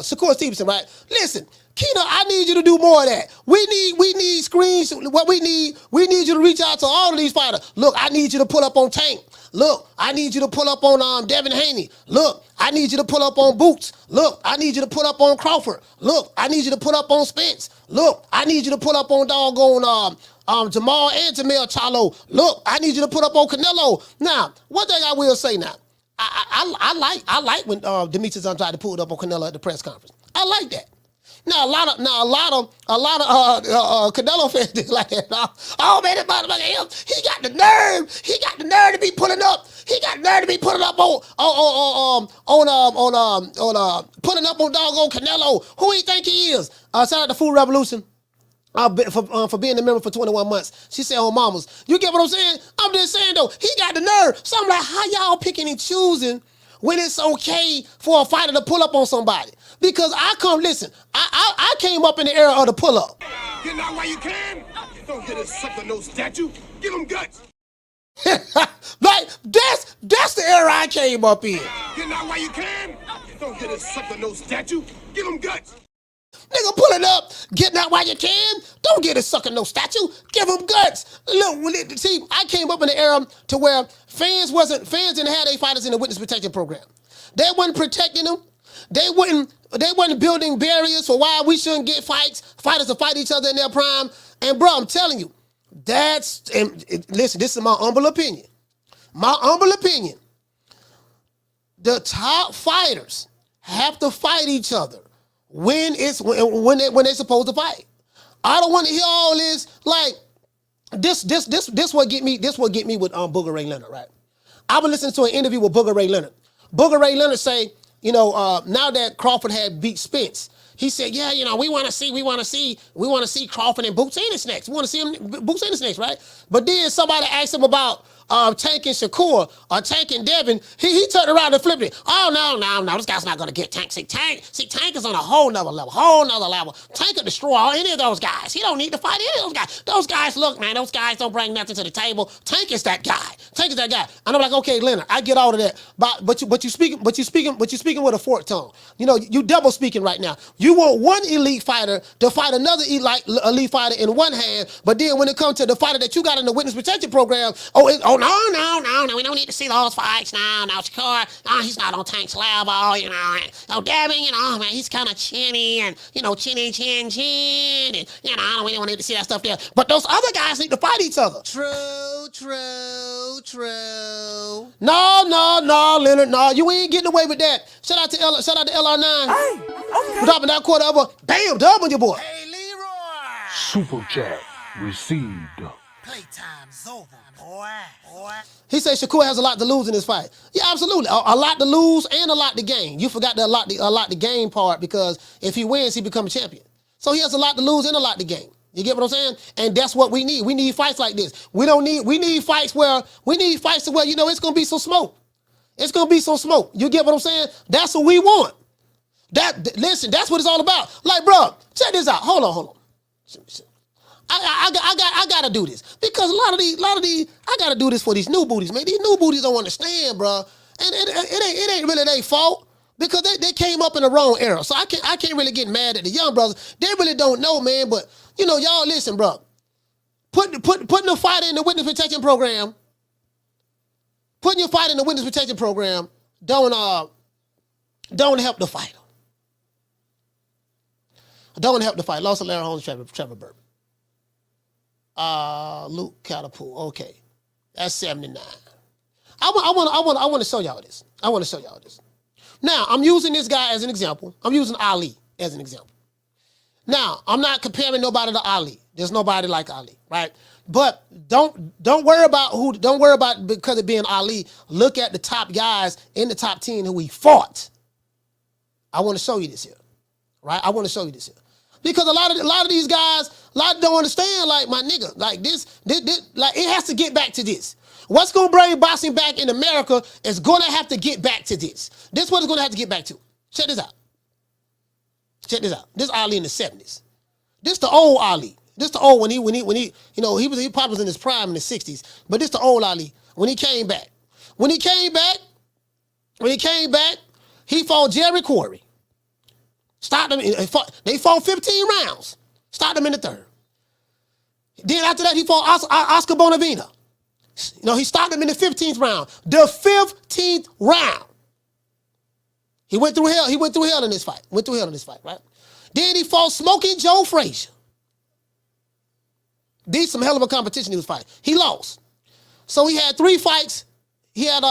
Shakur Stevenson, right? Listen, Keenan, I need you to do more of that. We need screens. What we need you to reach out to all of these fighters. Look, I need you to pull up on Tank. Look, I need you to pull up on Devin Haney. Look, I need you to pull up on Boots. Look, I need you to pull up on Crawford. Look, I need you to pull up on Spence. Look, I need you to pull up on doggone Jamal and Jamel Charlo. Look, I need you to put up on Canelo. Now, one thing I will say now, I like when Demetrius Andrade pulled up on Canelo at the press conference. I like that. Now a lot of Canelo fans did like that. Oh man, that motherfucker, he got the nerve. He got the nerve to be pulling up. He got the nerve to be pulling up pulling up on doggone Canelo. Who he think he is? Shout out to Food Revolution. For being a member for 21 months. She said, oh, mamas. You get what I'm saying? I'm just saying, though, he got the nerve. So I'm like, how y'all picking and choosing when it's okay for a fighter to pull up on somebody? Because I came up in the era of the pull-up. Get out while you can. Don't get a sucker no statue. Give him guts. Like, that's the era I came up in. Get out while you can. Don't get a sucker no statue. Give him guts. Nigga pulling up, getting out while you can. Don't get a sucker no statue. Give him guts. Look, see, I came up in the era to where fans didn't have their fighters in the witness protection program. They wasn't protecting them. They wasn't building barriers for why we shouldn't get fighters to fight each other in their prime. And bro, I'm telling you, listen, this is my humble opinion. My humble opinion. The top fighters have to fight each other when they're supposed to fight. I don't want to hear all this like this what get me with Booger Ray Leonard, right? I was listening to an interview with Booger Ray Leonard. Booger Ray Leonard say, now that Crawford had beat Spence, he said, yeah, we want to see Crawford and Boots Ennis next. We want to see him Boots Ennis next, right? But then somebody asked him about Tank and Shakur or Tank and Devin. He turned around and flipped it. Oh, no, this guy's not going to get Tank. See, Tank is on a whole nother level. Tank could destroy any of those guys. He don't need to fight any of those guys. Those guys, look, man, those guys don't bring nothing to the table. Tank is that guy. And I'm like, okay, Leonard, I get all of that. But you speaking with a forked tongue. You double speaking right now. You want one elite fighter to fight another elite fighter in one hand, but then when it comes to the fighter that you got in the witness protection program, no, we don't need to see those fights now. Now, Shakur, he's not on Tank's level, Devin, man, he's kind of chinny and, chin, and, we don't need to see that stuff there. But those other guys need to fight each other. True. No, Leonard, no, you ain't getting away with that. Shout out to LR9. Hey, okay. For dropping that quarter of a bam dub on your boy. Hey, Leroy. Super chat received. Playtime's over, boy. He said Shakur has a lot to lose in this fight. Yeah, absolutely. A lot to lose and a lot to gain. You forgot the a lot to gain part because if he wins, he becomes a champion. So he has a lot to lose and a lot to gain. You get what I'm saying? And that's what we need. We need fights like this. We need fights where it's gonna be some smoke. It's gonna be some smoke. You get what I'm saying? That's what we want. Listen, that's what it's all about. Like, bro, check this out. Hold on. I gotta do this because a lot of these I gotta do this for these new booties, man. These new booties don't understand, bro. And it ain't really their fault because they came up in the wrong era. So I can't really get mad at the young brothers. They really don't know, man. But y'all listen, bro. Putting the fighter in the witness protection program. Putting your fighter in the witness protection program don't help the fighter. Don't help the fight. Lost to Larry Holmes, Trevor Burton. Luke Catapult. Okay, that's 79. I want to show y'all this. Now I'm using this guy as an example. I'm using Ali as an example. Now I'm not comparing nobody to Ali. There's nobody like Ali, right? But don't worry about because of being Ali. Look at the top guys in the top 10 who he fought. I want to show you this here, right? Because a lot of these guys, don't understand, like, my nigga, like this, like, it has to get back to this. What's going to bring boxing back in America is going to have to get back to this. This is what it's going to have to get back to. Check this out. This Ali in the 70s. This the old Ali. This the old when he he probably was in his prime in the 60s. But this the old Ali when he came back. When he came back, he fought Jerry Quarry. Stopped him. They fought 15 rounds. Stopped him in the third. Then after that, he fought Oscar Bonavena. He stopped him in the 15th round. The 15th round. He went through hell. He went through hell in this fight. Right? Then he fought Smoking Joe Frazier. These some hell of a competition he was fighting. He lost. So he had 3 fights. He had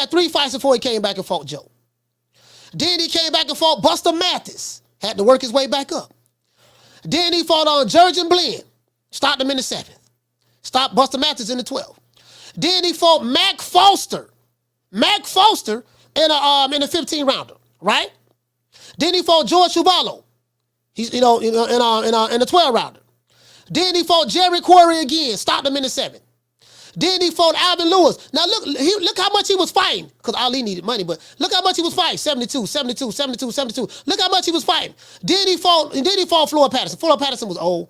3 fights before he came back and fought Joe. Then he came back and fought Buster Mathis. Had to work his way back up. Then he fought on Jurgen Blinn. Stopped him in the 7th. Stopped Buster Mathis in the 12th. Then he fought Mac Foster. In the 15 rounder, right? Then he fought George Chuvalo. He's in the 12 rounder. Then he fought Jerry Quarry again. Stopped him in the 7th. Then he fought Alvin Lewis. Now look how much he was fighting. Because Ali needed money, but look how much he was fighting. 72. Look how much he was fighting. Then he fought Floyd Patterson. Floyd Patterson was old.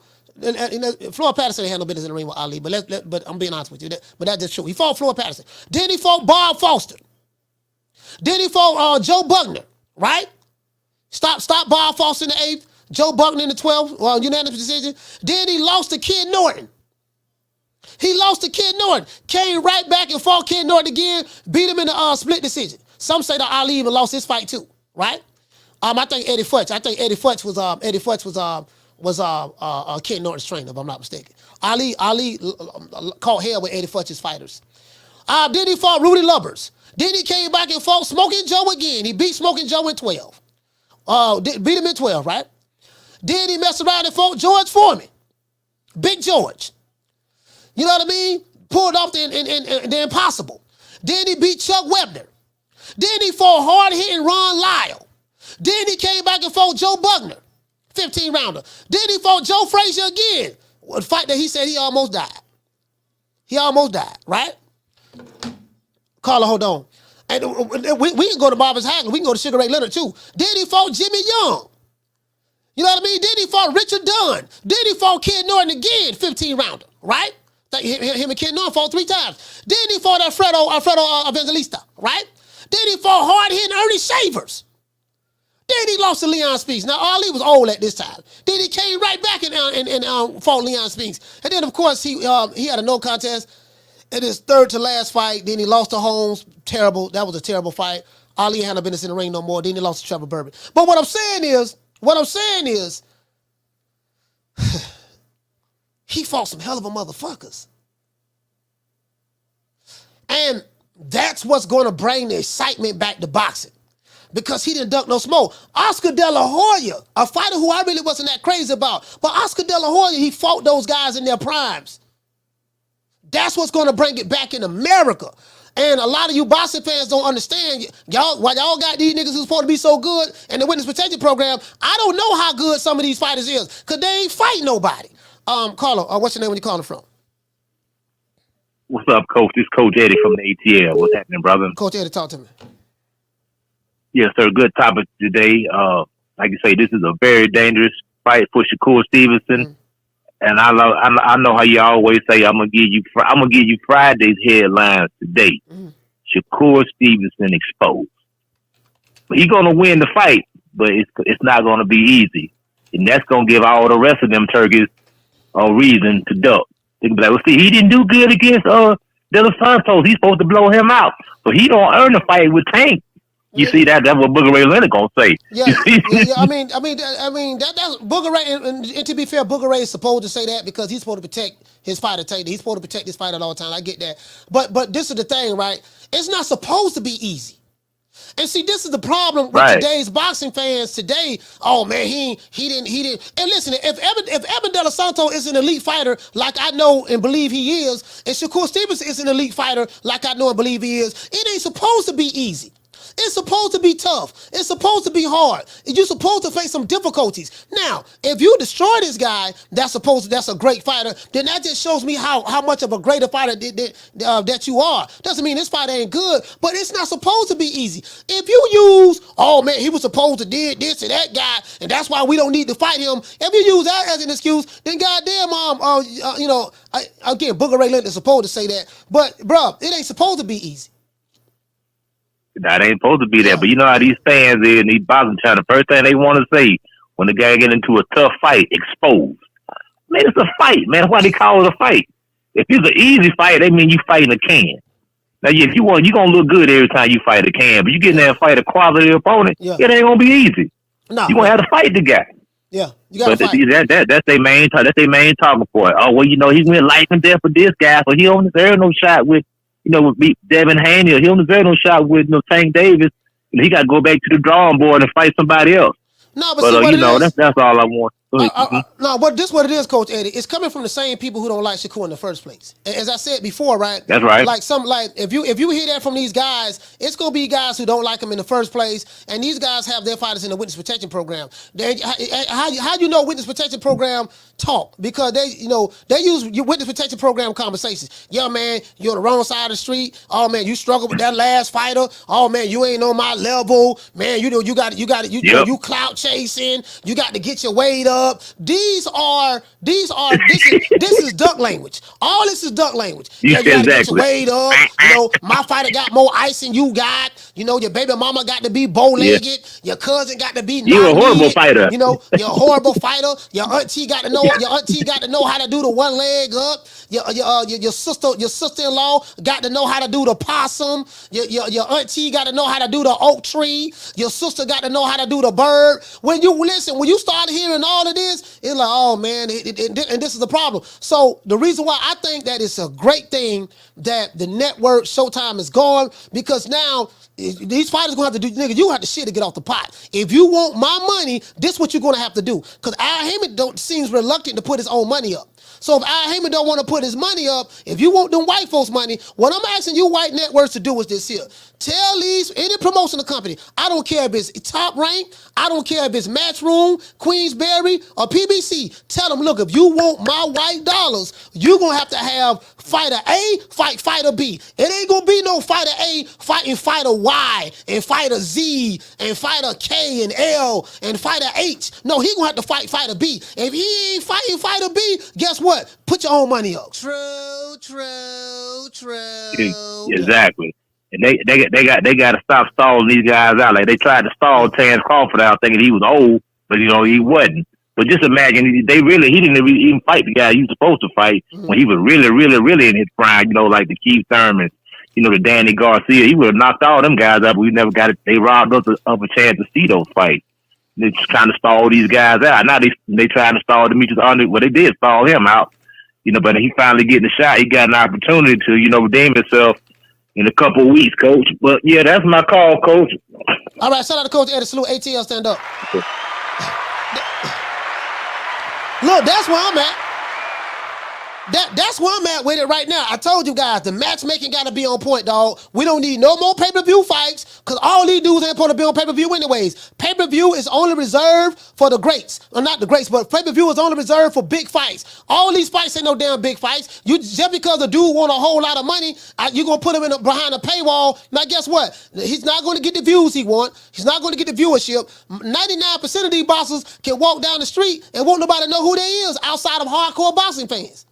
Floyd Patterson handled business in the ring with Ali, but I'm being honest with you. But that's just true. He fought Floyd Patterson. Then he fought Bob Foster. Then he fought Joe Buckner, right? Stop Bob Foster in the 8th. Joe Buckner in the 12th, unanimous decision. Then he lost to Ken Norton. Came right back and fought Ken Norton again, beat him in the split decision. Some say that Ali even lost his fight too, right? I think Eddie Futch. Was Ken Norton's trainer, if I'm not mistaken. Ali caught hell with Eddie Futch's fighters. Then he fought Rudy Lubbers. Then he came back and fought Smoking Joe again. He beat Smoking Joe in 12. Beat him in 12, right? Then he messed around and fought George Foreman. Big George. You know what I mean? Pulled off the impossible. Then he beat Chuck Webner. Then he fought hard-hitting Ron Lyle. Then he came back and fought Joe Buckner. 15 rounder. Then he fought Joe Frazier again. A fight that he said he almost died. Right? Carla, hold on. And we can go to Marvis Hagler. We can go to Sugar Ray Leonard too. Then he fought Jimmy Young. You know what I mean? Then he fought Richard Dunn. Then he fought Ken Norton again, 15 rounder. Right? Him and Ken Norton fought 3 times. Then he fought Alfredo Evangelista. Right? Then he fought hard-hitting Ernie Shavers. Then he lost to Leon Spinks. Now, Ali was old at this time. Then he came right back and fought Leon Spinks. And then, of course, he had a no contest in his 3rd to last fight. Then he lost to Holmes. Terrible. That was a terrible fight. Ali had no business in the ring no more. Then he lost to Trevor Burton. But what I'm saying is, he fought some hell of a motherfuckers. And that's what's going to bring the excitement back to boxing. Because he didn't duck no smoke. Oscar De La Hoya, a fighter who I really wasn't that crazy about, but Oscar De La Hoya, he fought those guys in their primes. That's what's going to bring it back in America. And a lot of you boxing fans don't understand. Why y'all got these niggas who's supposed to be so good in the witness protection program, I don't know how good some of these fighters is, because they ain't fighting nobody. Carlo, what's your name when you calling from? What's up, Coach? This is Coach Eddie from the ATL. What's happening, brother? Coach Eddie, talk to me. Yes, sir. Good topic today. Like you say, this is a very dangerous fight for Shakur Stevenson, and I know how you always say I'm gonna give you Friday's headlines today. Shakur Stevenson exposed. But he's gonna win the fight, but it's not gonna be easy, and that's gonna give all the rest of them turkeys a reason to duck. They can be like, well, see, he didn't do good against De Los Santos. He's supposed to blow him out, so he don't earn the fight with Tank. You see that's what Booger Ray Leonard gonna say. Yeah. I mean, that's Booger Ray, and to be fair, Booger Ray is supposed to say that because he's supposed to protect his fighter. He's supposed to protect his fighter at all times. I get that, but this is the thing, right? It's not supposed to be easy. And see, this is the problem with today's boxing fans today. Oh man, he didn't. And listen, if Edwin De Los Santos is an elite fighter, like I know and believe he is, and Shakur Stevenson is an elite fighter, like I know and believe he is, it ain't supposed to be easy. It's supposed to be tough. It's supposed to be hard. You're supposed to face some difficulties. Now, if you destroy this guy, that's a great fighter, then that just shows me how much of a greater fighter that you are. Doesn't mean this fight ain't good, but it's not supposed to be easy. If you use, oh man, he was supposed to did this and that guy, and that's why we don't need to fight him. If you use that as an excuse, then goddamn, again, Booger Ray Leonard is supposed to say that, but bruh, it ain't supposed to be easy. That ain't supposed to be there, but you know how these fans is and these boxing channels, the first thing they want to say when the guy get into a tough fight, exposed. Man, it's a fight, man. That's why they call it a fight. If it's an easy fight, they mean you fighting a can. Now, if you want, you gonna look good every time you fight a can, but you get in there and fight a quality opponent, it ain't gonna be easy. No, you gonna have to fight the guy. Yeah, you gotta fight. That's their main talking point. Oh well, you know he's been life and death for this guy, so he don't deserve no shot with. With Devin Haney, he don't deserve no shot with Tank Davis. He got to go back to the drawing board and fight somebody else. No, but see what that's all I want. No, but this is what it is, Coach Eddie. It's coming from the same people who don't like Shakur in the first place. As I said before, right? That's right. If you hear that from these guys, it's gonna be guys who don't like him in the first place, and these guys have their fighters in the witness protection program. How you know witness protection program talk? Because they use your witness protection program conversations. Yeah, man, you're on the wrong side of the street. Oh man, you struggled with that last fighter. Oh man, you ain't on my level. Man, you clout chasing. You got to get your weight up. This is duck language. All this is duck language. You gotta get your weight up. My fighter got more ice than you got. Your baby mama got to be bow-legged. Yeah. Your cousin got to be you a horrible fighter. You're a horrible fighter. Your auntie got to know how to do the one leg up. Your sister-in-law got to know how to do the possum. Your auntie got to know how to do the oak tree. Your sister got to know how to do the bird. When you start hearing all of this, it's like, oh man, and this is the problem. So the reason why I think that it's a great thing that the network Showtime is gone, because now these fighters gonna have to do, nigga, you have to shit to get off the pot. If you want my money, this is what you're gonna have to do. Because Al Heyman seems reluctant to put his own money up. So if Al Heyman don't want to put his money up, if you want them white folks' money, what I'm asking you white networks to do is this here. Tell any promotional company, I don't care if it's Top Rank, I don't care if it's Matchroom, Queensberry, or PBC. Tell them, look, if you want my white dollars, you're going to have fighter A fight fighter B. It ain't going to be no fighter A fighting fighter Y and fighter Z and fighter K and L and fighter H. No, he going to have to fight fighter B. If he ain't fighting fighter B, guess what? Put your own money up. True. Exactly. And they got to stop stalling these guys out. Like they tried to stall Terrence Crawford out thinking he was old, but he wasn't. But just imagine he didn't even fight the guy he was supposed to fight when he was really, really, really in his prime. Like the Keith Thurman, the Danny Garcia. He would have knocked all them guys out, but we never got it. They robbed us of a chance to see those fights. They just trying to stall these guys out. Now they trying to stall Demetrius Under. Well, they did stall him out, but he finally getting the shot. He got an opportunity to, redeem himself in a couple of weeks, Coach. But yeah, that's my call, Coach. All right, shout out to Coach Eddie. Salute. ATL, stand up. Look, that's where I'm at. That's where I'm at with it right now. I told you guys, the matchmaking got to be on point, dog. We don't need no more pay-per-view fights because all these dudes ain't supposed to be on pay-per-view anyways. Pay-per-view is only reserved for the greats. Or not the greats, but pay-per-view is only reserved for big fights. All these fights ain't no damn big fights. Just because a dude want a whole lot of money, you're going to put him behind a paywall. Now, guess what? He's not going to get the views he want. He's not going to get the viewership. 99% of these bosses can walk down the street and won't nobody know who they is outside of hardcore boxing fans.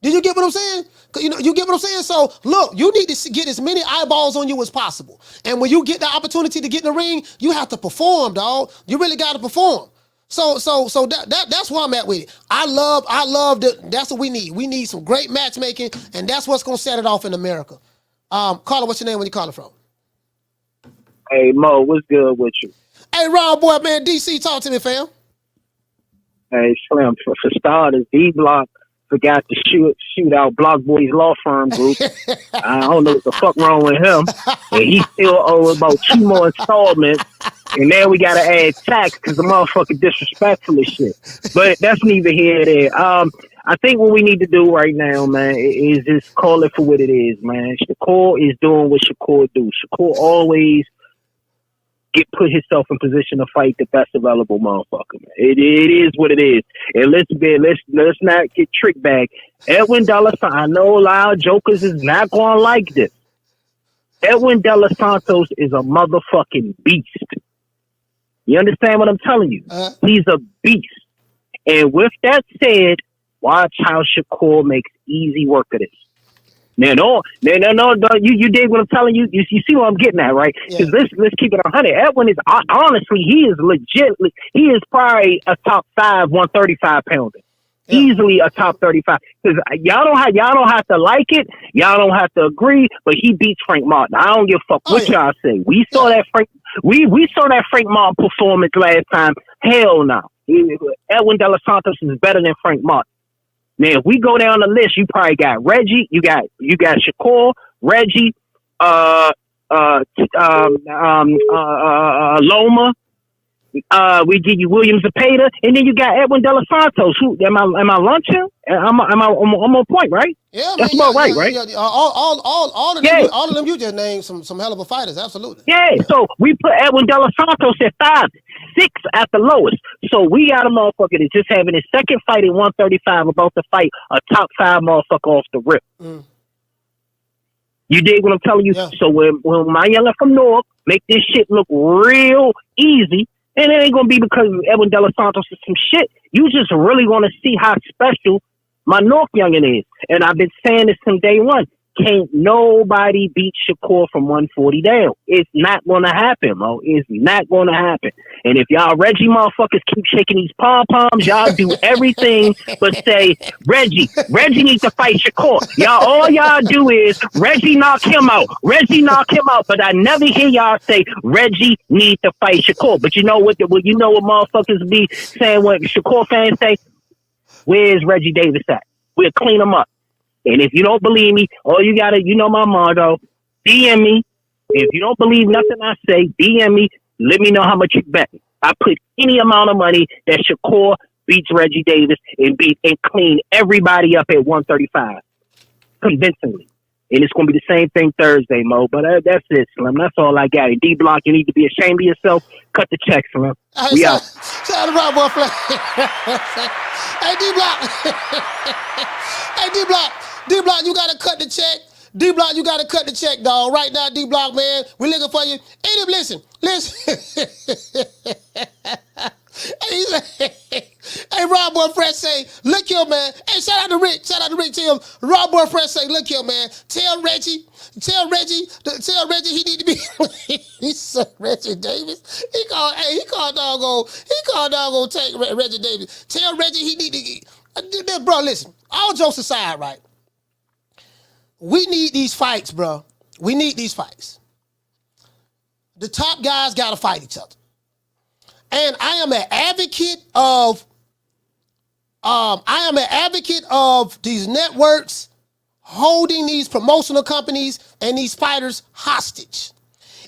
Did you get what I'm saying? You get what I'm saying? So, look, you need to get as many eyeballs on you as possible. And when you get the opportunity to get in the ring, you have to perform, dog. You really got to perform. So that's where I'm at with it. I love that's what we need. We need some great matchmaking, and that's what's going to set it off in America. Carla, what's your name when you calling from? Hey, Mo, what's good with you? Hey, Ron, boy, man, DC, talk to me, fam. Hey, Slim, for starters, D-Block forgot to shoot out Block Boy's law firm group. I don't know what the fuck wrong with him. And he still owes about 2 more installments. And now we got to add tax because the motherfucker disrespectful as shit. But that's neither here nor there. I think what we need to do right now, man, is just call it for what it is, man. Shakur is doing what Shakur do. Shakur always put himself in position to fight the best available motherfucker, man. It is what it is. And let's not get tricked back. Edwin De Los Santos, I know a lot of jokers is not going to like this. Edwin De Los Santos is a motherfucking beast. You understand what I'm telling you? He's a beast. And with that said, watch how Shakur makes easy work of this. No, you dig what I'm telling you? You see what I'm getting at, right? Because let's keep it 100. Edwin is, honestly, he is legit. He is probably a top 5 135 pounder. Easily a top 35. Because y'all don't have to like it. Y'all don't have to agree. But he beats Frank Martin. I don't give a fuck what y'all say. We saw that Frank. We saw that Frank Martin performance last time. Hell no. Edwin De Los Santos is better than Frank Martin. Now, if we go down the list, you probably got Reggie, you got Shakur, Reggie, Loma. We give you William Zepeda, and then you got Edwin De Los Santos. Who am I lunching? I'm on point, right? Yeah, that's man, about right, right? Yeah. All of them you just named some hell of a fighters, absolutely. Yeah, so we put Edwin De Los Santos at 5, 6 at the lowest. So we got a motherfucker that's just having his second fight at 135, about to fight a top 5 motherfucker off the rip. You dig what I'm telling you? Yeah. So when my youngin from North make this shit look real easy, and it ain't gonna be because Edwin De Los Santos is some shit. You just really want to see how special my North youngin is. And I've been saying this from day one. Can't nobody beat Shakur from 140 down. It's not going to happen, Mo. It's not going to happen. And if y'all Reggie motherfuckers keep shaking these pom-poms, y'all do everything but say, Reggie needs to fight Shakur. All y'all do is, Reggie knock him out. But I never hear y'all say, Reggie needs to fight Shakur. But you know what motherfuckers be saying when Shakur fans say, where's Reggie Davis at? We'll clean him up. And if you don't believe me, all you gotta, my motto, DM me. If you don't believe nothing I say, DM me. Let me know how much you bet. I put any amount of money that Shakur beats Reggie Davis and clean everybody up at 135. Convincingly. And it's going to be the same thing Thursday, Mo. But that's it, Slim. That's all I got. D-Block, you need to be ashamed of yourself. Cut the check, Slim. We out. Shout out to Rob Boy. Hey, D-Block. Hey, D-Block. D-Block, you got to cut the check. D-Block, you got to cut the check, dog. Right now, D-Block, man. We're looking for you. Hey, listen. Hey, Rob Boy Fresh say, look here, man. Hey, shout out to Rick. Tell him. Rob Boy Fresh say, look here, man. Tell Reggie he need to be. He said Reggie Davis. He called doggone take Reggie Davis. Tell Reggie he need to. Bro, listen. All jokes aside, right? We need these fights, bro. We need these fights. The top guys got to fight each other. And I am an advocate of these networks holding these promotional companies and these fighters hostage.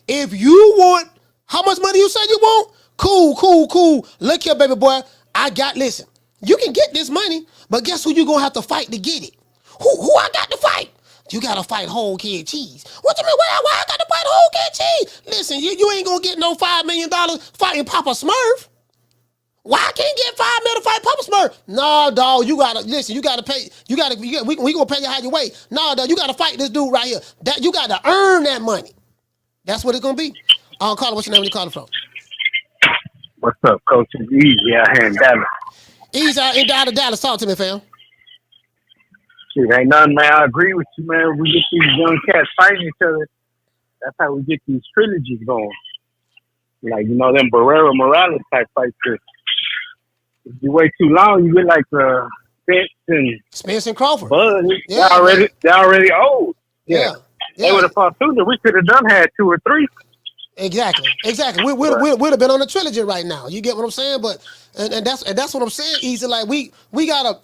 If you want, how much money you said you want? Cool. Look here, baby boy. Listen, you can get this money, but guess who you gonna have to fight to get it? Who I got to fight? You gotta fight whole kid cheese. What you mean? Why I got to fight whole kid cheese? Listen, you ain't gonna get no $5 million fighting Papa Smurf. Why I can't get $5 million to fight Papa Smurf? No, dog, you gotta listen. You gotta pay. We gonna pay you how you weigh. No, dog, you gotta fight this dude right here. You gotta earn that money. That's what it's gonna be. Carla, what's your name? Where you calling from? What's up, Coach? It's Easy out here in Dallas. Easy out in Dallas. Talk to me, fam. Shit, ain't nothing, man. I agree with you, man. We get these young cats fighting each other. That's how we get these trilogies going. Like, you know, them Barrera Morales type fights. If you wait too long, you get like Spence and Crawford. Bud, Yeah, they're already old. Yeah. They would have fought sooner. We could have had 2 or 3. Exactly. We'd have been on a trilogy right now. You get what I'm saying? But and that's what I'm saying. Easy, like we gotta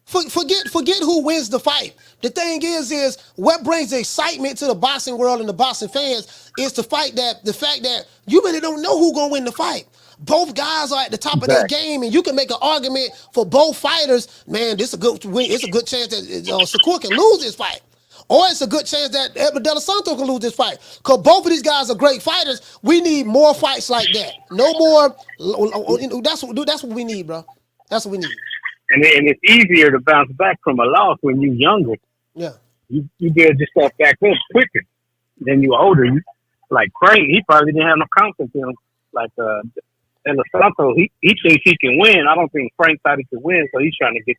forget who wins the fight. The thing is what brings excitement to the boxing world and the boxing fans is the fact that you really don't know who's gonna win the fight. Both guys are at the top of their game, and you can make an argument for both fighters. Man, this is a good win. It's a good chance that Shakur can lose this fight. Or it's a good chance that Edwin De Los Santos can lose this fight. Because both of these guys are great fighters. We need more fights like that. No more. That's what we need, bro. That's what we need. And it's easier to bounce back from a loss when you're younger. Yeah. You build yourself back up quicker than you older. Like Frank, he probably didn't have no confidence in him. Like De Los Santos, he thinks he can win. I don't think Frank thought he could win, so he's trying to get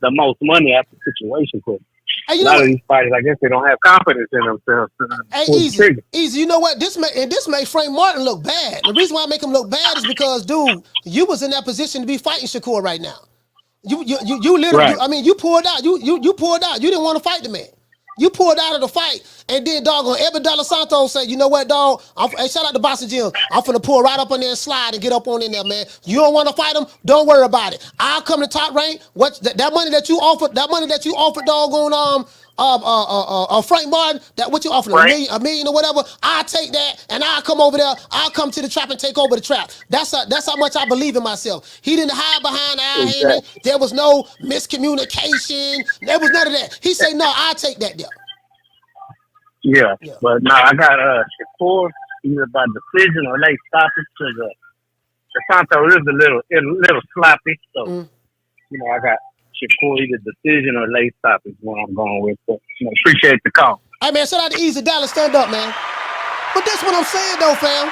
the most money out the situation for him. Hey, a lot of these fighters, I guess they don't have confidence in themselves. Hey, easy. You know what? This made Frank Martin look bad. The reason why I make him look bad is because, dude, you was in that position to be fighting Shakur right now. You literally. Right. I mean, you pulled out. You pulled out. You didn't want to fight the man. You pulled out of the fight, and then doggone Edwin De Los Santos said, "You know what, dog? Hey, shout out to Boxing Gym. I'm finna pull right up on there and slide and get up on in there, man. You don't want to fight him? Don't worry about it. I'll come to top rank. What that money that you offered? Doggone Frank Martin. That what you offered a million or whatever. I'll take that, and I'll come over there. I'll come to the trap and take over the trap. That's how much I believe in myself. He didn't hide behind our hand. There was no miscommunication. There was none of that. He said, "No, I'll take that deal." Yeah, but no, I got Shakur either by decision or late stoppage because the Santos is a little sloppy. So you know, I got Shakur either decision or late stoppage is what I'm going with. But appreciate the call. Hey man, shout out to Easy Dallas, stand up, man. But that's what I'm saying though, fam.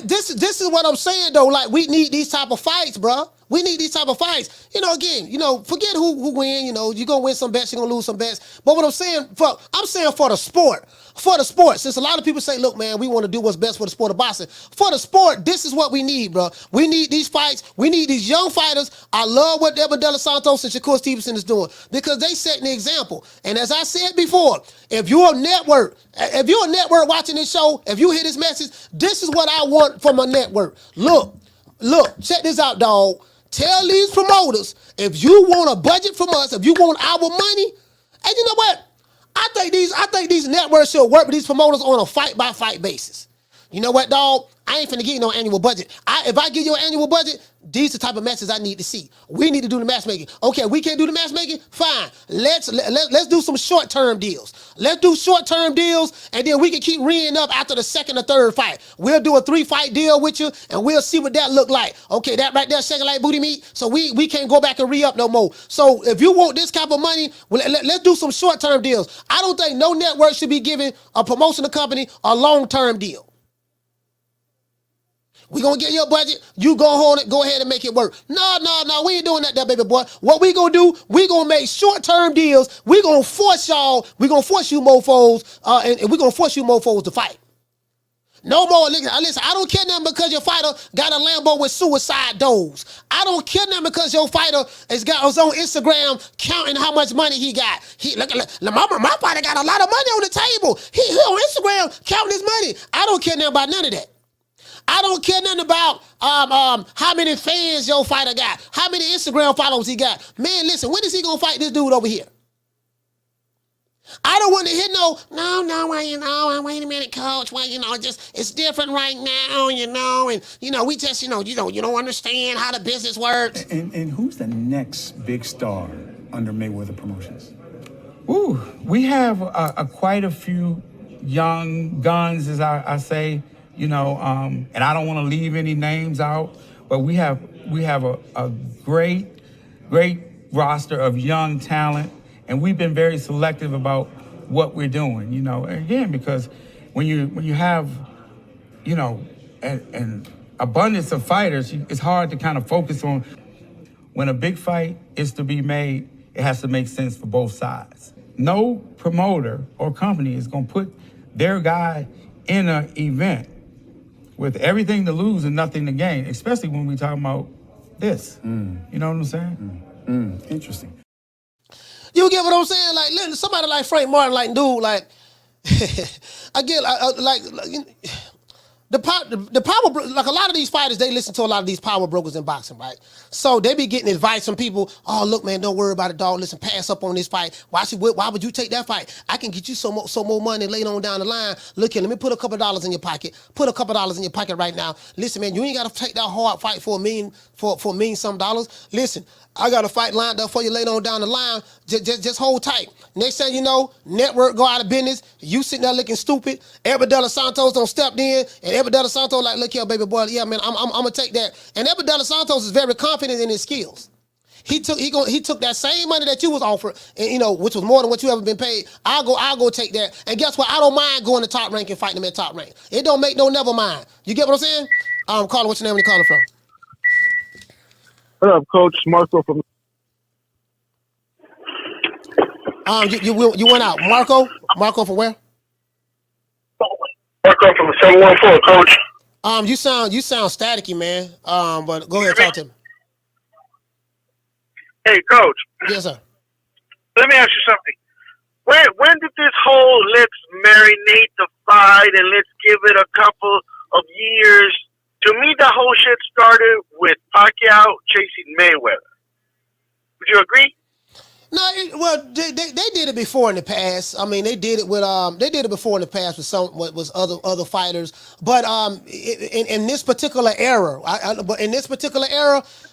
This is what I'm saying though. Like we need these type of fights, bro. We need these type of fights. Again, forget who win. You're gonna win some bets, you're gonna lose some bets. But what I'm saying for the sport. For the sport, since a lot of people say, look, man, we want to do what's best for the sport of boxing. For the sport, this is what we need, bro. We need these fights. We need these young fighters. I love what Edwin De Los Santos and Shakur Stevenson is doing because they setting the example. And as I said before, if you're a network watching this show, if you hear this message, this is what I want from a network. Look, check this out, dog. Tell these promoters, if you want a budget from us, if you want our money, and you know what? I think these networks should work with these promoters on a fight-by-fight basis. You know what, dog? I ain't finna give you no annual budget. If I give you an annual budget, these are the type of matches I need to see. We need to do the matchmaking. Okay, we can't do the matchmaking? Fine. Let's do some short-term deals. Let's do short-term deals, and then we can keep reeing up after the second or third fight. We'll do a 3-fight deal with you, and we'll see what that look like. Okay, that right there shaking like booty meat, so we can't go back and re-up no more. So if you want this type of money, let's do some short-term deals. I don't think no network should be giving a promotional company a long-term deal. We gonna get your budget. You go ahead and make it work. No, we ain't doing that, baby boy. What we gonna do? We gonna make short-term deals. We gonna force you mofos, and we gonna force you mofos to fight. No more. Listen, I don't care nothing because your fighter got a Lambo with suicide doors. I don't care nothing because your fighter is on Instagram counting how much money he got. My fighter got a lot of money on the table. He on Instagram counting his money. I don't care nothing about none of that. I don't care nothing about how many fans your fighter got, how many Instagram followers he got. Man, listen, when is he gonna fight this dude over here? I don't want to hear wait a minute, coach. It's different right now, and we just, you don't understand how the business works. And who's the next big star under Mayweather Promotions? Ooh, we have quite a few young guns, as I say. And I don't want to leave any names out, but we have a great roster of young talent, and we've been very selective about what we're doing. Again, because when you have an abundance of fighters, it's hard to kind of focus on when a big fight is to be made, it has to make sense for both sides. No promoter or company is going to put their guy in an event with everything to lose and nothing to gain, especially when we talking about this. You know what I'm saying? Interesting. You get what I'm saying? Like, somebody like Frank Martin, like, dude, like, again, like the power, like a lot of these fighters, they listen to a lot of these power brokers in boxing, right? So they be getting advice from people. Oh, look, man, don't worry about it, dog. Listen, pass up on this fight. Why would you take that fight? I can get you some more money later on down the line. Look here, let me put a couple dollars in your pocket. Put a couple dollars in your pocket right now. Listen, man, you ain't got to take that hard fight for $1 million some dollars. Listen, I got a fight lined up for you later on down the line. Just hold tight. Next thing you know, network go out of business. You sitting there looking stupid. Edwin De Los Santos don't step in, and Edwin De Los Santos like, look here, baby boy. Yeah, man, I'm gonna take that. And Edwin De Los Santos is very confident in his skills. He took that same money that you was offered, and which was more than what you ever been paid. I'll go take that. And guess what? I don't mind going to top rank and fighting them at top rank. It don't make no never mind. You get what I'm saying? Caller, what's your name? Where you calling from? What up, Coach? Marco from. You went out. Marco from where? Marco from 714, Coach. You sound staticky, man. But go ahead, talk to me. Hey, Coach. Yes, sir. Let me ask you something. When did this whole let's marinate the fight and let's give it a couple of years? To me, the whole shit started with Pacquiao chasing Mayweather. Would you agree? No, they did it before in the past. I mean, they did it before in the past with other fighters. But in this particular era,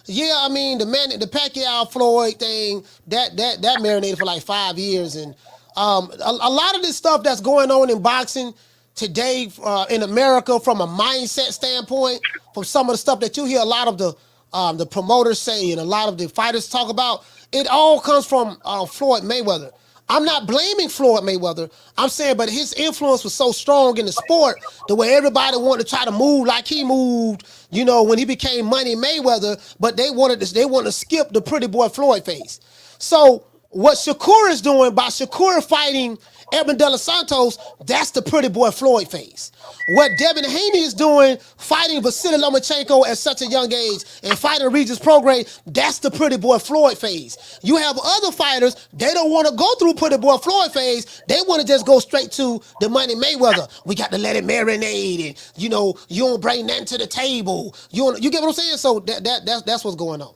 yeah, I mean the Pacquiao Floyd thing that marinated for like 5 years, and a lot of this stuff that's going on in boxing today in America from a mindset standpoint, from some of the stuff that you hear a lot of the promoters say and a lot of the fighters talk about, it all comes from Floyd Mayweather. I'm not blaming Floyd Mayweather. I'm saying, but his influence was so strong in the sport, the way everybody wanted to try to move like he moved, when he became Money Mayweather, but they wanted to skip the pretty boy Floyd phase. So what Shakur is doing by Shakur fighting Edwin De Los Santos, that's the pretty boy Floyd phase. What Devin Haney is doing, fighting Vasily Lomachenko at such a young age and fighting Regis Prograis, that's the pretty boy Floyd phase. You have other fighters, they don't want to go through pretty boy Floyd phase. They want to just go straight to the Money Mayweather. We got to let it marinate, and you don't bring nothing to the table. You get what I'm saying? So that's what's going on.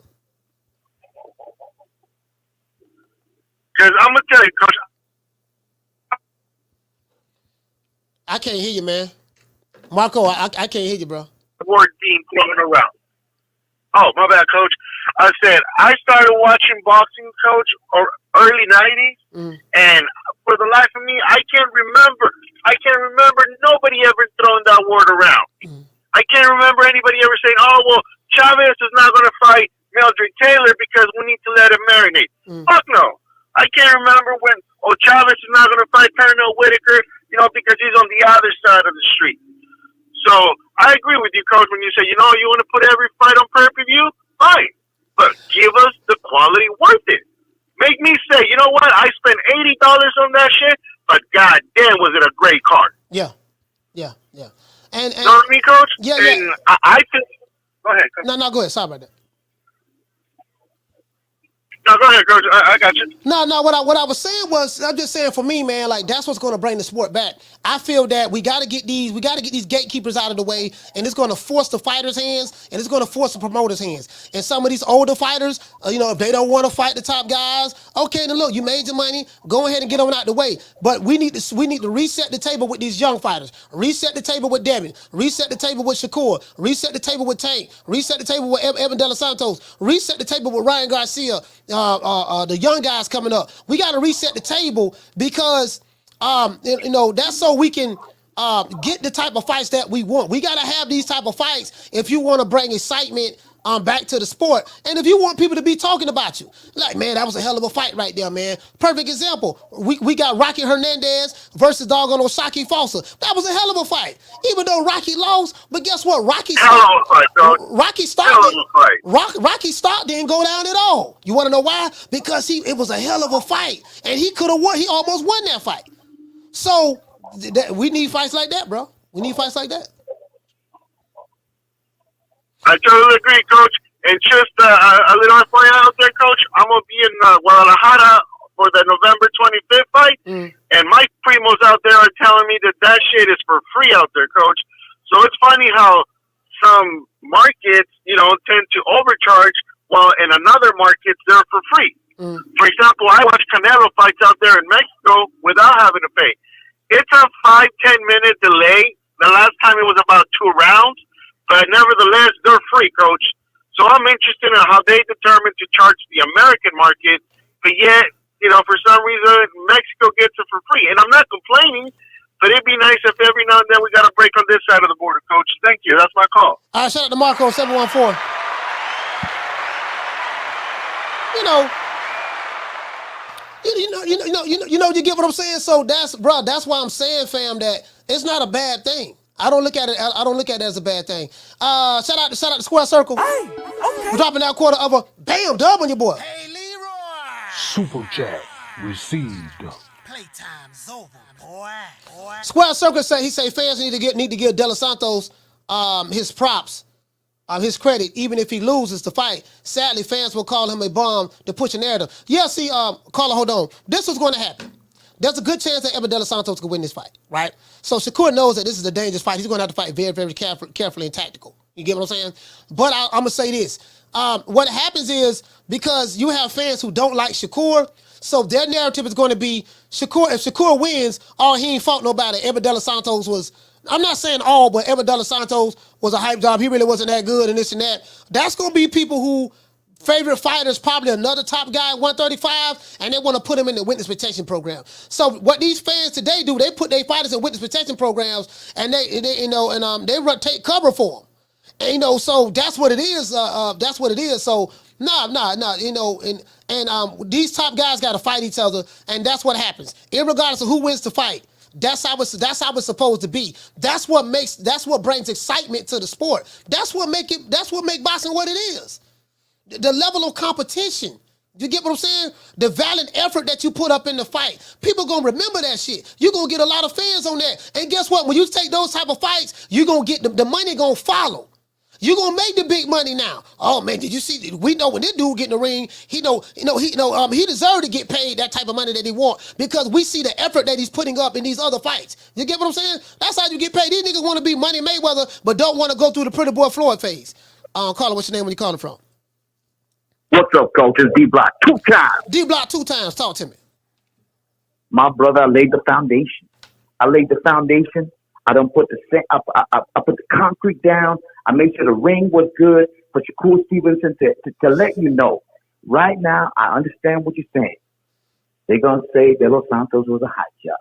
Because I'm gonna tell you, Coach. I can't hear you, man. Marco, I can't hear you, bro. Word team coming around. Oh, my bad, Coach. I said I started watching boxing, Coach, or early '90s, and for the life of me, I can't remember nobody ever throwing that word around. I can't remember anybody ever saying, "Oh, well, Chavez is not going to fight Meldrick Taylor because we need to let him marinate." Fuck no. I can't remember when, Chavez is not going to fight Pernell Whitaker, because he's on the other side of the street. So I agree with you, Coach, when you say, you want to put every fight on pay-per-view? Fine. But give us the quality worth it. Make me say, you know what? I spent $80 on that shit, but goddamn, was it a great card. Yeah. And you know what I mean, Coach? Yeah. And I think... Go ahead. No, go ahead. Sorry about that. No, go ahead, Coach. I got you. No. What I was saying was, I'm just saying for me, man, like that's what's going to bring the sport back. I feel that we got to get these gatekeepers out of the way, and it's going to force the fighters' hands, and it's going to force the promoters' hands. And some of these older fighters, if they don't want to fight the top guys, okay, then look, you made your money, go ahead and get them out the way. But we need to reset the table with these young fighters. Reset the table with Devin. Reset the table with Shakur. Reset the table with Tank. Reset the table with Edwin De Los Santos. Reset the table with Ryan Garcia. The young guys coming up. We got to reset the table because, that's so we can get the type of fights that we want. We got to have these type of fights if you want to bring excitement back to the sport. And if you want people to be talking about you, like, man, that was a hell of a fight right there, man. Perfect example. We got Rocky Hernandez versus doggone Osaki Fossa. That was a hell of a fight. Even though Rocky lost, but guess what? Rocky Stock didn't go down at all. You want to know why? Because it was a hell of a fight, and he could have won. He almost won that fight. So we need fights like that, bro. We need fights like that. I totally agree, Coach. And just a little FYI out there, Coach, I'm going to be in Guadalajara for the November 25th fight. And my primos out there are telling me that shit is for free out there, Coach. So it's funny how some markets, tend to overcharge, while in another markets, they're for free. For example, I watch Canelo fights out there in Mexico without having to pay. It's a 5-10 minute delay. The last time it was about 2 rounds, but nevertheless, they're free, Coach. So I'm interested in how they determine to charge the American market, but yet, for some reason, Mexico gets it for free. And I'm not complaining, but it'd be nice if every now and then we got a break on this side of the border, Coach. Thank you. That's my call. All right, shout out to Marco 714. You get what I'm saying? So that's why I'm saying, fam, that it's not a bad thing. I don't look at it as a bad thing. Shout out to Square Circle. Hey, okay. We're dropping that quarter of a bam dub on your boy. Hey, Leroy. Super chat received. Playtime's over, boy. Square Circle say fans need to give De Los Santos his props. His credit, even if he loses the fight. Sadly, fans will call him a bum to push a narrative. Yeah, see, Carla, hold on. This was going to happen. There's a good chance that Edwin De Los Santos could win this fight, right? So Shakur knows that this is a dangerous fight. He's going to have to fight very, very carefully and tactical. You get what I'm saying? But I'm going to say this. What happens is, because you have fans who don't like Shakur, so their narrative is going to be, Shakur. If Shakur wins, he ain't fought nobody. Edwin De Los Santos was... I'm not saying all, but Edwin De Los Santos was a hype job. He really wasn't that good and this and that. That's going to be people who favorite fighters, probably another top guy at 135, and they want to put him in the witness protection program. So what these fans today do, they put their fighters in witness protection programs, and they take cover for them. And, so that's what it is. That's what it is. So these top guys got to fight each other, and that's what happens. Irregardless of who wins the fight. That's how it's supposed to be. That's what brings excitement to the sport. That's what make boxing what it is. The level of competition. You get what I'm saying? The valiant effort that you put up in the fight. People gonna remember that shit. You're gonna get a lot of fans on that. And guess what? When you take those type of fights, you're gonna get the money gonna follow. You're gonna make the big money now. Oh man, did you see? We know when this dude get in the ring, he deserved to get paid that type of money that he want, because we see the effort that he's putting up in these other fights. You get what I'm saying? That's how you get paid. These niggas want to be Money Mayweather, but don't want to go through the pretty boy Floyd phase. Carla, what's your name? Where you calling from? What's up, Coach? It's D-Block 2 times. D-Block 2 times. Talk to me. My brother, I laid the foundation. I don't put I put the concrete down. I made sure the ring was good for Shakur Stevenson to let you know. Right now, I understand what you're saying. They're going to say De Los Santos was a hype job.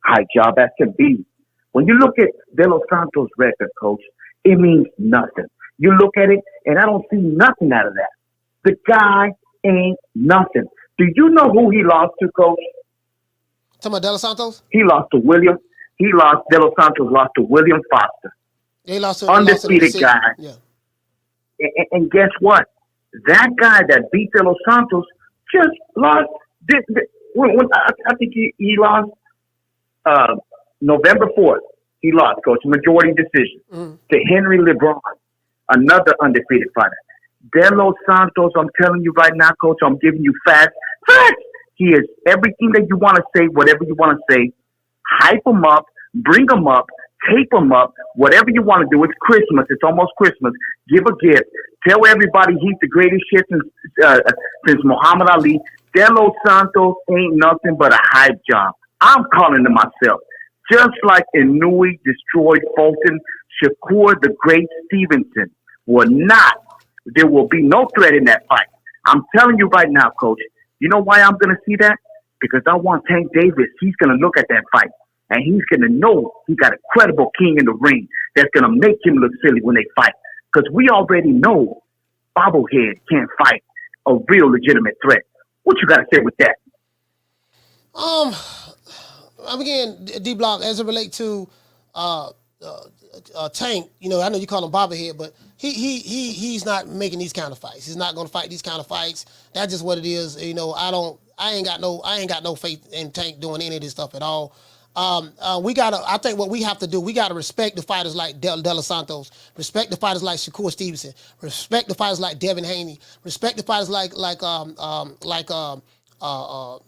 Hype job as can be. When you look at De Los Santos' record, Coach, it means nothing. You look at it, and I don't see nothing out of that. The guy ain't nothing. Do you know who he lost to, Coach? Talking about De Los Santos? De Los Santos lost to William Foster. He lost to undefeated guy. Yeah. And guess what? That guy that beat De Los Santos just lost. I think he lost November 4th. He lost, Coach, majority decision to Henry LeBron, another undefeated fighter. De Los Santos, I'm telling you right now, Coach, I'm giving you facts. He is everything that you want to say, whatever you want to say. Hype him up, bring him up, tape him up, whatever you want to do. It's Christmas. It's almost Christmas. Give a gift. Tell everybody he's the greatest shit since Muhammad Ali. De Los Santos ain't nothing but a hype job. I'm calling to myself. Just like Inouye destroyed Fulton, Shakur the Great Stevenson will not. There will be no threat in that fight. I'm telling you right now, Coach. You know why I'm going to see that? Because I want Tank Davis. He's going to look at that fight, and he's going to know he got a credible king in the ring that's going to make him look silly when they fight. Because we already know bobblehead can't fight a real legitimate threat. What you got to say with that? Again, D-Block, as it relates to Tank, you know, I know you call him bobblehead, but he's not making these kind of fights. He's not going to fight these kind of fights. That's just what it is. You know, I ain't got no faith in Tank doing any of this stuff at all. I think what we have to do, we gotta respect the fighters like De Los Santos, respect the fighters like Shakur Stevenson, respect the fighters like Devin Haney, respect the fighters like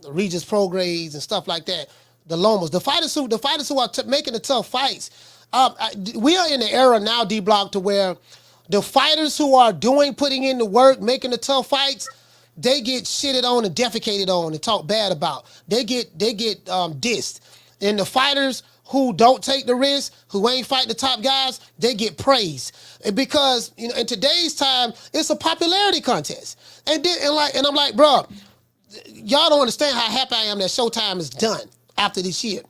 Regis Progrades and stuff like that. The Lomas, the fighters who are making the tough fights. We are in the era now, D-Block, to where the fighters who are putting in the work, making the tough fights, they get shitted on and defecated on and talked bad about. They get dissed. And the fighters who don't take the risk, who ain't fighting the top guys, they get praised. And because, you know, in today's time, it's a popularity contest. And I'm like, bro, y'all don't understand how happy I am that Showtime is done after this year.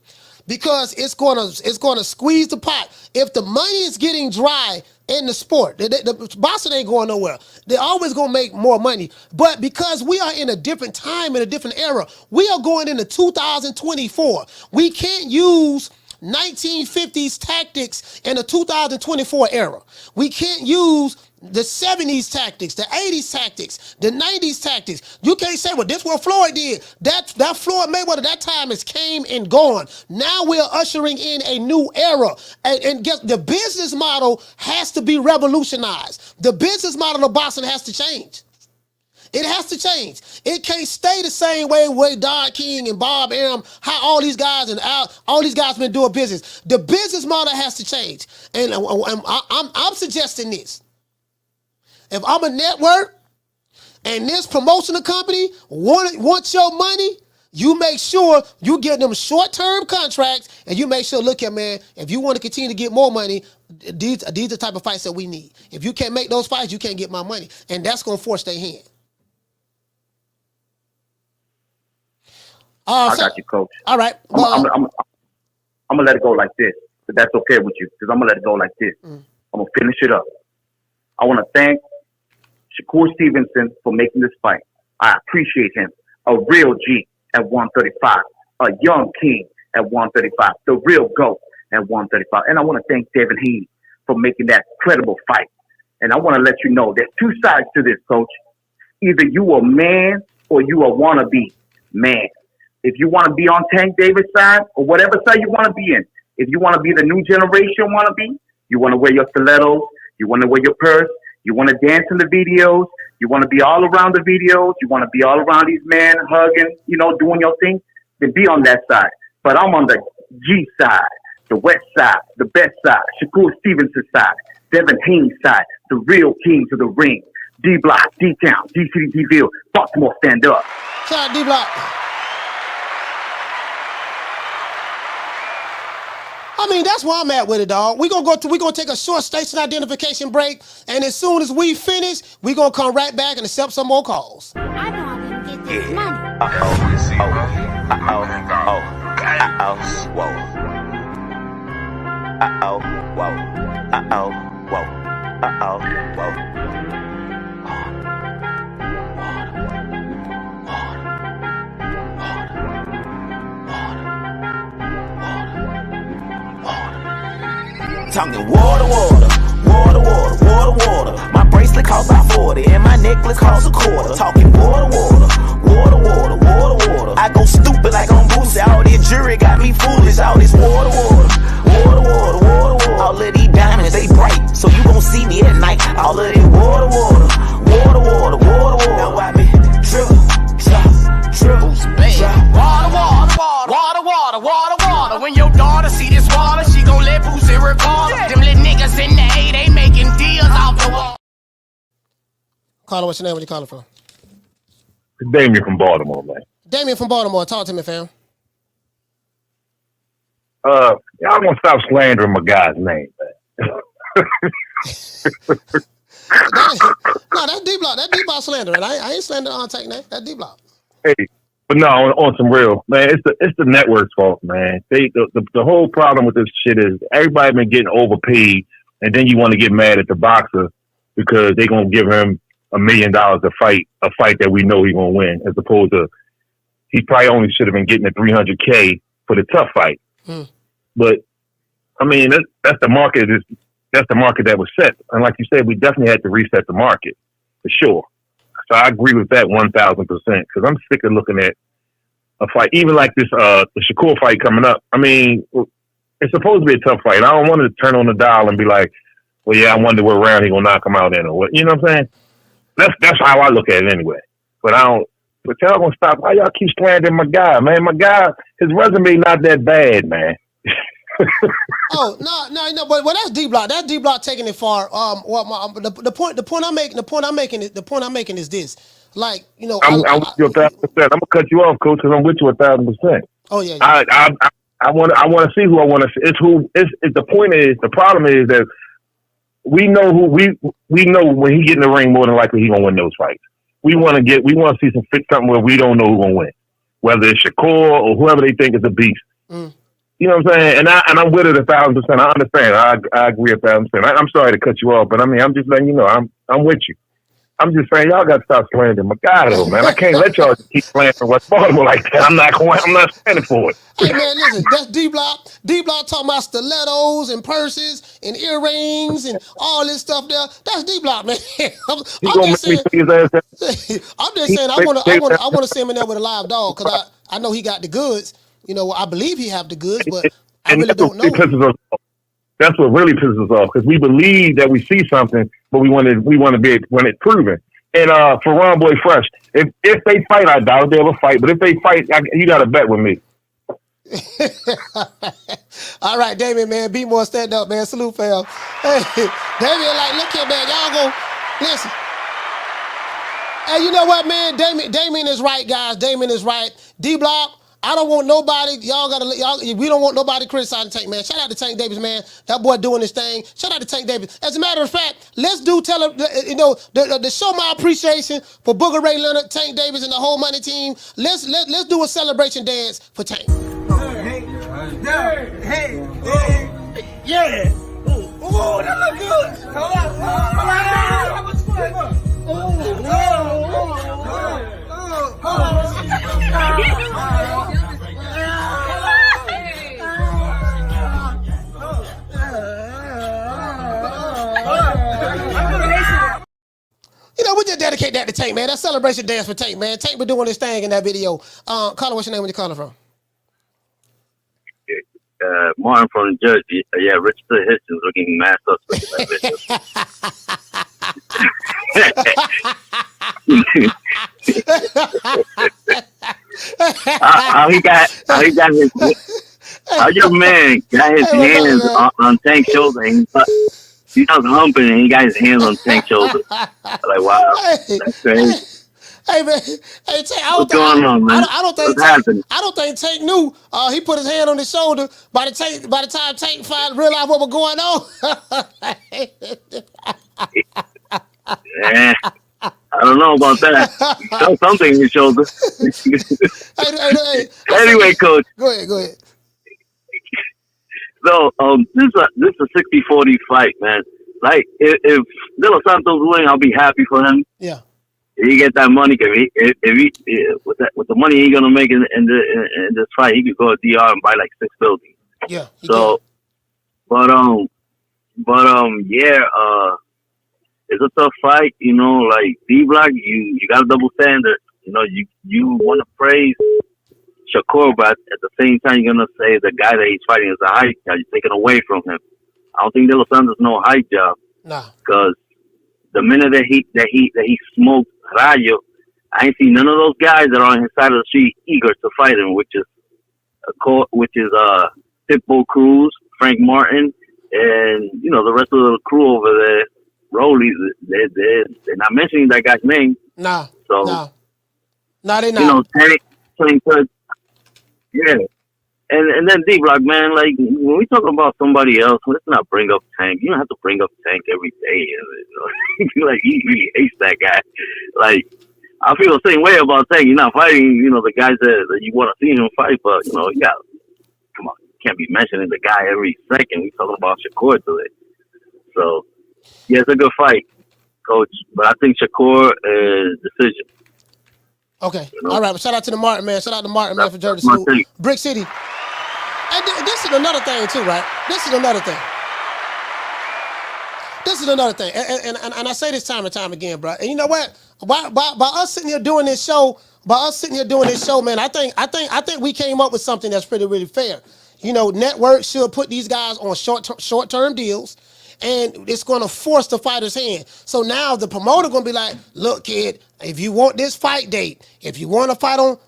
Because it's gonna squeeze the pot. If the money is getting dry in the sport, the boxing ain't going nowhere. They're always gonna make more money. But because we are in a different time, in a different era, we are going into 2024. We can't use 1950s tactics in the 2024 era. We can't use the 70s tactics, the 80s tactics, the 90s tactics. You can't say, well, this what Floyd did. That Floyd Mayweather, that time has came and gone. Now we're ushering in a new era. And guess the business model has to be revolutionized. The business model of boxing has to change. It has to change. It can't stay the same way Don King and Bob Arum, how all these guys been doing business. The business model has to change. And I'm suggesting this. If I'm a network and this promotional company wants your money, you make sure you get them short-term contracts and you make sure, look here, man, if you want to continue to get more money, these are the type of fights that we need. If you can't make those fights, you can't get my money. And that's going to force their hand. I got you, Coach. All right. I'm going to let it go like this. If that's okay with you, because I'm going to let it go like this. I'm going to finish it up. I want to thank Shakur Stevenson for making this fight. I appreciate him. A real G at 135. A young king at 135. The real GOAT at 135. And I want to thank Devin Haney for making that credible fight. And I want to let you know there's two sides to this, Coach. Either you a man or you a wannabe man. If you want to be on Tank Davis' side or whatever side you want to be in, if you want to be the new generation wannabe, you want to wear your stilettos, you want to wear your purse, you want to dance in the videos, you want to be all around the videos, you want to be all around these men, hugging, you know, doing your thing, then be on that side. But I'm on the G side, the west side, the best side, Shakur Stevenson side, Devin Haney's side, the real kings of the ring. D-Block, D-Town, D-City, D-Ville, Baltimore, stand up. Shout out D-Block. I mean, that's where I'm at with it, dog. We're gonna take a short station identification break, and as soon as we finish, we're gonna come right back and accept some more calls. I know I'm gonna get this money. Talking water, my bracelet costs about 40 and my necklace costs a quarter. Talking water, I go stupid like on Boosie. All this jury got me foolish. All this water, all of these diamonds, they bright, so you gon' see me at night. All of this water, now I be drip, water. When your daughter see this water, she gon' let Boosie record. Them little niggas in the A, they making deals off the wall. Caller, what's your name? Where you calling from? Damien from Baltimore, man. Damien from Baltimore. Talk to me, fam. Y'all gonna stop slandering my guy's name, man. No, that's D-Block. That's D-Block slandering. I ain't slandering on Tank name. That's D-Block. Hey, but no, on some real, man, it's the network's fault, man. The whole problem with this shit is everybody been getting overpaid, and then you want to get mad at the boxer because they're gonna give him $1 million a fight that we know he's gonna win, as opposed to he probably only should have been getting the $300K for the tough fight. But I mean, that's the market. That's the market that was set, and like you said, we definitely had to reset the market for sure. So I agree with that 1,000%, because I'm sick of looking at a fight, even like this the Shakur fight coming up. I mean, it's supposed to be a tough fight. I don't want to turn on the dial and be like, well, yeah, I wonder what round he gonna knock him out in, or what. You know what I'm saying? That's how I look at it anyway. But I don't. But y'all gonna stop? Why y'all keep slandering my guy, man? My guy, his resume not that bad, man. Oh no! But that's D Block. That's D Block taking it far. The point I'm making is this. Like, you know, I'm with you 1,000%. I'm gonna cut you off, coach, because I'm with you 1,000%. Oh yeah. I want to see who I want to see. The point is, the problem is that we know we know when he get in the ring, more than likely he gonna win those fights. We want to see something where we don't know who's gonna win, whether it's Shakur or whoever they think is a beast. You know what I'm saying? And I'm with it 1,000%. I understand. I agree 1,000%. I'm sorry to cut you off, but I mean, I'm just letting you know I'm with you. I'm just saying y'all got to stop slandering my guy, though, man. I can't let y'all keep slandering West Baltimore like that. I'm not standing for it. Hey man, listen, that's D Block. D Block talking about stilettos and purses and earrings and all this stuff there. That's D Block, man. I'm just saying. I want to see him in there with a live dog, because I know he got the goods. You know, I believe he have the goods, but I really don't know. That's what really pisses us off, because we believe that we see something, but we want to be when it's proven. And for Ron Boy Fresh, if they fight, I doubt they'll ever fight. But if they fight, you got to bet with me. All right, Damien, man, be more stand up, man. Salute, fam. Hey, Damien, like, look here, man. Y'all go listen. Hey, you know what, man? Damien is right, guys. Damien is right. D Block. I don't want nobody. We don't want nobody criticizing Tank, man. Shout out to Tank Davis, man. That boy doing his thing. Shout out to Tank Davis. As a matter of fact, let's to show my appreciation for Booger Ray Leonard, Tank Davis, and the whole money team. Let's do a celebration dance for Tank. Yeah. Ooh, that look good. You know, we just dedicate that to Tank, man. That celebration dance for Tank, man. Tank been doing his thing in that video. Caller, what's your name? Where you calling from? Martin from Jersey. Yeah, Richard Hitchens looking mad suspect in how your man got his hands on Tank's shoulder, and he was humping and he got his hands on Tank's shoulder. Like, wow, that's crazy. Hey man, hey Tank, what's going on, man? I don't think Tank knew. He put his hand on his shoulder. By the time Tank realized what was going on. Yeah, I don't know about that. You saw something in your shoulder. Anyway, Coach. Go ahead. So, this is a 60-40 fight, man. Like, if De Los Santos win, I'll be happy for him. Yeah. If he get that money, with the money he's gonna make in this fight, he could go to DR and buy like 6 buildings. Yeah. So, it's a tough fight, you know. Like D Block, you got a double standard. You know, you want to praise Shakur, but at the same time, you're gonna say the guy that he's fighting is a height job. You're taking away from him. I don't think De Los Santos no height job. Nah. Because the minute that he smoked Rayo, I ain't seen none of those guys that are on his side of the street eager to fight him, which is Pitbull Cruz, Frank Martin, and you know the rest of the crew over there. Rollies, they're not mentioning that guy's name. Nah. So, nah, they not. You know, Tank, yeah. And then D Block, man, like when we talk about somebody else, let's not bring up Tank. You don't have to bring up Tank every day. You know? Like he really hates that guy. Like I feel the same way about Tank. You're not fighting, you know, the guys that you want to see him fight, but you know, come on, you can't be mentioning the guy every second. We talking about Shakur today. So yeah, it's a good fight. Coach. But I think Shakur is decision. Okay. All right. Well, shout out to the Martin, man. Shout out to Martin, man, for Jersey my Scoop. take. Brick City. And this is another thing, too, right? This is another thing. And I say this time and time again, bro. And you know what? By us sitting here doing this show, man, I think we came up with something that's pretty, really fair. You know, networks should put these guys on short-term deals, and it's going to force the fighter's hand. So now the promoter going to be like, look, kid, if you want this fight date, if you want to fight on,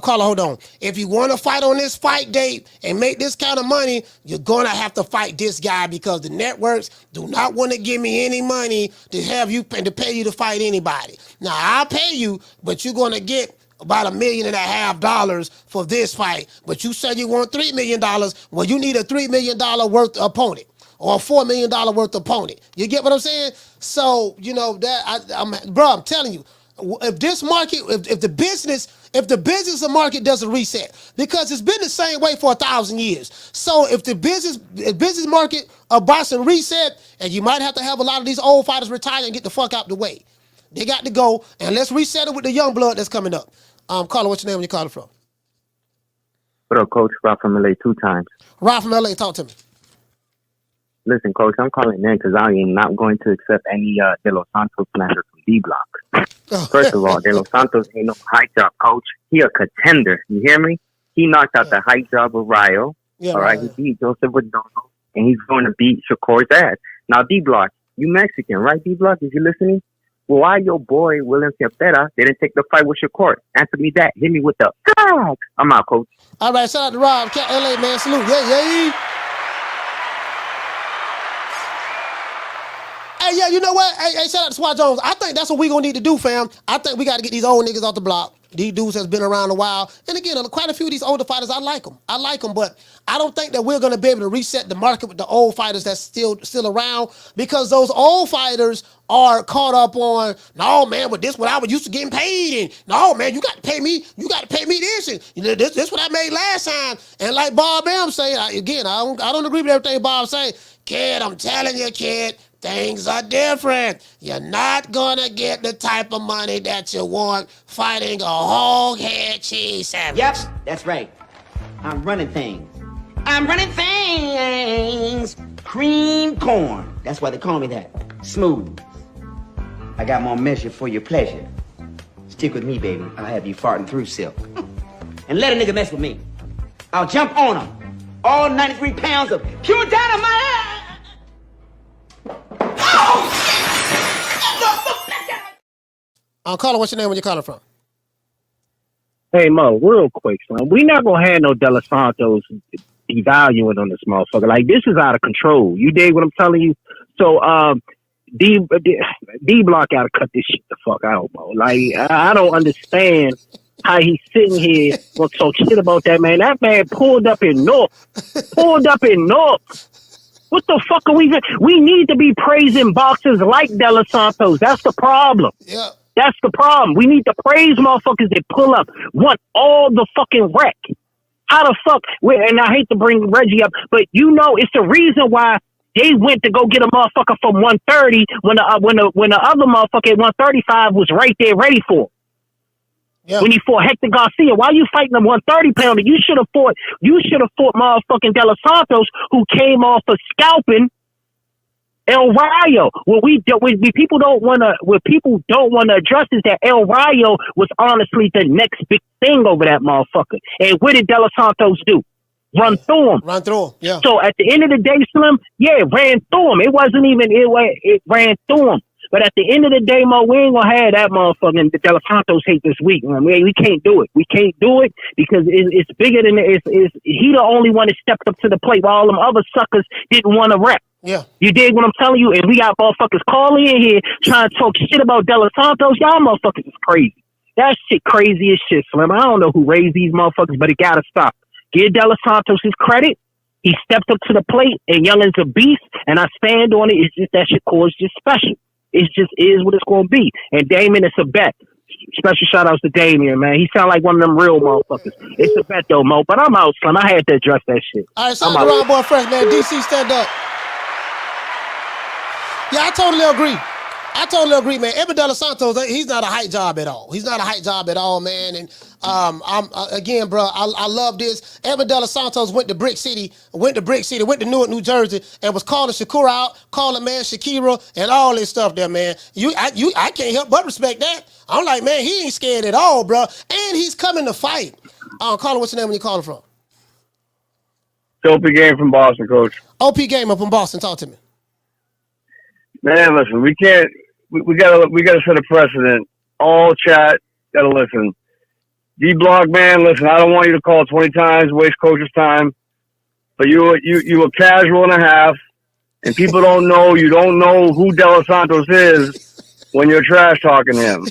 Carla, hold on. If you want to fight on this fight date and make this kind of money, you're going to have to fight this guy because the networks do not want to give me any money to have you and to pay you to fight anybody. Now, I'll pay you, but you're going to get about $1.5 million for this fight. But you said you want $3 million. Well, you need a $3 million worth opponent or a $4 million worth opponent. You get what I'm saying? So, you know, I'm telling you, if this market, if the business market doesn't reset, because it's been the same way for 1,000 years. So if the business market of boxing reset, and you might have to have a lot of these old fighters retire and get the fuck out the way. They got to go, and let's reset it with the young blood that's coming up. Carla, what's your name when you calling from? What up, Coach? Rob from LA 2 times. Rob from LA, talk to me. Listen, Coach, I'm calling in because I am not going to accept any De Los Santos slander from D-Block. First of all, De Los Santos ain't no high job, Coach. He a contender. You hear me? He knocked out the high job of Rayo. Yeah, all right, he beat Joseph Redondo, and he's going to beat Shakur's ass. Now, D-Block, you Mexican, right, D-Block? Is you listening? Well, why your boy, William Cepeda, didn't take the fight with Shakur? Answer me that. Hit me with the God. I'm out, Coach. All right, shout out to Rob, LA, man. Salute. Yeah. Hey, yeah, you know what? Hey, shout out to Swat Jones. I think that's what we gonna need to do, fam. I think we got to get these old niggas off the block. These dudes has been around a while. And again, quite a few of these older fighters, I like them, but I don't think that we're gonna be able to reset the market with the old fighters that's still around, because those old fighters are caught up on, no, man, but this what I was used to getting paid, and no, man, you got to pay me this, and you know, this what I made last time. And like Bob M say, again, I don't agree with everything Bob say. Kid, I'm telling you, kid, things are different. You're not gonna get the type of money that you want fighting a whole head cheese sandwich. Yep, that's right. I'm running things. Cream corn. That's why they call me that. Smooth. I got more measure for your pleasure. Stick with me, baby. I'll have you farting through silk. And let a nigga mess with me. I'll jump on him. All 93 pounds of pure dynamite. Carla, what's your name when you're calling from? Hey, Mo, real quick, son. We not going to have no De Los Santos devaluing on this motherfucker. Like, this is out of control. You dig what I'm telling you? So, D-Block got to cut this shit the fuck out, Mo. Like, I don't understand how he's sitting here going to talk shit about that, man. That man pulled up in North. What the fuck are we doing? We need to be praising boxers like De Los Santos. That's the problem. Yeah. That's the problem. We need to praise motherfuckers that pull up, want all the fucking wreck. How the fuck? And I hate to bring Reggie up, but you know it's the reason why they went to go get a motherfucker from 130 when the other motherfucker at 135 was right there ready for him. Yeah. When he fought Hector Garcia, why you fighting a 130 pounder? You should have fought motherfucking De Los Santos, who came off of scalping El Rayo. What people don't want to address is that El Rayo was honestly the next big thing over that motherfucker. And what did De Los Santos do? Run through him. Yeah. So at the end of the day, Slim, ran through him. It ran through him. But at the end of the day, Mo, we ain't gonna have that motherfucking De Los Santos hate this week. I mean, we can't do it. We can't do it because it's bigger than he the only one that stepped up to the plate while all them other suckers didn't want to rep. Yeah. You dig what I'm telling you? And we got motherfuckers calling in here trying to talk shit about De Los Santos. Y'all motherfuckers is crazy. That shit crazy as shit, Slim. I don't know who raised these motherfuckers, but it gotta stop. Give De Los Santos his credit. He stepped up to the plate, and Youngin's a beast, and I stand on it. It's just that shit is just special. It just is what it's going to be. And Damien, it's a bet. Special shout outs to Damien, man. He sound like one of them real motherfuckers. It's a bet though, Mo. But I'm out, son. I had to address that shit. All right, shout out to Rob Boy Fresh, man. DC, stand up. Yeah, I totally agree. I totally agree, man. Edwin De Los Santos, he's not a hype job at all. He's not a hype job at all, man. And again, bro, I love this. Edwin De Los Santos went to Brick City, went to Newark, New Jersey, and was calling Shakur out, calling man Shakira, and all this stuff there, man. I can't help but respect that. I'm like, man, he ain't scared at all, bro. And he's coming to fight. Colin, what's your name when you calling from? OP Game from Boston, Coach. OP Game up in Boston. Talk to me. Man, listen, we can't. We gotta set a precedent. All chat gotta listen. D-Block, man, listen. I don't want you to call 20 times, waste coach's time. But you a casual and a half, and people don't know. You don't know who De Los Santos is when you're trash talking him.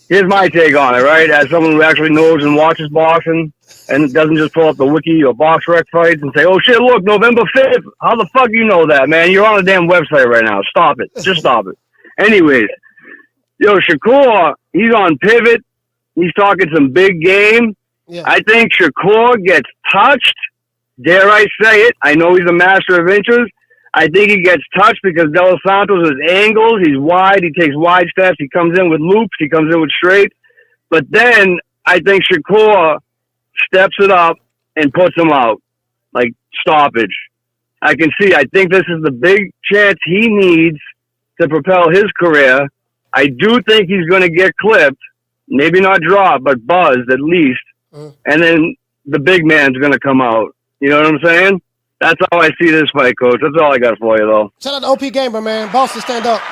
Here's my take on it, right? As someone who actually knows and watches boxing and doesn't just pull up the wiki or box rec fights and say, "Oh shit, look, November 5th." How the fuck you know that, man? You're on a damn website right now. Stop it. Just stop it. Anyways, Shakur, he's on pivot. He's talking some big game. Yeah. I think Shakur gets touched. Dare I say it? I know he's a master of inches. I think he gets touched because De Los Santos is angles. He's wide. He takes wide steps. He comes in with loops. He comes in with straight. But then I think Shakur steps it up and puts him out. Like stoppage. I think this is the big chance he needs to propel his career. I do think he's going to get clipped, maybe not dropped, but buzzed at least. And then the big man's going to come out. You know what I'm saying? That's how I see this fight, Coach. That's all I got for you, though. Shout out to OP Gamer, man. Boston, stand up.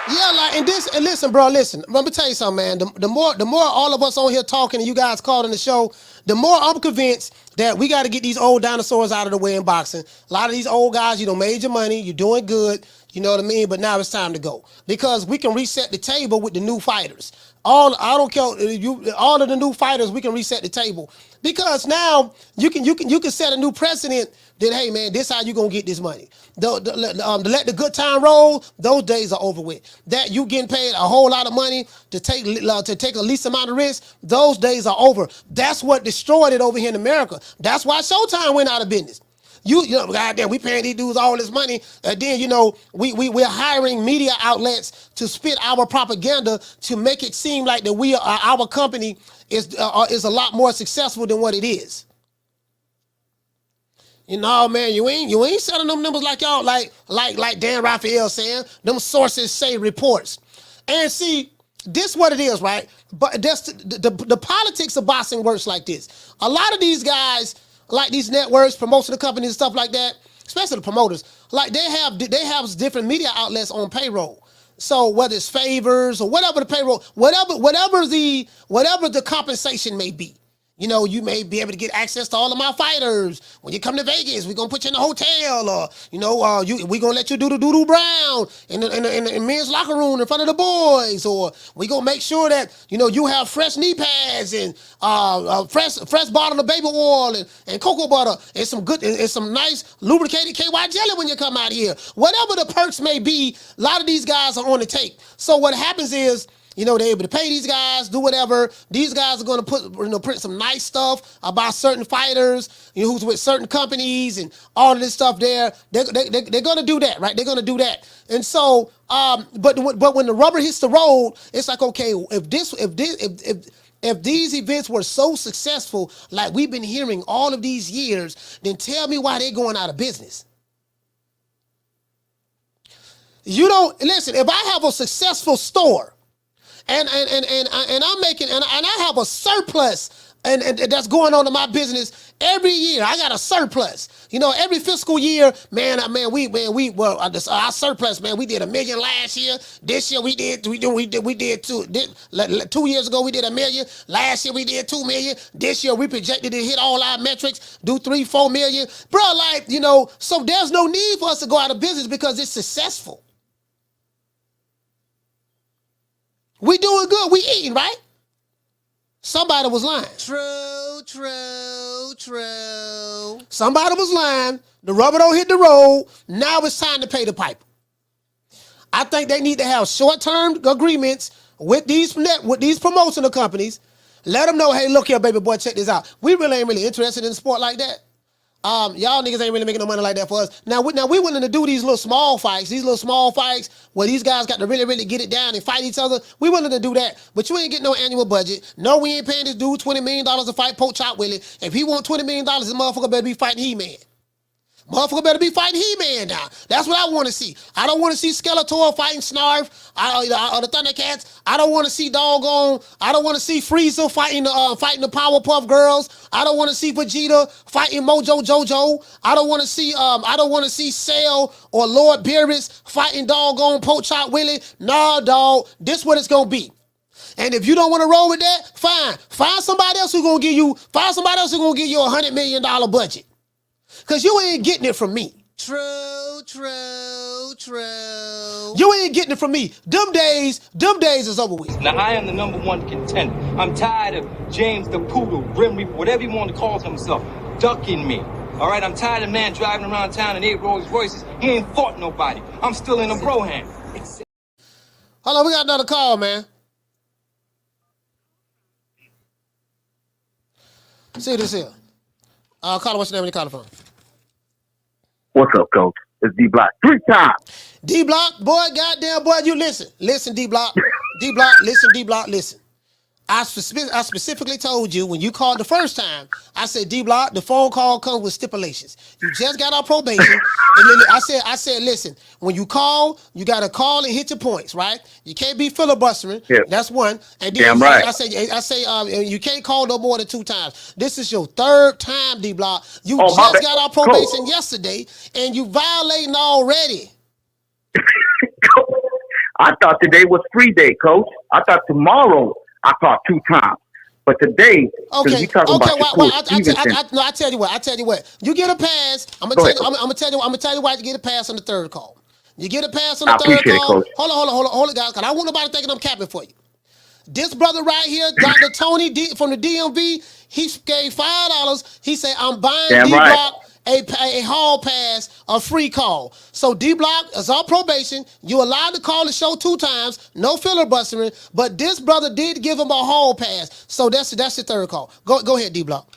Yeah, and listen, bro, listen. Let me tell you something, man. The more all of us on here talking and you guys calling the show, the more I'm convinced that we got to get these old dinosaurs out of the way in boxing. A lot of these old guys, you made your money, you're doing good, you know what I mean? But now it's time to go because we can reset the table with the new fighters. I don't care. All of the new fighters, we can reset the table because now you can set a new precedent. That hey man, this how you gonna get this money. To let the good time roll, those days are over with. That you getting paid a whole lot of money to take a least amount of risk, those days are over. That's what destroyed it over here in America. That's why Showtime went out of business. Goddamn, we paying these dudes all this money, and then we're hiring media outlets to spit our propaganda to make it seem like that our company is a lot more successful than what it is. Man, you ain't selling them numbers like y'all, like Dan Raphael saying, them sources say reports. And see, this what it is, right? But that's the politics of boxing works like this. A lot of these guys, like these networks, promotional companies and stuff like that, especially the promoters, like they have different media outlets on payroll. So whether it's favors or whatever the payroll, whatever the compensation may be. You may be able to get access to all of my fighters. When you come to Vegas, we're going to put you in a hotel or, we're going to let you do the doo-doo brown in the men's locker room in front of the boys. Or we're going to make sure that, you have fresh knee pads and fresh bottle of baby oil and cocoa butter and some nice lubricated KY jelly when you come out here. Whatever the perks may be, a lot of these guys are on the take. So what happens is, they're able to pay these guys, do whatever. These guys are going to print some nice stuff about certain fighters, who's with certain companies and all of this stuff there. They're going to do that, right? They're going to do that. And so, but when the rubber hits the road, it's like, okay, if these events were so successful, like we've been hearing all of these years, then tell me why they're going out of business. Listen, if I have a successful store, and I'm making and I have a surplus and that's going on in my business every year. I got a surplus. Every fiscal year, our surplus, man. We did $1 million last year. This year we did 2 years ago we did $1 million. Last year we did $2 million. This year we projected to hit all our metrics, do $3-4 million, bro. So there's no need for us to go out of business because it's successful. We doing good. We eating, right? Somebody was lying. True. Somebody was lying. The rubber don't hit the road. Now it's time to pay the piper. I think they need to have short-term agreements with these promotional companies. Let them know, hey, look here, baby boy, check this out. We really ain't really interested in sport like that. Y'all niggas ain't really making no money like that for us. Now we willing to do these little small fights where these guys got to really, really get it down and fight each other. We willing to do that, but you ain't getting no annual budget. No, we ain't paying this dude $20 million to fight Pork Chop Willie. If he want $20 million, this motherfucker better be fighting He-Man. Motherfucker better be fighting He-Man now. That's what I want to see. I don't want to see Skeletor fighting Snarf or the Thundercats. I don't want to see I don't want to see Frieza fighting the Powerpuff Girls. I don't want to see Vegeta fighting Mojo Jojo. I don't want to see Cell or Lord Beerus fighting doggone Pork Chop Willie. Nah, dog. This what it's gonna be. And if you don't want to roll with that, fine. Find somebody else who's gonna give you $100 million budget. Cause you ain't getting it from me. True. You ain't getting it from me. Them days is over with. Now I am the #1 contender. I'm tired of James the Poodle, Grim Reaper, whatever you want to call himself, ducking me. All right, I'm tired of man driving around town in 8 Rolls Royces. He ain't fought nobody. I'm still in a bro hand. Hold on, we got another call, man. See this here. Caller, what's your name when you call the phone? What's up, Coach? It's D-Block. 3 times. D-Block, boy, goddamn boy, you listen. Listen, D-Block. D-Block, listen. I specifically told you when you called the first time, I said, D-Block, the phone call comes with stipulations. You just got our probation. And then I said, listen, when you call, you got to call and hit your points, right? You can't be filibustering. Yeah. That's one. And then damn right. I say, you can't call no more than 2 times. This is your 3rd time, D-Block. You just got our probation yesterday, and you violating already. I thought today was free day, Coach. I thought tomorrow I caught 2 times. But today, okay. You talking about I tell you what. You get a pass. I'm gonna tell you why you get a pass on the 3rd call. You get a pass on the 3rd call. Hold it, guys, because I don't want nobody thinking I'm capping for you. This brother right here, Dr. Tony from the DMV, he gave $5. He said, I'm buying D-Block a hall pass, a free call. So D-Block is on probation. You allowed to call the show 2 times, no filibustering, but this brother did give him a hall pass. So that's your 3rd call. Go ahead, D-Block.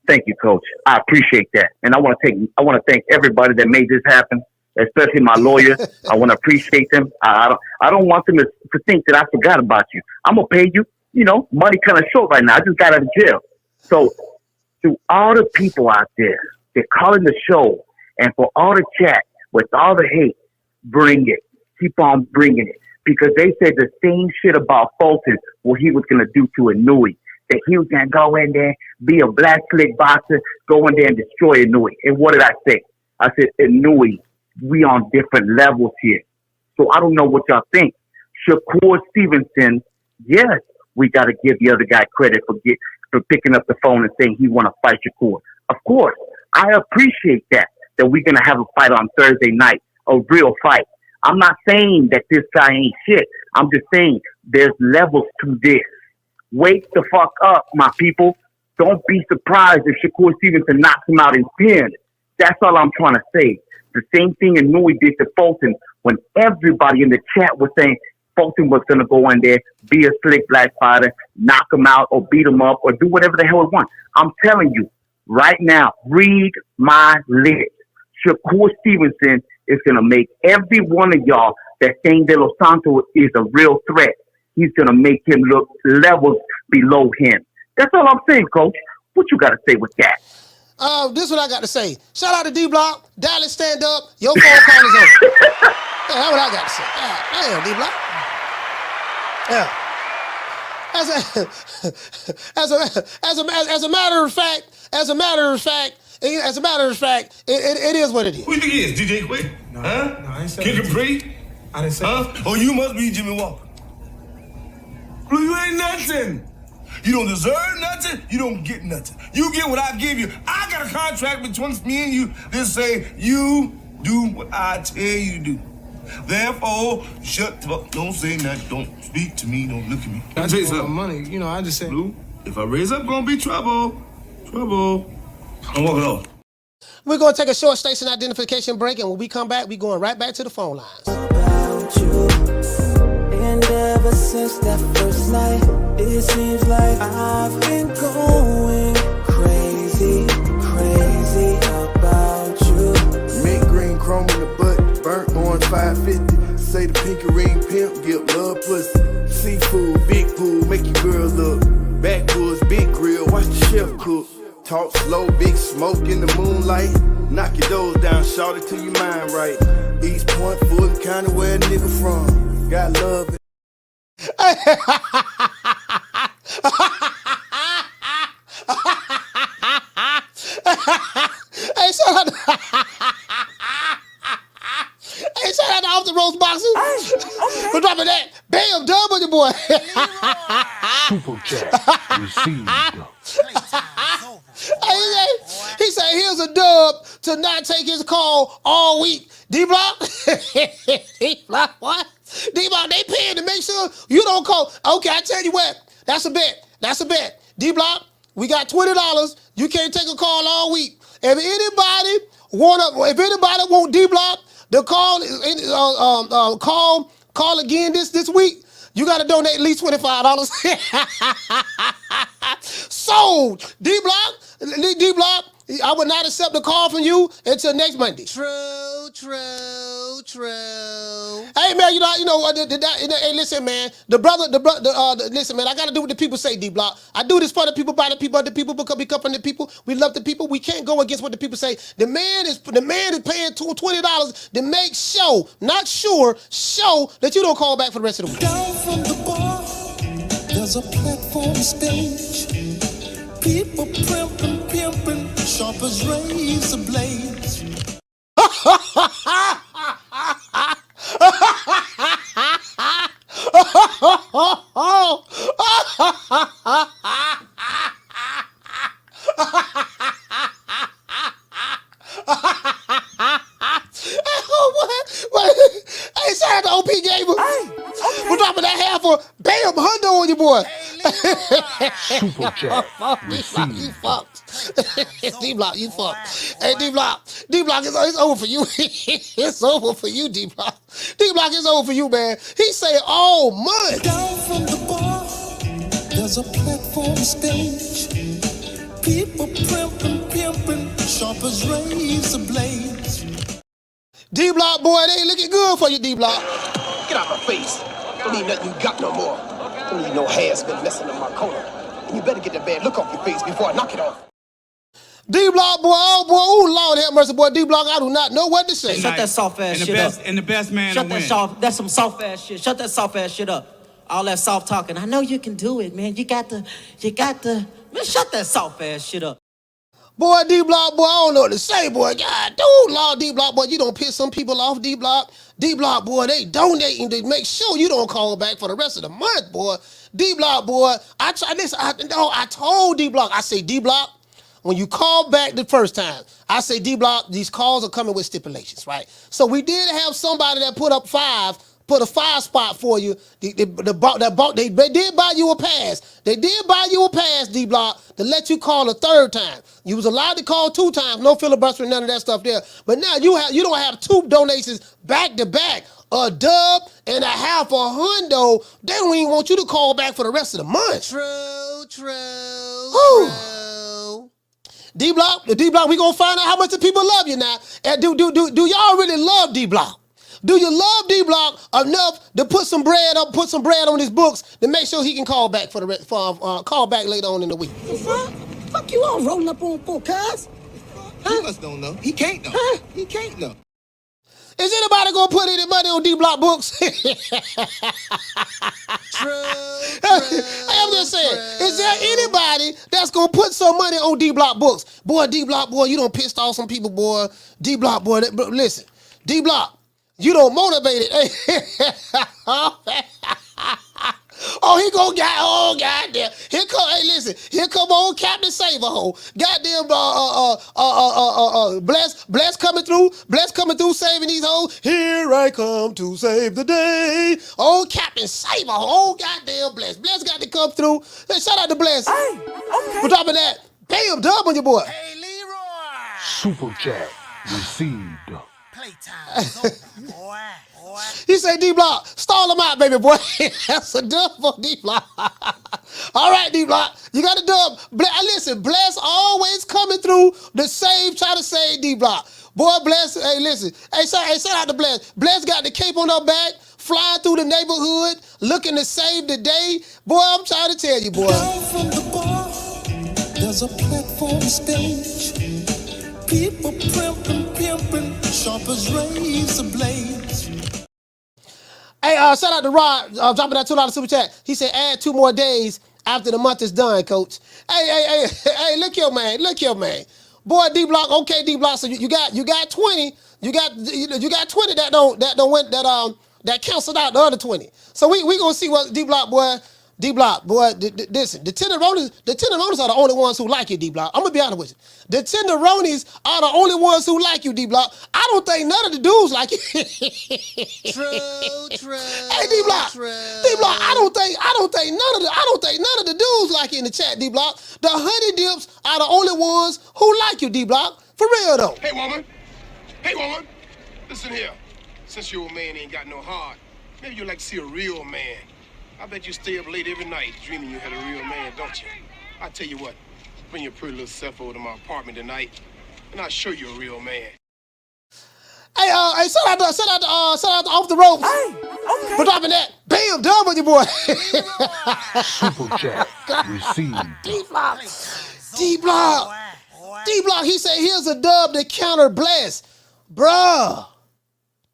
Thank you, Coach. I appreciate that. And I want to thank everybody that made this happen, especially my lawyer. I want to appreciate them. I don't want them to think that I forgot about you. I'm going to pay you. You know, money kind of short right now. I just got out of jail. So to all the people out there that calling the show and for all the chat with all the hate, bring it. Keep on bringing it. Because they said the same shit about Fulton, what he was going to do to Inouye. That he was going to go in there, be a black slick boxer, go in there and destroy Inouye. And what did I say? I said, Inouye, we on different levels here. So I don't know what y'all think. Shakur Stevenson, yes, we got to give the other guy credit for picking up the phone and saying he want to fight Shakur. Of course, I appreciate that we're going to have a fight on Thursday night, a real fight. I'm not saying that this guy ain't shit. I'm just saying there's levels to this. Wake the fuck up, my people. Don't be surprised if Shakur Stevenson knocks him out in 10. That's all I'm trying to say. The same thing Inouye did to Fulton when everybody in the chat was saying Fulton was going to go in there, be a slick black fighter, knock him out or beat him up or do whatever the hell he wants. I'm telling you, right now, read my lips. Shakur Stevenson is going to make every one of y'all that saying De Los Santos is a real threat. He's going to make him look levels below him. That's all I'm saying, Coach. What you got to say with that? This is what I got to say. Shout out to D-Block. Dallas, stand up. Your phone call is over. That's what I got to say. Damn, D-Block. Yeah. As a matter of fact, it is what it is. Who you think he is? DJ Quick? No, I ain't saying Kid Capri? I didn't say that. Oh, you must be Jimmy Walker. Blue, you ain't nothing. You don't deserve nothing. You don't get nothing. You get what I give you. I got a contract between me and you that say you do what I tell you to do. Therefore, shut the fuck. Don't say nothing. Don't speak to me. Don't look at me. I tell you something. Money, you know, I just say, Blue, if I raise up, gonna be trouble. Trouble. I'm walking off. We're gonna take a short station identification break, and when we come back, we're going right back to the phone lines. About you. And ever since that first night, it seems like I've been going crazy. 550. Say the pinky ring pimp, give love pussy. Seafood, big pool, make your girl look. Backwoods, big grill, watch the chef cook. Talk slow, big smoke in the moonlight. Knock your doors down, shout it till your mind right. East Point, Fulton County, where a nigga from. Got love. Hey, shout out to hey, shout out to Off the Roast Boxing. For dropping that. Bam, dub on your boy. Super chat received. He said, here's a dub to not take his call all week. D-Block? D-Block, what? D-Block, they paying to make sure you don't call. Okay, I tell you what. That's a bet. That's a bet. D-Block, we got $20. You can't take a call all week. If anybody want D-Block to call again this week, you got to donate at least $25. Sold. D-Block, I would not accept a call from you until next Monday. True. Hey man, you know what? Hey, listen, man. Listen, man. I gotta do what the people say, D-Block. I do this for the people, by the people, other people, because we come from the people. We love the people. We can't go against what the people say. The man is paying $20 to make show, not sure, show that you don't call back for the rest of the week. Down from the bar, there's a platform stage. People pimping, sharp as razor blades. Hey, shout out to OP Gamer. We're dropping that half for bam, hundo on your boy. Super chat received. You fucked. D-Block, you fucked. Hey, D-Block, it's over for you. It's over for you, D-Block. D-Block, it's over for you, man. He say all month. Down from the bar, there's a platform stage. People pimping, sharp as razor blades. D-Block, boy, they ain't looking good for you, D-Block. Get out my face. Don't need nothing you got no more. Don't need no hair's been messing in my corner. And you better get that bad look off your face before I knock it off. D-Block, boy, oh, boy, oh, Lord have mercy, boy, D-Block, I do not know what to say. Shut that soft-ass shit up. And the best man Shut to that win. soft, that's some soft-ass shit. Shut that soft-ass shit up. All that soft talking. I know you can do it, man. You got to, man, shut that soft-ass shit up. Boy, D-Block, boy, I don't know what to say, boy. God, dude, Lord, D-Block, boy, you don't piss some people off, D-Block. D-Block, boy, they donating to make sure you don't call back for the rest of the month, boy. D-Block, boy, I told D-Block, I say, D-Block, when you call back the first time, I say, D-Block, these calls are coming with stipulations, right? So we did have somebody that put a 5 spot for you. They did buy you a pass. They did buy you a pass, D-Block, to let you call a third time. You was allowed to call 2 times, no filibustering, none of that stuff there. But now you don't have 2 donations back to back. A dub and a half a hundo. They don't even want you to call back for the rest of the month. True. D-Block, we gonna find out how much the people love you now. And do y'all really love D-Block? Do you love D-Block enough to put some bread on his books to make sure he can call back call back later on in the week? Fuck you all rolling up on for, cuz. He must don't know. He can't know. Huh? He can't know. Is anybody gonna put any money on D-Block books? True. I'm just saying, is there anybody that's gonna put some money on D-Block books? Boy, D-Block, boy, you done pissed off some people, boy. D-Block, boy, listen, D-Block, you don't motivate it. Goddamn. Here come old Captain Saverhole. Goddamn, Bless coming through saving these hoes. Here I come to save the day. Old Captain Saverhole. Oh, goddamn Bless. Bless got to come through. Hey, shout out to Bless. Hey, okay. For dropping that. Bam, dub on your boy. Hey, Super chat received. He said, D-Block, stall him out, baby boy. That's a dub for D-Block. All right, D-Block, you got a dub. Listen, Bless always coming through try to save D-Block. Boy, Bless, hey, listen. Hey, shout out to Bless. Bless got the cape on her back, flying through the neighborhood, looking to save the day. Boy, I'm trying to tell you, boy. Down from the bar, there's a platform stage. People pimping, sharp as razor blades. Hey, shout out to Rod, dropping that $2 super chat. He said, add 2 more days after the month is done, coach. Hey, look here, man. Boy, D-Block, okay, D-Block. So you got 20. You got 20 that canceled out the other 20. So we gonna see what D-Block, boy. Listen, the tenderonis are the only ones who like you, D-Block. I'm gonna be honest with you. The tenderonis are the only ones who like you, D-Block. I don't think none of the dudes like you. True. Hey, D-Block. D-Block, I don't think none of the dudes like you in the chat, D-Block. The honey dips are the only ones who like you, D-Block. For real though. Hey woman, listen here. Since your old man ain't got no heart, maybe you'd like to see a real man. I bet you stay up late every night dreaming you had a real man, don't you? I tell you what, bring your pretty little self over to my apartment tonight, and I'll show you a real man. Hey, shout out to Off the Ropes for dropping that. Bam, done with you, boy. Super chat received. D-Block. He said, here's a dub to counter Bless. Bruh.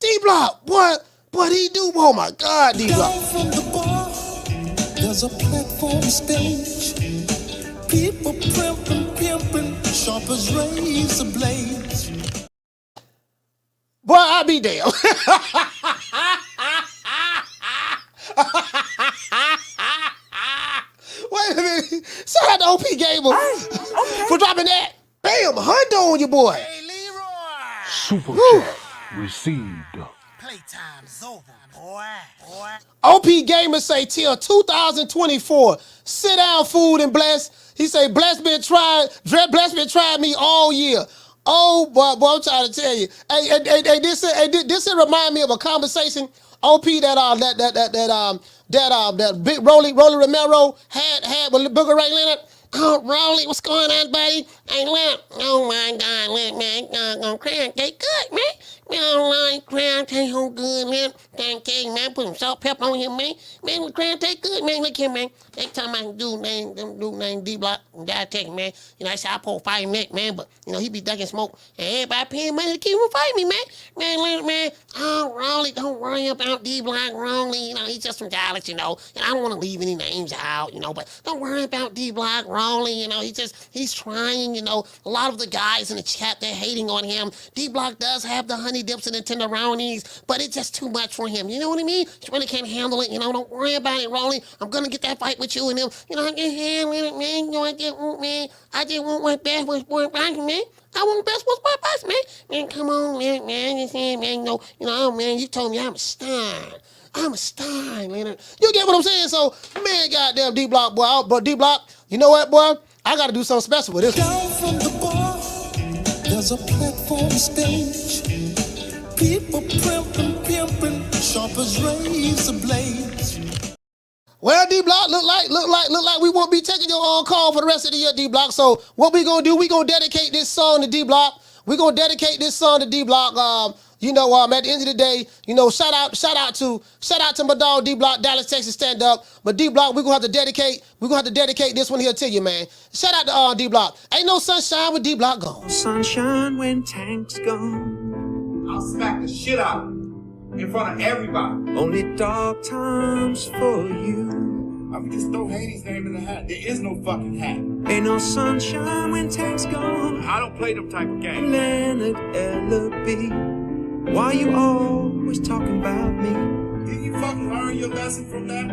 D-Block, what he do? Oh my God, D-Block. Down from the bar, there's a platform stage. People pimping, sharp as razor blades. Boy, I'll be damned. Wait a minute. Shout out to OP Gable for dropping that. Bam, hundo on you, boy. Hey, Leroy. Super chat received. Playtime's over, boy. OP Gamer say till 2024. Sit down, food and Bless. He say Bless been trying me all year. Oh boy, I'm trying to tell you. Hey, this remind me of a conversation OP that big Rolly Romero had with Booger Ray Leonard. Oh, Rolly, what's going on, buddy? Hey, look. Oh, my God, look, man. Crown cake good, man. Man, crown cake so good, man. Crown cake, man. Put some salt, pepper on here, man. Man, crown cake good, man. Look here, man. Next time I can do name D-Block and Titanic, man. You know, I say I pull fight neck, man. But, you know, he be ducking smoke. And everybody paying money to keep him fighting me, man. Man. Oh, Rolly, don't worry about D-Block, Rolly. You know, he's just from Dallas, you know. And I don't want to leave any names out, you know. But don't worry about D-Block, Rolly. You know, he's trying, you know. A lot of the guys in the chat, they're hating on him. D-Block does have the honey dips and the tenderonies, but it's just too much for him. You know what I mean? He really can't handle it. You know, don't worry about it, Rolly. I'm going to get that fight with you and him. You know, I can handle it, man. You know, I just want what's best for sport boxing, man. I want best for sport boxing, man. Man, come on, man. You saying, man, man, you told me I'm a star. I'm a star, Leonard. You get what I'm saying? So, man, goddamn D-Block, boy. But D-Block, you know what, boy? I got to do something special with this. Down from the bar, there's a platform stage. People pimping, sharp as razor blades. Well, D-Block, look like we won't be taking your own call for the rest of the year, D-Block. So what we gonna do? We gonna dedicate this song to D-Block. We gonna dedicate this song to D-Block. At the end of the day, you know, shout out to my dog D-Block, Dallas, Texas, stand up. But D-Block, we're gonna have to dedicate this one here to you, man. Shout out to D-Block. Ain't no sunshine with D-Block gone. Sunshine when Tank's gone. I'll smack the shit out of him in front of everybody. Only dark times for you. I mean, just throw Haney's name in the hat. There is no fucking hat. Ain't no sunshine when Tank's gone. I don't play them type of games. Leonard L.B. Why you always talking about me? Did you fucking learn your lesson from that?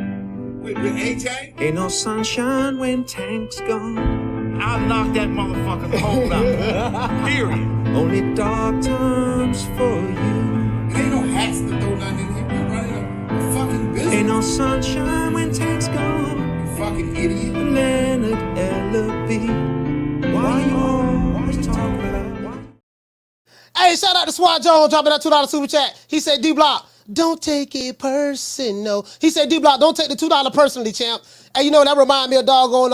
With AJ? Ain't no sunshine when Tank's gone. I'll knock that motherfucker's hole out. Period. Only dark times for you. There ain't no hats to throw nothing in here. We're running a fucking business. Ain't no sunshine when Tank's gone. You fucking idiot. Leonard L.B. Why you always talking about? Hey, shout out to Swat Jones dropping that $2 super chat. He said, D-Block, don't take it personal. He said, D-Block, don't take the $2 personally, champ. And you know, that remind me of doggone,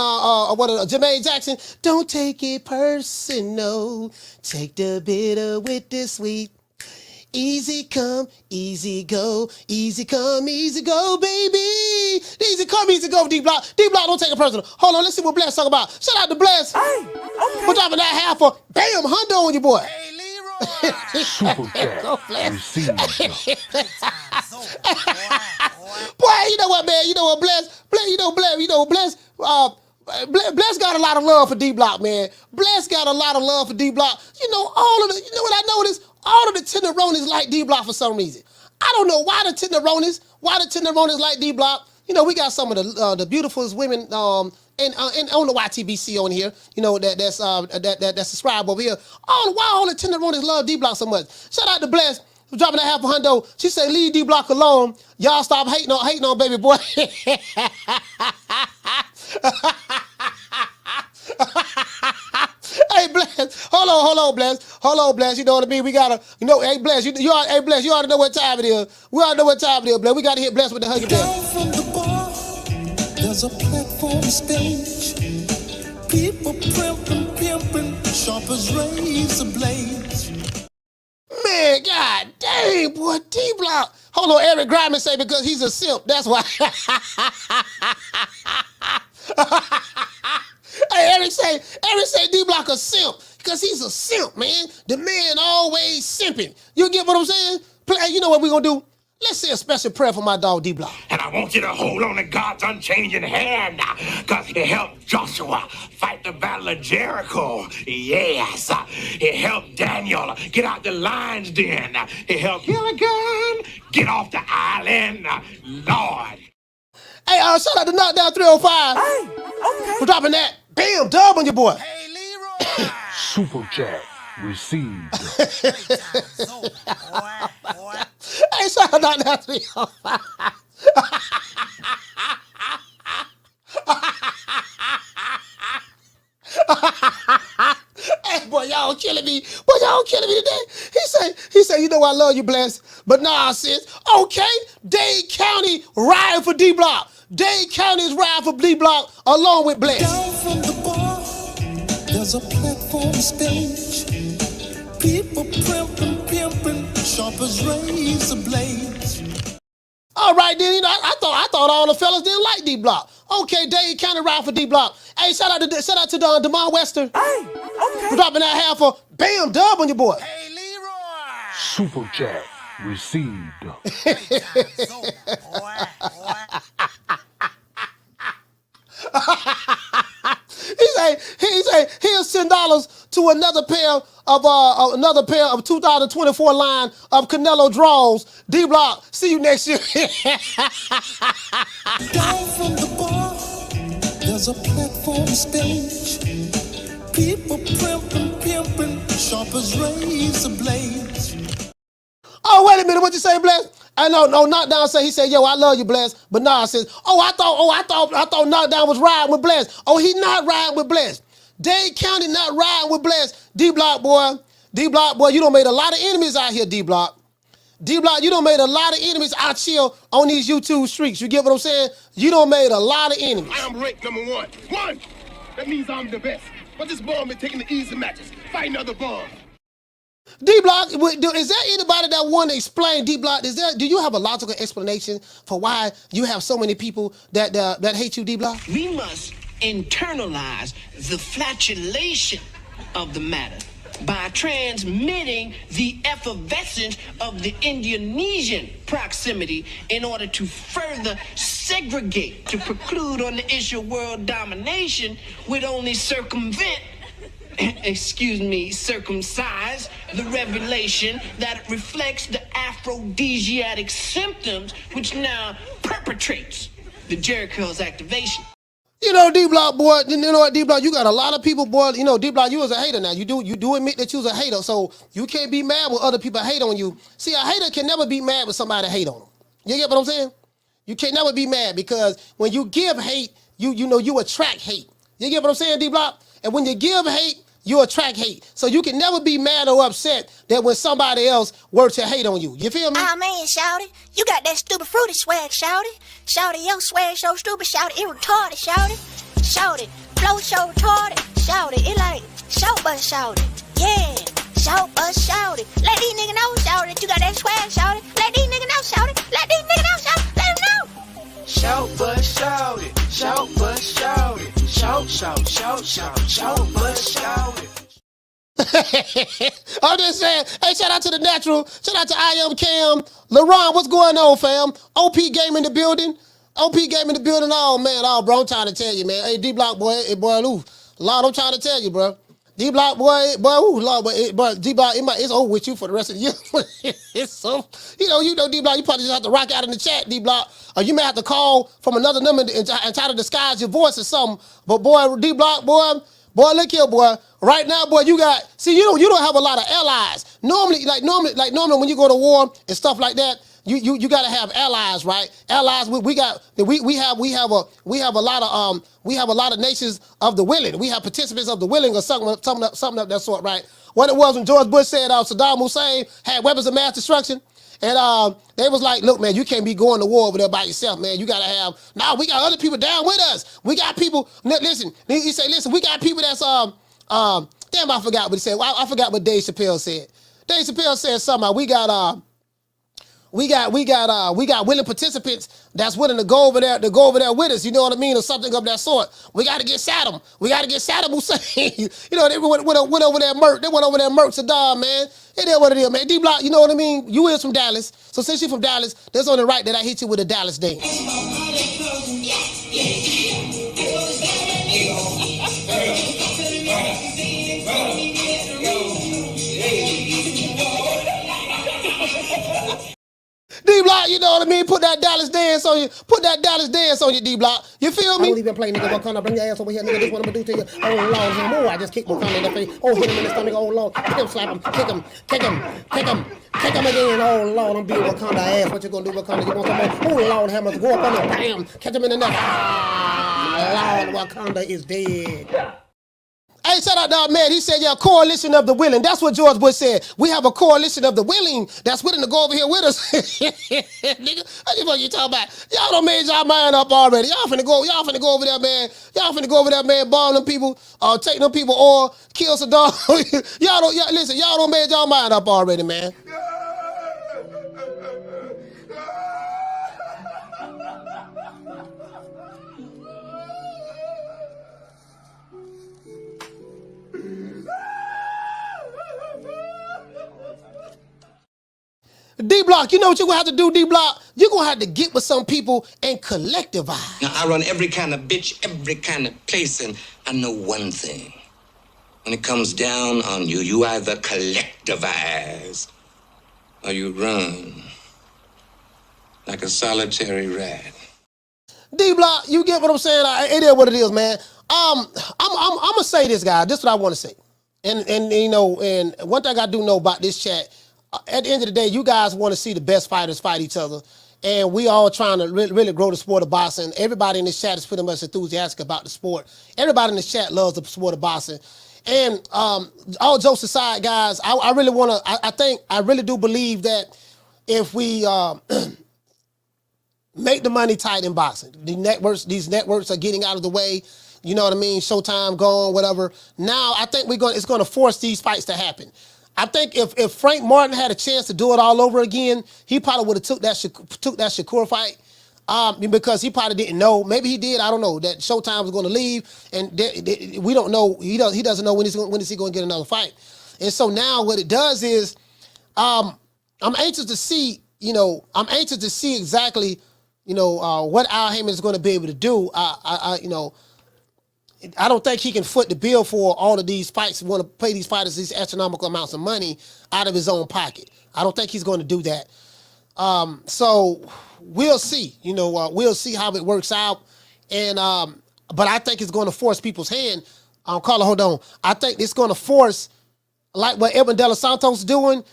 Jermaine Jackson. Don't take it personal. Take the bitter with the sweet. Easy come, easy go. Easy come, easy go, baby. Easy come, easy go, D-Block. D-Block, don't take it personal. Hold on, let's see what Bless talk about. Shout out to Bless. Hey, okay. We're dropping that half a bam hundo on you, boy. Hey, Leroy. Super Jack. Receive. Boy, you know what, man? You know what, Bless? Bless got a lot of love for D-Block, man. Bless got a lot of love for D-Block. You know, you know what I noticed? All of the tenderonis like D-Block for some reason. I don't know why the tenderonis like D-Block. You know, we got some of the beautifulest women and on the YTBC on here. You know, that's subscribed over here. Why all the tenderonis love D-Block so much? Shout out to Bless. Dropping that half a hundo. She said, leave D-Block alone. Y'all stop hating on baby boy. Hey, Bless. Hold on, Bless. You know what I mean? We gotta, hey, Bless, you ought to know what time it is. We ought to know what time it is, Bless. We gotta hit Bless with the huggy Bless. Down from the bar, there's a platform stage. People pimping, sharp as razor blades. Man, god dang, boy, D-Block. Hold on, Eric Grimes say because he's a simp. That's why. Hey, Eric say D-Block a simp because he's a simp, man. The man always simping. You get what I'm saying? You know what we're gonna do? Let's say a special prayer for my dog D-Block. And I want you to hold on to God's unchanging hand, because he helped Joshua fight the battle of Jericho. Yes. He helped Daniel get out the lion's den. He helped Gilligan get off the island. Lord. Hey, shout out to Knockdown 305. Hey, okay. We're dropping that. Bam, dub on your boy. Hey, Leroy. Super Jack received. Hey, shout out to Knockdown 305. Hey, boy, y'all killing me. Today. He say, you know I love you, Bless. But nah, sis. Okay, Dade County riding for D-Block. Dade County is riding for D-Block along with Bless. Down from the bar, there's a platform stage. People pimping, sharp as razor blades. All right, then, I thought all the fellas didn't like D-Block. Okay, Dade County ride for D-Block. Hey, shout out to Demond Western. Hey, okay. We're dropping that half a bam dub on your boy. Hey, Leroy. Super Jack received. He say here's $10 to another pair of 2024 line of Canelo draws. D-Block, see you next year. Down from the bar, there's a platform stage. People pimping, sharp as razor blades. Oh, wait a minute, what you say, Bless? I know, Knockdown say, he said, yo, I love you, Bless. But nah, says, I thought Knockdown was riding with Bless. Oh, he not riding with Bless. Dade County not riding with Bless. D-Block, boy, you done made a lot of enemies out here, D-Block. D-Block, you done made a lot of enemies out here on these YouTube streets. You get what I'm saying? You done made a lot of enemies. I am ranked number one. That means I'm the best. But this bum been taking the easy matches, fighting other bums. D-Block, is there anybody that want to explain, D-Block, do you have a logical explanation for why you have so many people that hate you, D-Block? We must internalize the flatulation of the matter by transmitting the effervescence of the Indonesian proximity in order to further segregate, to preclude on the issue of world domination would only circumvent circumcise the revelation that reflects the aphrodisiac symptoms which now perpetrates the Jericho's activation. You know, D-Block, boy, you know what, D-Block, you got a lot of people, boy, you know, D-Block, you was a hater now. You do admit that you was a hater, so you can't be mad when other people hate on you. See, a hater can never be mad when somebody hate on them. You get what I'm saying? You can never be mad because when you give hate, you attract hate. You get what I'm saying, D-Block? And when you give hate, you attract hate. So you can never be mad or upset that when somebody else were to hate on you. You feel me? Ah, man, shouty. You got that stupid fruity swag, shouty. Shouty, your swag so stupid, shouty. It retarded, shouty. Shouty. Flow so retarded, shouty. It like, shout but shouty. Yeah. Shout but shouty. Let these niggas know, shouty, that you got that swag, shouty. Let these niggas know, shouty. Let these niggas know, shouty. Let them know. Shout but shout it, shout but shout it, shout, shout, shout, shout, shout but shout it. I'm just saying, hey, shout out to the natural, shout out to I Am Cam, LaRon, what's going on, fam? OP game in the building, oh man, bro, I'm trying to tell you, man. Hey, D-Block boy, ooh, Lord, I'm trying to tell you, bro. D-Block boy, ooh, Lord, but D-Block, it's over with you for the rest of the year. It's so, you know, D-Block, you probably just have to rock out in the chat, D-Block, or you may have to call from another number and try to disguise your voice or something. But boy, D-Block, boy, look here, boy. Right now, boy, you don't have a lot of allies. Normally when you go to war and stuff like that, you gotta have allies, right? Allies. We have a lot of nations of the willing. We have participants of the willing or something of that sort, right? What it was when George Bush said Saddam Hussein had weapons of mass destruction. And they was like, look, man, you can't be going to war over there by yourself, man. You got to have, we got other people down with us. We got people, listen, he said, listen, we got people that's, damn, I forgot what he said. I forgot what Dave Chappelle said. Dave Chappelle said something, we got willing participants that's willing to go over there with us, you know what I mean, or something of that sort. We got to get Saddam. We got to get Saddam Hussein. You know, they went over there, Merc. They went over there, Merc Saddam, man. It is what it is, man. D-Block, you know what I mean? You is from Dallas. So since you're from Dallas, there's only right that I hit you with a Dallas dance. D-Block, you know what I mean? Put that Dallas dance on you. D-Block. You feel me? I don't even play, nigga. Wakanda, bring your ass over here, nigga. This what I'm gonna do to you. Oh, Lord, no more. I just kicked Wakanda in the face. Oh, hit him in the stomach. Oh, Lord. Kick him, slap him. Kick him again. Oh, Lord, I'm beating Wakanda ass. What you gonna do, Wakanda? You want some more? Oh, Lord, hammers. Go up on him. Bam. Catch him in the neck. Ah, Lord, Wakanda is dead. Hey, shout out to man. He said, yeah, coalition of the willing. That's what George Bush said. We have a coalition of the willing that's willing to go over here with us. Nigga, what you talking about? Y'all done made y'all mind up already. Y'all finna go over there, man. Bomb them people, take them people or kill Saddam. y'all done made y'all mind up already, man. D-Block, you know what you're going to have to do, D-Block? You're going to have to get with some people and collectivize. Now, I run every kind of bitch, every kind of place, and I know one thing. When it comes down on you, you either collectivize or you run like a solitary rat. D-Block, you get what I'm saying? It is what it is, man. I'm going to say this, guy. This is what I want to say. And you know, and one thing I do know about this chat, at the end of the day, you guys want to see the best fighters fight each other. And we all trying to really grow the sport of boxing. Everybody in this chat is pretty much enthusiastic about the sport. Everybody in this chat loves the sport of boxing. And all jokes aside, guys, I really want to, I really do believe that if we make the money tight in boxing, these networks are getting out of the way. You know what I mean? Showtime gone, whatever. Now, I think it's going to force these fights to happen. I think if Frank Martin had a chance to do it all over again, he probably would have took that Shakur fight because he probably didn't know. Maybe he did. I don't know that Showtime was going to leave, and we don't know. He doesn't know when is he going to get another fight. And so now what it does is, I'm anxious to see. I'm anxious to see exactly, what Al Heyman is going to be able to do. I don't think he can foot the bill for all of these fights. Want to pay these fighters these astronomical amounts of money out of his own pocket. I don't think he's going to do that. So we'll see. We'll see how it works out. And but I think it's going to force people's hand. Carla, hold on. I think it's going to force, like what Edwin De Los Santos doing.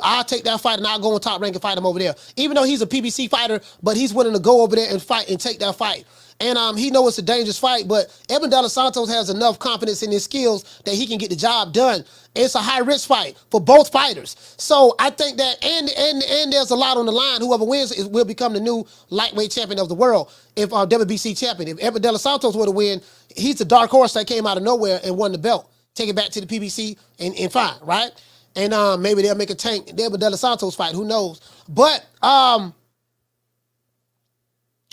I'll take that fight and I'll go on Top Rank and fight him over there. Even though he's a PBC fighter, but he's willing to go over there and fight and take that fight. And he knows it's a dangerous fight, but Edwin De Los Santos has enough confidence in his skills that he can get the job done. It's a high-risk fight for both fighters. So I think that, and there's a lot on the line. Whoever wins will become the new lightweight champion of the world, if WBC champion. If Edwin De Los Santos were to win, he's the dark horse that came out of nowhere and won the belt. Take it back to the PBC and fine, right? And maybe they'll make a Tank Edwin De Los Santos fight. Who knows? But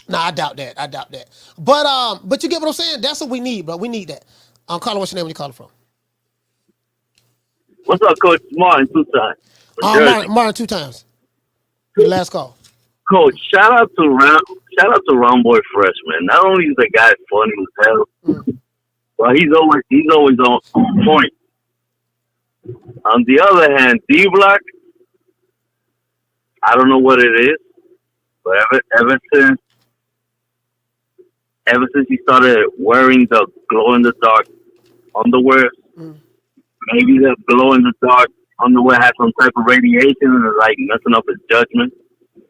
no, I doubt that. But you get what I'm saying? That's what we need, bro. We need that. Carla, what's your name? Where you calling from? What's up, Coach? Martin, 2 times. Martin 2 times. Your last call. Coach, shout out to Round Boy Fresh, man. Not only is the guy funny as hell, but he's always on point. On the other hand, D-Block, I don't know what it is, but ever since he started wearing the glow-in-the-dark underwear, maybe that glow-in-the-dark underwear has some type of radiation and is like messing up his judgment.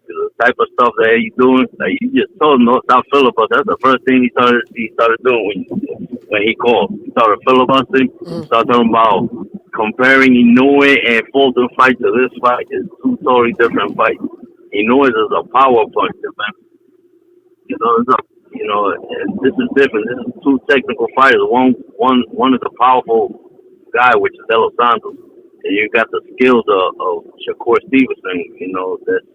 The type of stuff that he's doing, like you just told him not filibuster. That's the first thing he started doing when he called. He started filibustering. Started talking about comparing Inoue and Fulton fight to this fight is 2 totally different fights. Inoue is a power puncher, man. This is different. This is 2 technical fighters. One is a powerful guy, which is De Los Santos, and you got the skills of Shakur Stevenson. That's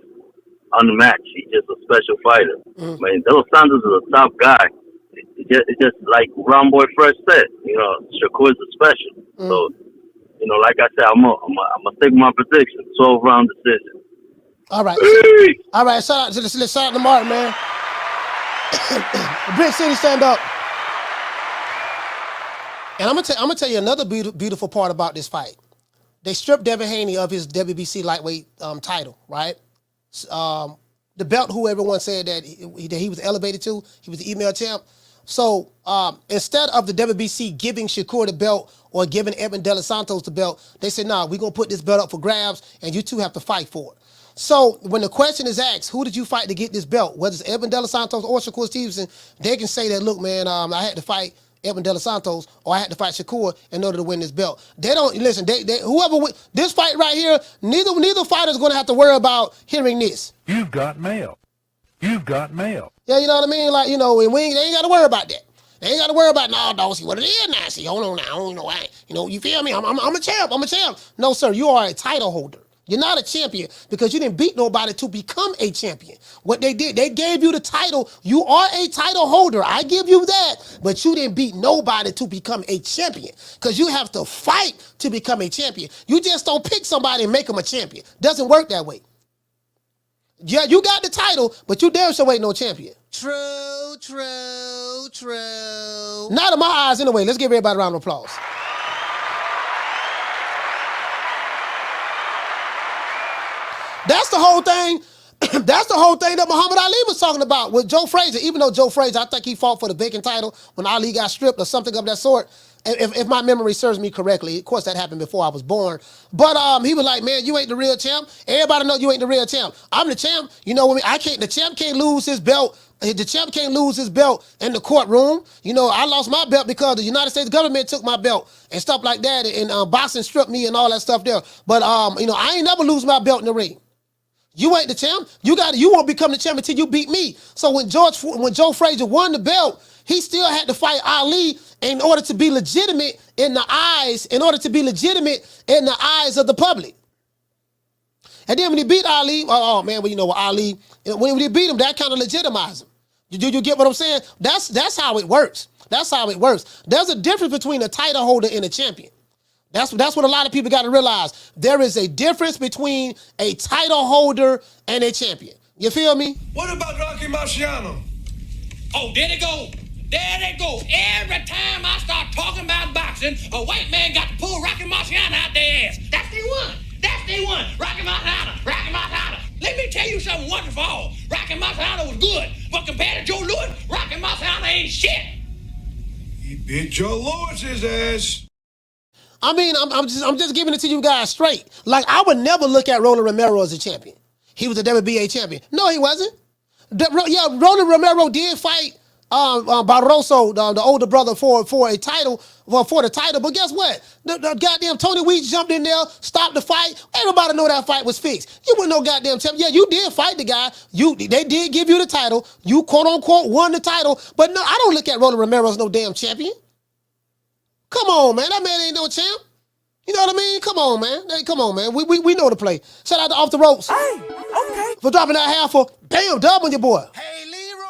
unmatched. He's just a special fighter. Man, De Los Santos is a top guy. It's just like Round Boy Fresh said. Shakur is a special. So, like I said, I'm gonna stick with my prediction. 12-round decision. All right. All right. Shout out to Martin, man. Brick City, stand up. And I'm gonna tell you another beautiful part about this fight. They stripped Devin Haney of his WBC lightweight title, right? The belt, who everyone said that he was elevated to, he was the email champ. So instead of the WBC giving Shakur the belt or giving Edwin De Los Santos the belt, they said, nah, we're going to put this belt up for grabs and you two have to fight for it. So when the question is asked, who did you fight to get this belt, whether it's Edwin De Los Santos or Shakur Stevenson, they can say that, look, man, I had to fight Edwin De Los Santos or I had to fight Shakur in order to win this belt. They don't, listen, whoever win this fight right here, neither fighter is going to have to worry about hearing this. You've got mail. You've got mail. Yeah, you know what I mean? Like, they ain't got to worry about that. They ain't got to worry about, no, dog, see what it is now. See, hold on now. I don't know. You feel me? I'm a champ. I'm a champ. No, sir, you are a title holder. You're not a champion because you didn't beat nobody to become a champion. What they did, they gave you the title. You are a title holder. I give you that. But you didn't beat nobody to become a champion because you have to fight to become a champion. You just don't pick somebody and make them a champion. Doesn't work that way. Yeah, you got the title, but you damn sure ain't no champion. True. Not in my eyes anyway. Let's give everybody a round of applause. That's the whole thing. That's the whole thing that Muhammad Ali was talking about with Joe Frazier. Even though Joe Frazier, I think he fought for the vacant title when Ali got stripped or something of that sort. If my memory serves me correctly. Of course, that happened before I was born. But he was like, man, you ain't the real champ. Everybody know you ain't the real champ. I'm the champ. The champ can't lose his belt. The champ can't lose his belt in the courtroom. I lost my belt because the United States government took my belt and stuff like that. And boxing stripped me and all that stuff there. But, I ain't never lose my belt in the ring. You ain't the champ. You won't become the champ until you beat me. So when Joe Frazier won the belt, he still had to fight Ali in order to be legitimate in the eyes of the public. And then when he beat Ali, Ali, when he beat him, that kind of legitimized him. You get what I'm saying? That's how it works. That's how it works. There's a difference between a title holder and a champion. That's what a lot of people got to realize. There is a difference between a title holder and a champion. You feel me? What about Rocky Marciano? Oh, there they go. There they go. Every time I start talking about boxing, a white man got to pull Rocky Marciano out their ass. That's the one. Rocky Marciano. Let me tell you something wonderful. Rocky Marciano was good, but compared to Joe Louis, Rocky Marciano ain't shit. He beat Joe Louis's ass. I mean, I'm just giving it to you guys straight. Like, I would never look at Roland Romero as a champion. He was a WBA champion. No, he wasn't. Roland Romero did fight Barroso, the older brother for a title, for the title. But guess what? The goddamn Tony Weeks jumped in there, stopped the fight. Everybody know that fight was fixed. You wouldn't know goddamn champion. Yeah, you did fight the guy. They did give you the title. You quote unquote won the title. But no, I don't look at Rolly Romero as no damn champion. Come on, man. That man ain't no champ. You know what I mean? Come on, man. Hey, come on, man. We know the play. Shout out to Off the Ropes. Hey, okay. For dropping that half for bam, dub on your boy. Hey, Leroy.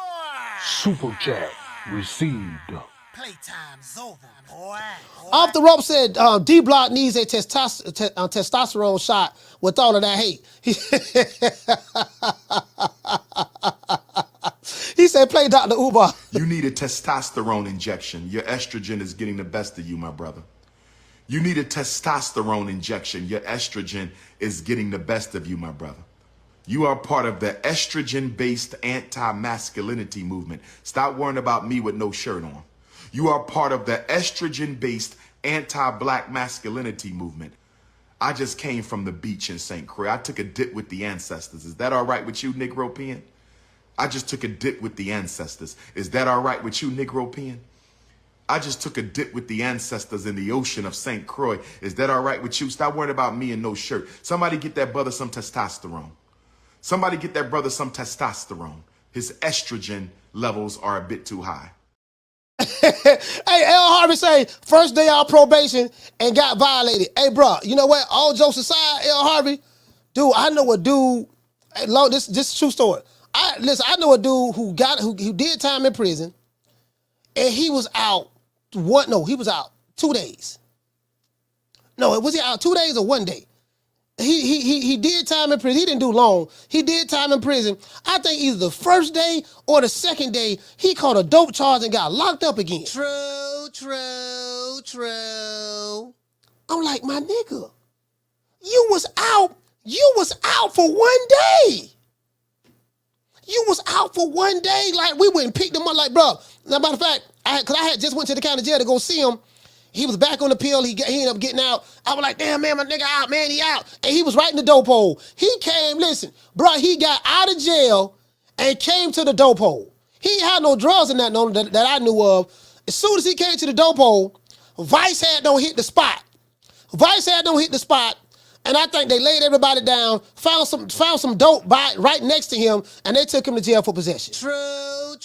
Super chat received. Playtime's over, boy. Off the Rope said D-Block needs a testosterone shot with all of that hate. He said, play Dr. Uber. You need a testosterone injection. Your estrogen is getting the best of you, my brother. You need a testosterone injection. Your estrogen is getting the best of you, my brother. You are part of the estrogen-based anti-masculinity movement. Stop worrying about me with no shirt on. You are part of the estrogen-based anti-black masculinity movement. I just came from the beach in St. Croix. I took a dip with the ancestors. Is that all right with you, Negropean? I just took a dip with the ancestors. Is that all right with you, Negropean? I just took a dip with the ancestors in the ocean of St. Croix. Is that all right with you? Stop worrying about me and no shirt. Somebody get that brother some testosterone. Somebody get that brother some testosterone. His estrogen levels are a bit too high. Hey, L. Harvey say, first day on probation and got violated. Hey, bro, you know what? All jokes aside, L. Harvey, dude, I know a dude, this is a true story. I know a dude who did time in prison, and he was out, he was out 2 days. No, was he out 2 days or 1 day? He did time in prison. He didn't do long. He did time in prison. I think either the first day or the second day, he caught a dope charge and got locked up again. True. I'm like, my nigga, you was out for 1 day. You was out for 1 day. Like, we went and picked him up. Like, bro, as a matter of fact, because I had just went to the county jail to go see him. He was back on the pill. He ended up getting out. I was like, damn, man, my nigga out, man, he out. And he was right in the dope hole. He came, listen, bro, he got out of jail and came to the dope hole. He had no drugs in that I knew of. As soon as he came to the dope hole, Vice had don't hit the spot. And I think they laid everybody down, found some dope right next to him, and they took him to jail for possession. True.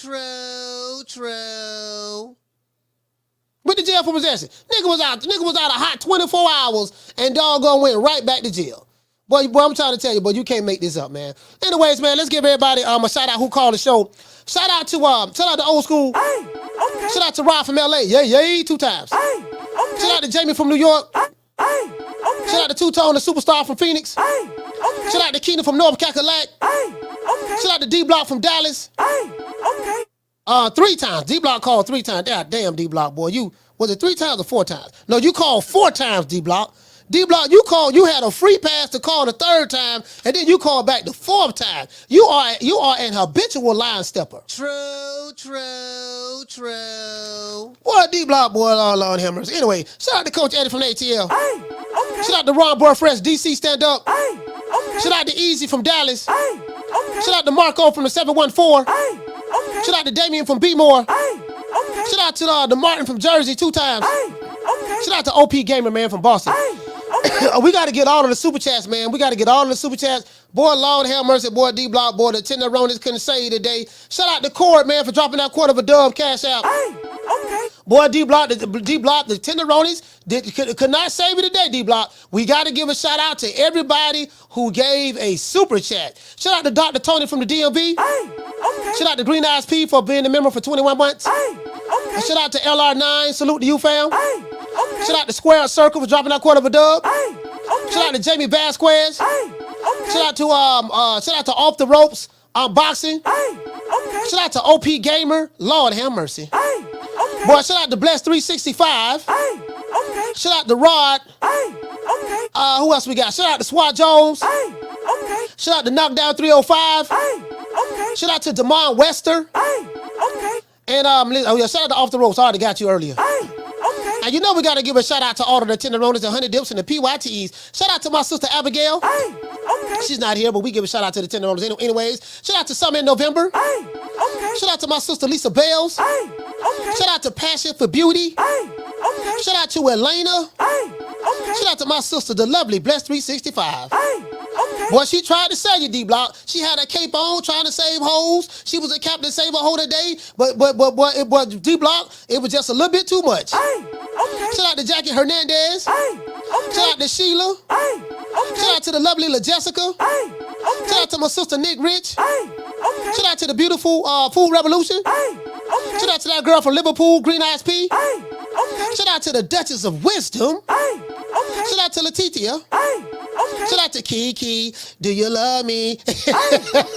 Went to jail for possession. Nigga was out a hot 24 hours and doggone went right back to jail. Boy, I'm trying to tell you, boy, you can't make this up, man. Anyways, man, let's give everybody a shout out who called the show. Shout out to Old School. Hey, okay. Shout out to Rod from LA. Yeah, 2 times. Hey, okay. Shout out to Jamie from New York. Hey, okay. Shout out to Two-Tone, the superstar from Phoenix. Hey, okay. Shout out to Keenan from North Cackalack. Hey, okay. Shout out to D-Block from Dallas. Hey, okay. 3 times. D-Block called 3 times. Damn, D-Block, boy. Was it 3 times or 4 times? No, you called 4 times, D-Block. D-Block, you had a free pass to call the 3rd time, and then you called back the 4th time. You are an habitual line stepper. True. Boy, D-Block, boy, Lord have mercy. Anyway, shout out to Coach Eddie from ATL. Hey, okay. Shout out to Ron Boy Fresh, DC Stand Up. Hey, okay. Shout out to Easy from Dallas. Hey, okay. Shout out to Marco from the 714. Hey, okay. Shout out to Damien from B-More. Hey, okay. Shout out to the Martin from Jersey 2 times. Hey, okay. Shout out to OP Gamer, man, from Boston. Hey, okay. We got to get all of the super chats, man. Boy, Lord have mercy, boy, D-Block, boy, the Tenderonis couldn't say you today. Shout out to Cord, man, for dropping that quarter of a dub cash out. Hey, okay. Boy, D-Block, the Tenderonis could not save you today, D-Block. We got to give a shout out to everybody who gave a super chat. Shout out to Dr. Tony from the DMV. Hey, okay. Shout out to Green Eyes P for being a member for 21 months. Hey, okay. Shout out to LR9, salute to you, fam. Hey, okay. Shout out to Square Circle for dropping that quarter of a dub. Hey, okay. Shout out to Jamie Vasquez. Hey, okay. Shout out to Off the Ropes Boxing. Hey, okay. Shout out to OP Gamer. Lord have mercy. Hey, okay. Boy, shout out to Bless 365. Hey, okay. Shout out to Rod. Hey, okay. Who else we got? Shout out to Swat Jones. Hey, okay. Shout out to Knockdown 305. Hey, okay. Shout out to Damon Wester. Hey, okay. And shout out to Off the Ropes. I already got you earlier. Hey, okay. Now, you know we got to give a shout out to all of the tenderonis, the honey dips, and the PYTs. Shout out to my sister Abigail. Hey, okay. She's not here, but we give a shout out to the tenderonis anyways. Shout out to Summer in November. Hey, okay. Shout out to my sister Lisa Bales. Hey, okay. Shout out to Passion for Beauty. Hey, okay. Shout out to Elena. Hey, okay. Shout out to my sister, the lovely Blessed 365. Hey, okay. Boy, she tried to sell you, D-Block. She had a cape on, trying to save hoes. She was a captain save a hoe today, but D-Block, it was just a little bit too much. Hey, okay. Shout out to Jackie Hernandez. Hey, okay. Shout out to Sheila. Hey, okay. Shout out to the lovely La Jessica. Hey, okay. Shout out to my sister Nick Rich. Hey, okay. Shout out to the beautiful Food Revolution. Hey, okay. Shout out to that girl from Liverpool, Green Eyes P. Hey, okay. Shout out to the Duchess of Wisdom. Hey, okay. Shout out to Letitia. Hey, okay. Shout out to Kiki. Do you love me? Hey,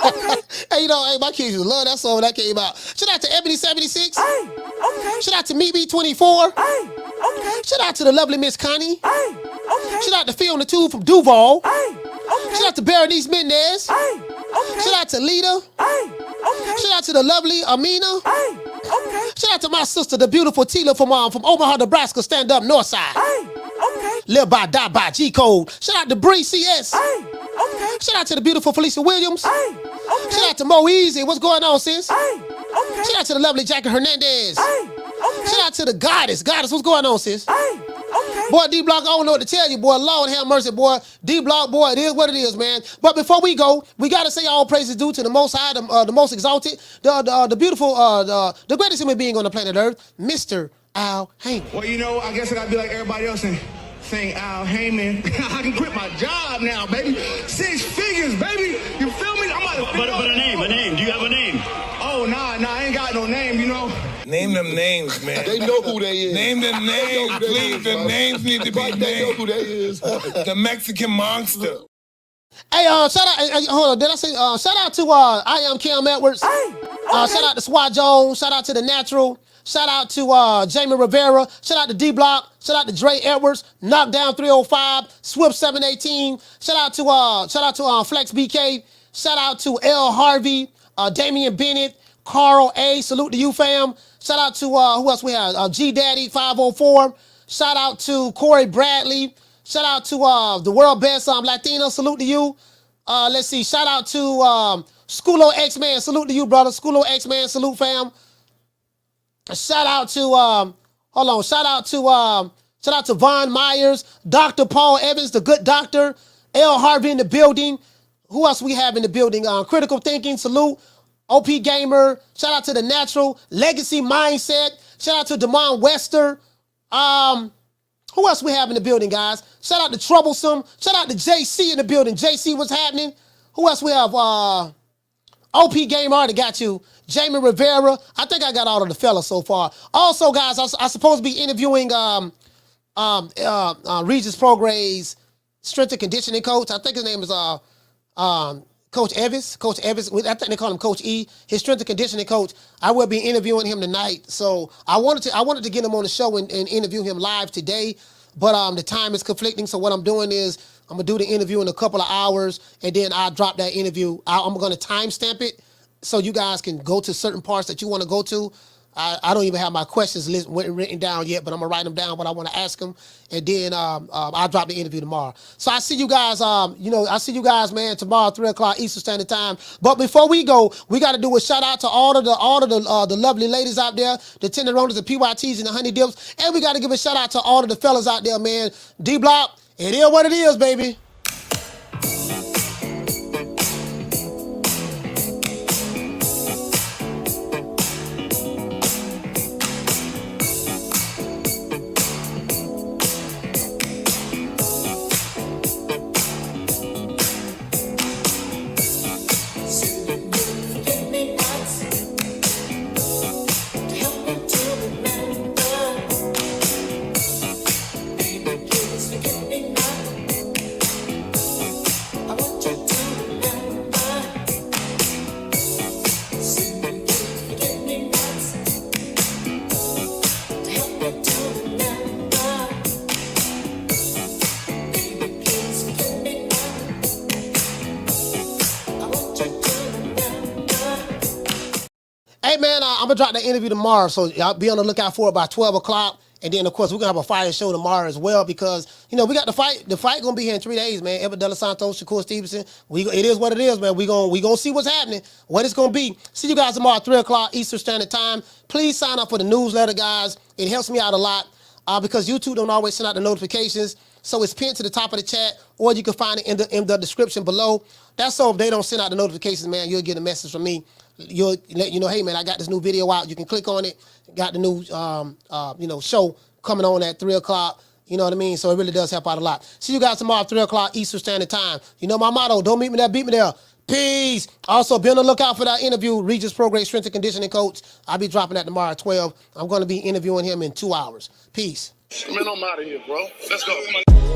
okay. Hey, you know, hey, my kids love that song when that came out. Shout out to Ebony 76. Hey, okay. Shout out to Meet Me 24. Hey, okay. Shout out to the lovely Miss Connie. Hey, okay. Shout out to Phil on the Tube from Duval. Hey, okay. Shout out to Berenice Mendez. Hey, okay. Shout out to Lita. Hey, okay. Shout out to the lovely Amina. Hey, okay. Shout out to my sister, the beautiful Tila from Omaha, Nebraska, stand up Northside. Hey, okay. Live by, die by, G Code. Shout out to Bree CS. Hey, okay. Shout out to the beautiful Felicia Williams. Hey, okay. Shout out to Mo Easy. What's going on, sis? Hey, okay. Shout out to the lovely Jackie Hernandez. Hey, okay. Shout out to the Goddess. Goddess, what's going on, sis? Hey, okay. Boy, D-Block, I don't know what to tell you, boy. Lord have mercy, boy. D-Block, boy, it is what it is, man. But before we go, we got to say all praises due to the Most High, the Most Exalted, the beautiful, the greatest human being on the planet Earth, Mr. Al Heyman. Well, you know, I guess I gotta be like everybody else and sing Al Heyman. I can quit my job now, baby. 6 figures, baby. You feel me? I'm about to But a name. Do you have a name? Oh, nah, I ain't got no name, you know. Name them names, man. They know who they is. Name them names, please. The names need to be named. They know who they is. The Mexican monster. Hey, shout out, hold on, did I say, shout out to, I Am Cam Edwards. Hey, okay. Shout out to Swat Jones. Shout out to The Natural. Shout out to Jamie Rivera. Shout out to D-Block. Shout out to Dre Edwards. Knockdown 305. Swift 718. Shout out to Flex BK. Shout out to L Harvey. Damian Bennett. Carl A. Salute to you, fam. Shout out to, who else we have? G Daddy 504. Shout out to Corey Bradley. Shout out to the world best Latino. Salute to you. Let's see. Shout out to Schoolo X-Man. Salute to you, brother. Schoolo X-Man. Salute, fam. Shout out to shout out to Von Myers, Dr. Paul Evans, the good doctor, L. Harvey in the building. Who else we have in the building? Critical Thinking, salute. OP Gamer. Shout out to The Natural, Legacy Mindset. Shout out to Damon Wester. Who else we have in the building, guys? Shout out to Troublesome. Shout out to JC in the building. JC, what's happening? Who else we have? OP Gamer, already got you. Jamie Rivera. I think I got all of the fellas so far. Also, guys, I supposed to be interviewing Regis Progray's strength and conditioning coach. I think his name is Coach Evis. Coach Evis. I think they call him Coach E. His strength and conditioning coach. I will be interviewing him tonight. So I wanted to get him on the show and interview him live today, but the time is conflicting. So what I'm doing is I'm gonna do the interview in a couple of hours, and then I'll drop that interview. I'm gonna timestamp it so you guys can go to certain parts that you want to go to. I don't even have my questions written down yet, but I'm gonna write them down what I want to ask them, and then I'll drop the interview tomorrow. So I see you guys. I see you guys, man, tomorrow 3:00 Eastern Standard Time. But before we go, we got to do a shout out to all of the lovely ladies out there, the tenderonis, the PYTs, and the honey dips, and we got to give a shout out to all of the fellas out there, man. D-Block, it is what it is, baby. Hey, man, I'm going to drop that interview tomorrow, so y'all be on the lookout for it by 12 o'clock And then, of course, we're going to have a fire show tomorrow as well because, we got the fight. The fight going to be here in 3 days, man. Edwin De Los Santos, Shakur Stevenson. It is what it is, man. We gonna see what's happening, what it's going to be. See you guys tomorrow at 3 o'clock Eastern Standard Time. Please sign up for the newsletter, guys. It helps me out a lot because YouTube don't always send out the notifications. So it's pinned to the top of the chat, or you can find it in the description below. That's so if they don't send out the notifications, man, you'll get a message from me. You'll let you know, hey, man, I got this new video out. You can click on it. Got the new, show coming on at 3 o'clock. You know what I mean? So it really does help out a lot. See you guys tomorrow at 3 o'clock Eastern Standard Time. You know my motto, don't meet me there, beat me there. Peace. Also, be on the lookout for that interview, Regis Prograde Strength and Conditioning Coach. I'll be dropping that tomorrow at 12. I'm going to be interviewing him in 2 hours. Peace. Man, I'm out of here, bro. Let's go.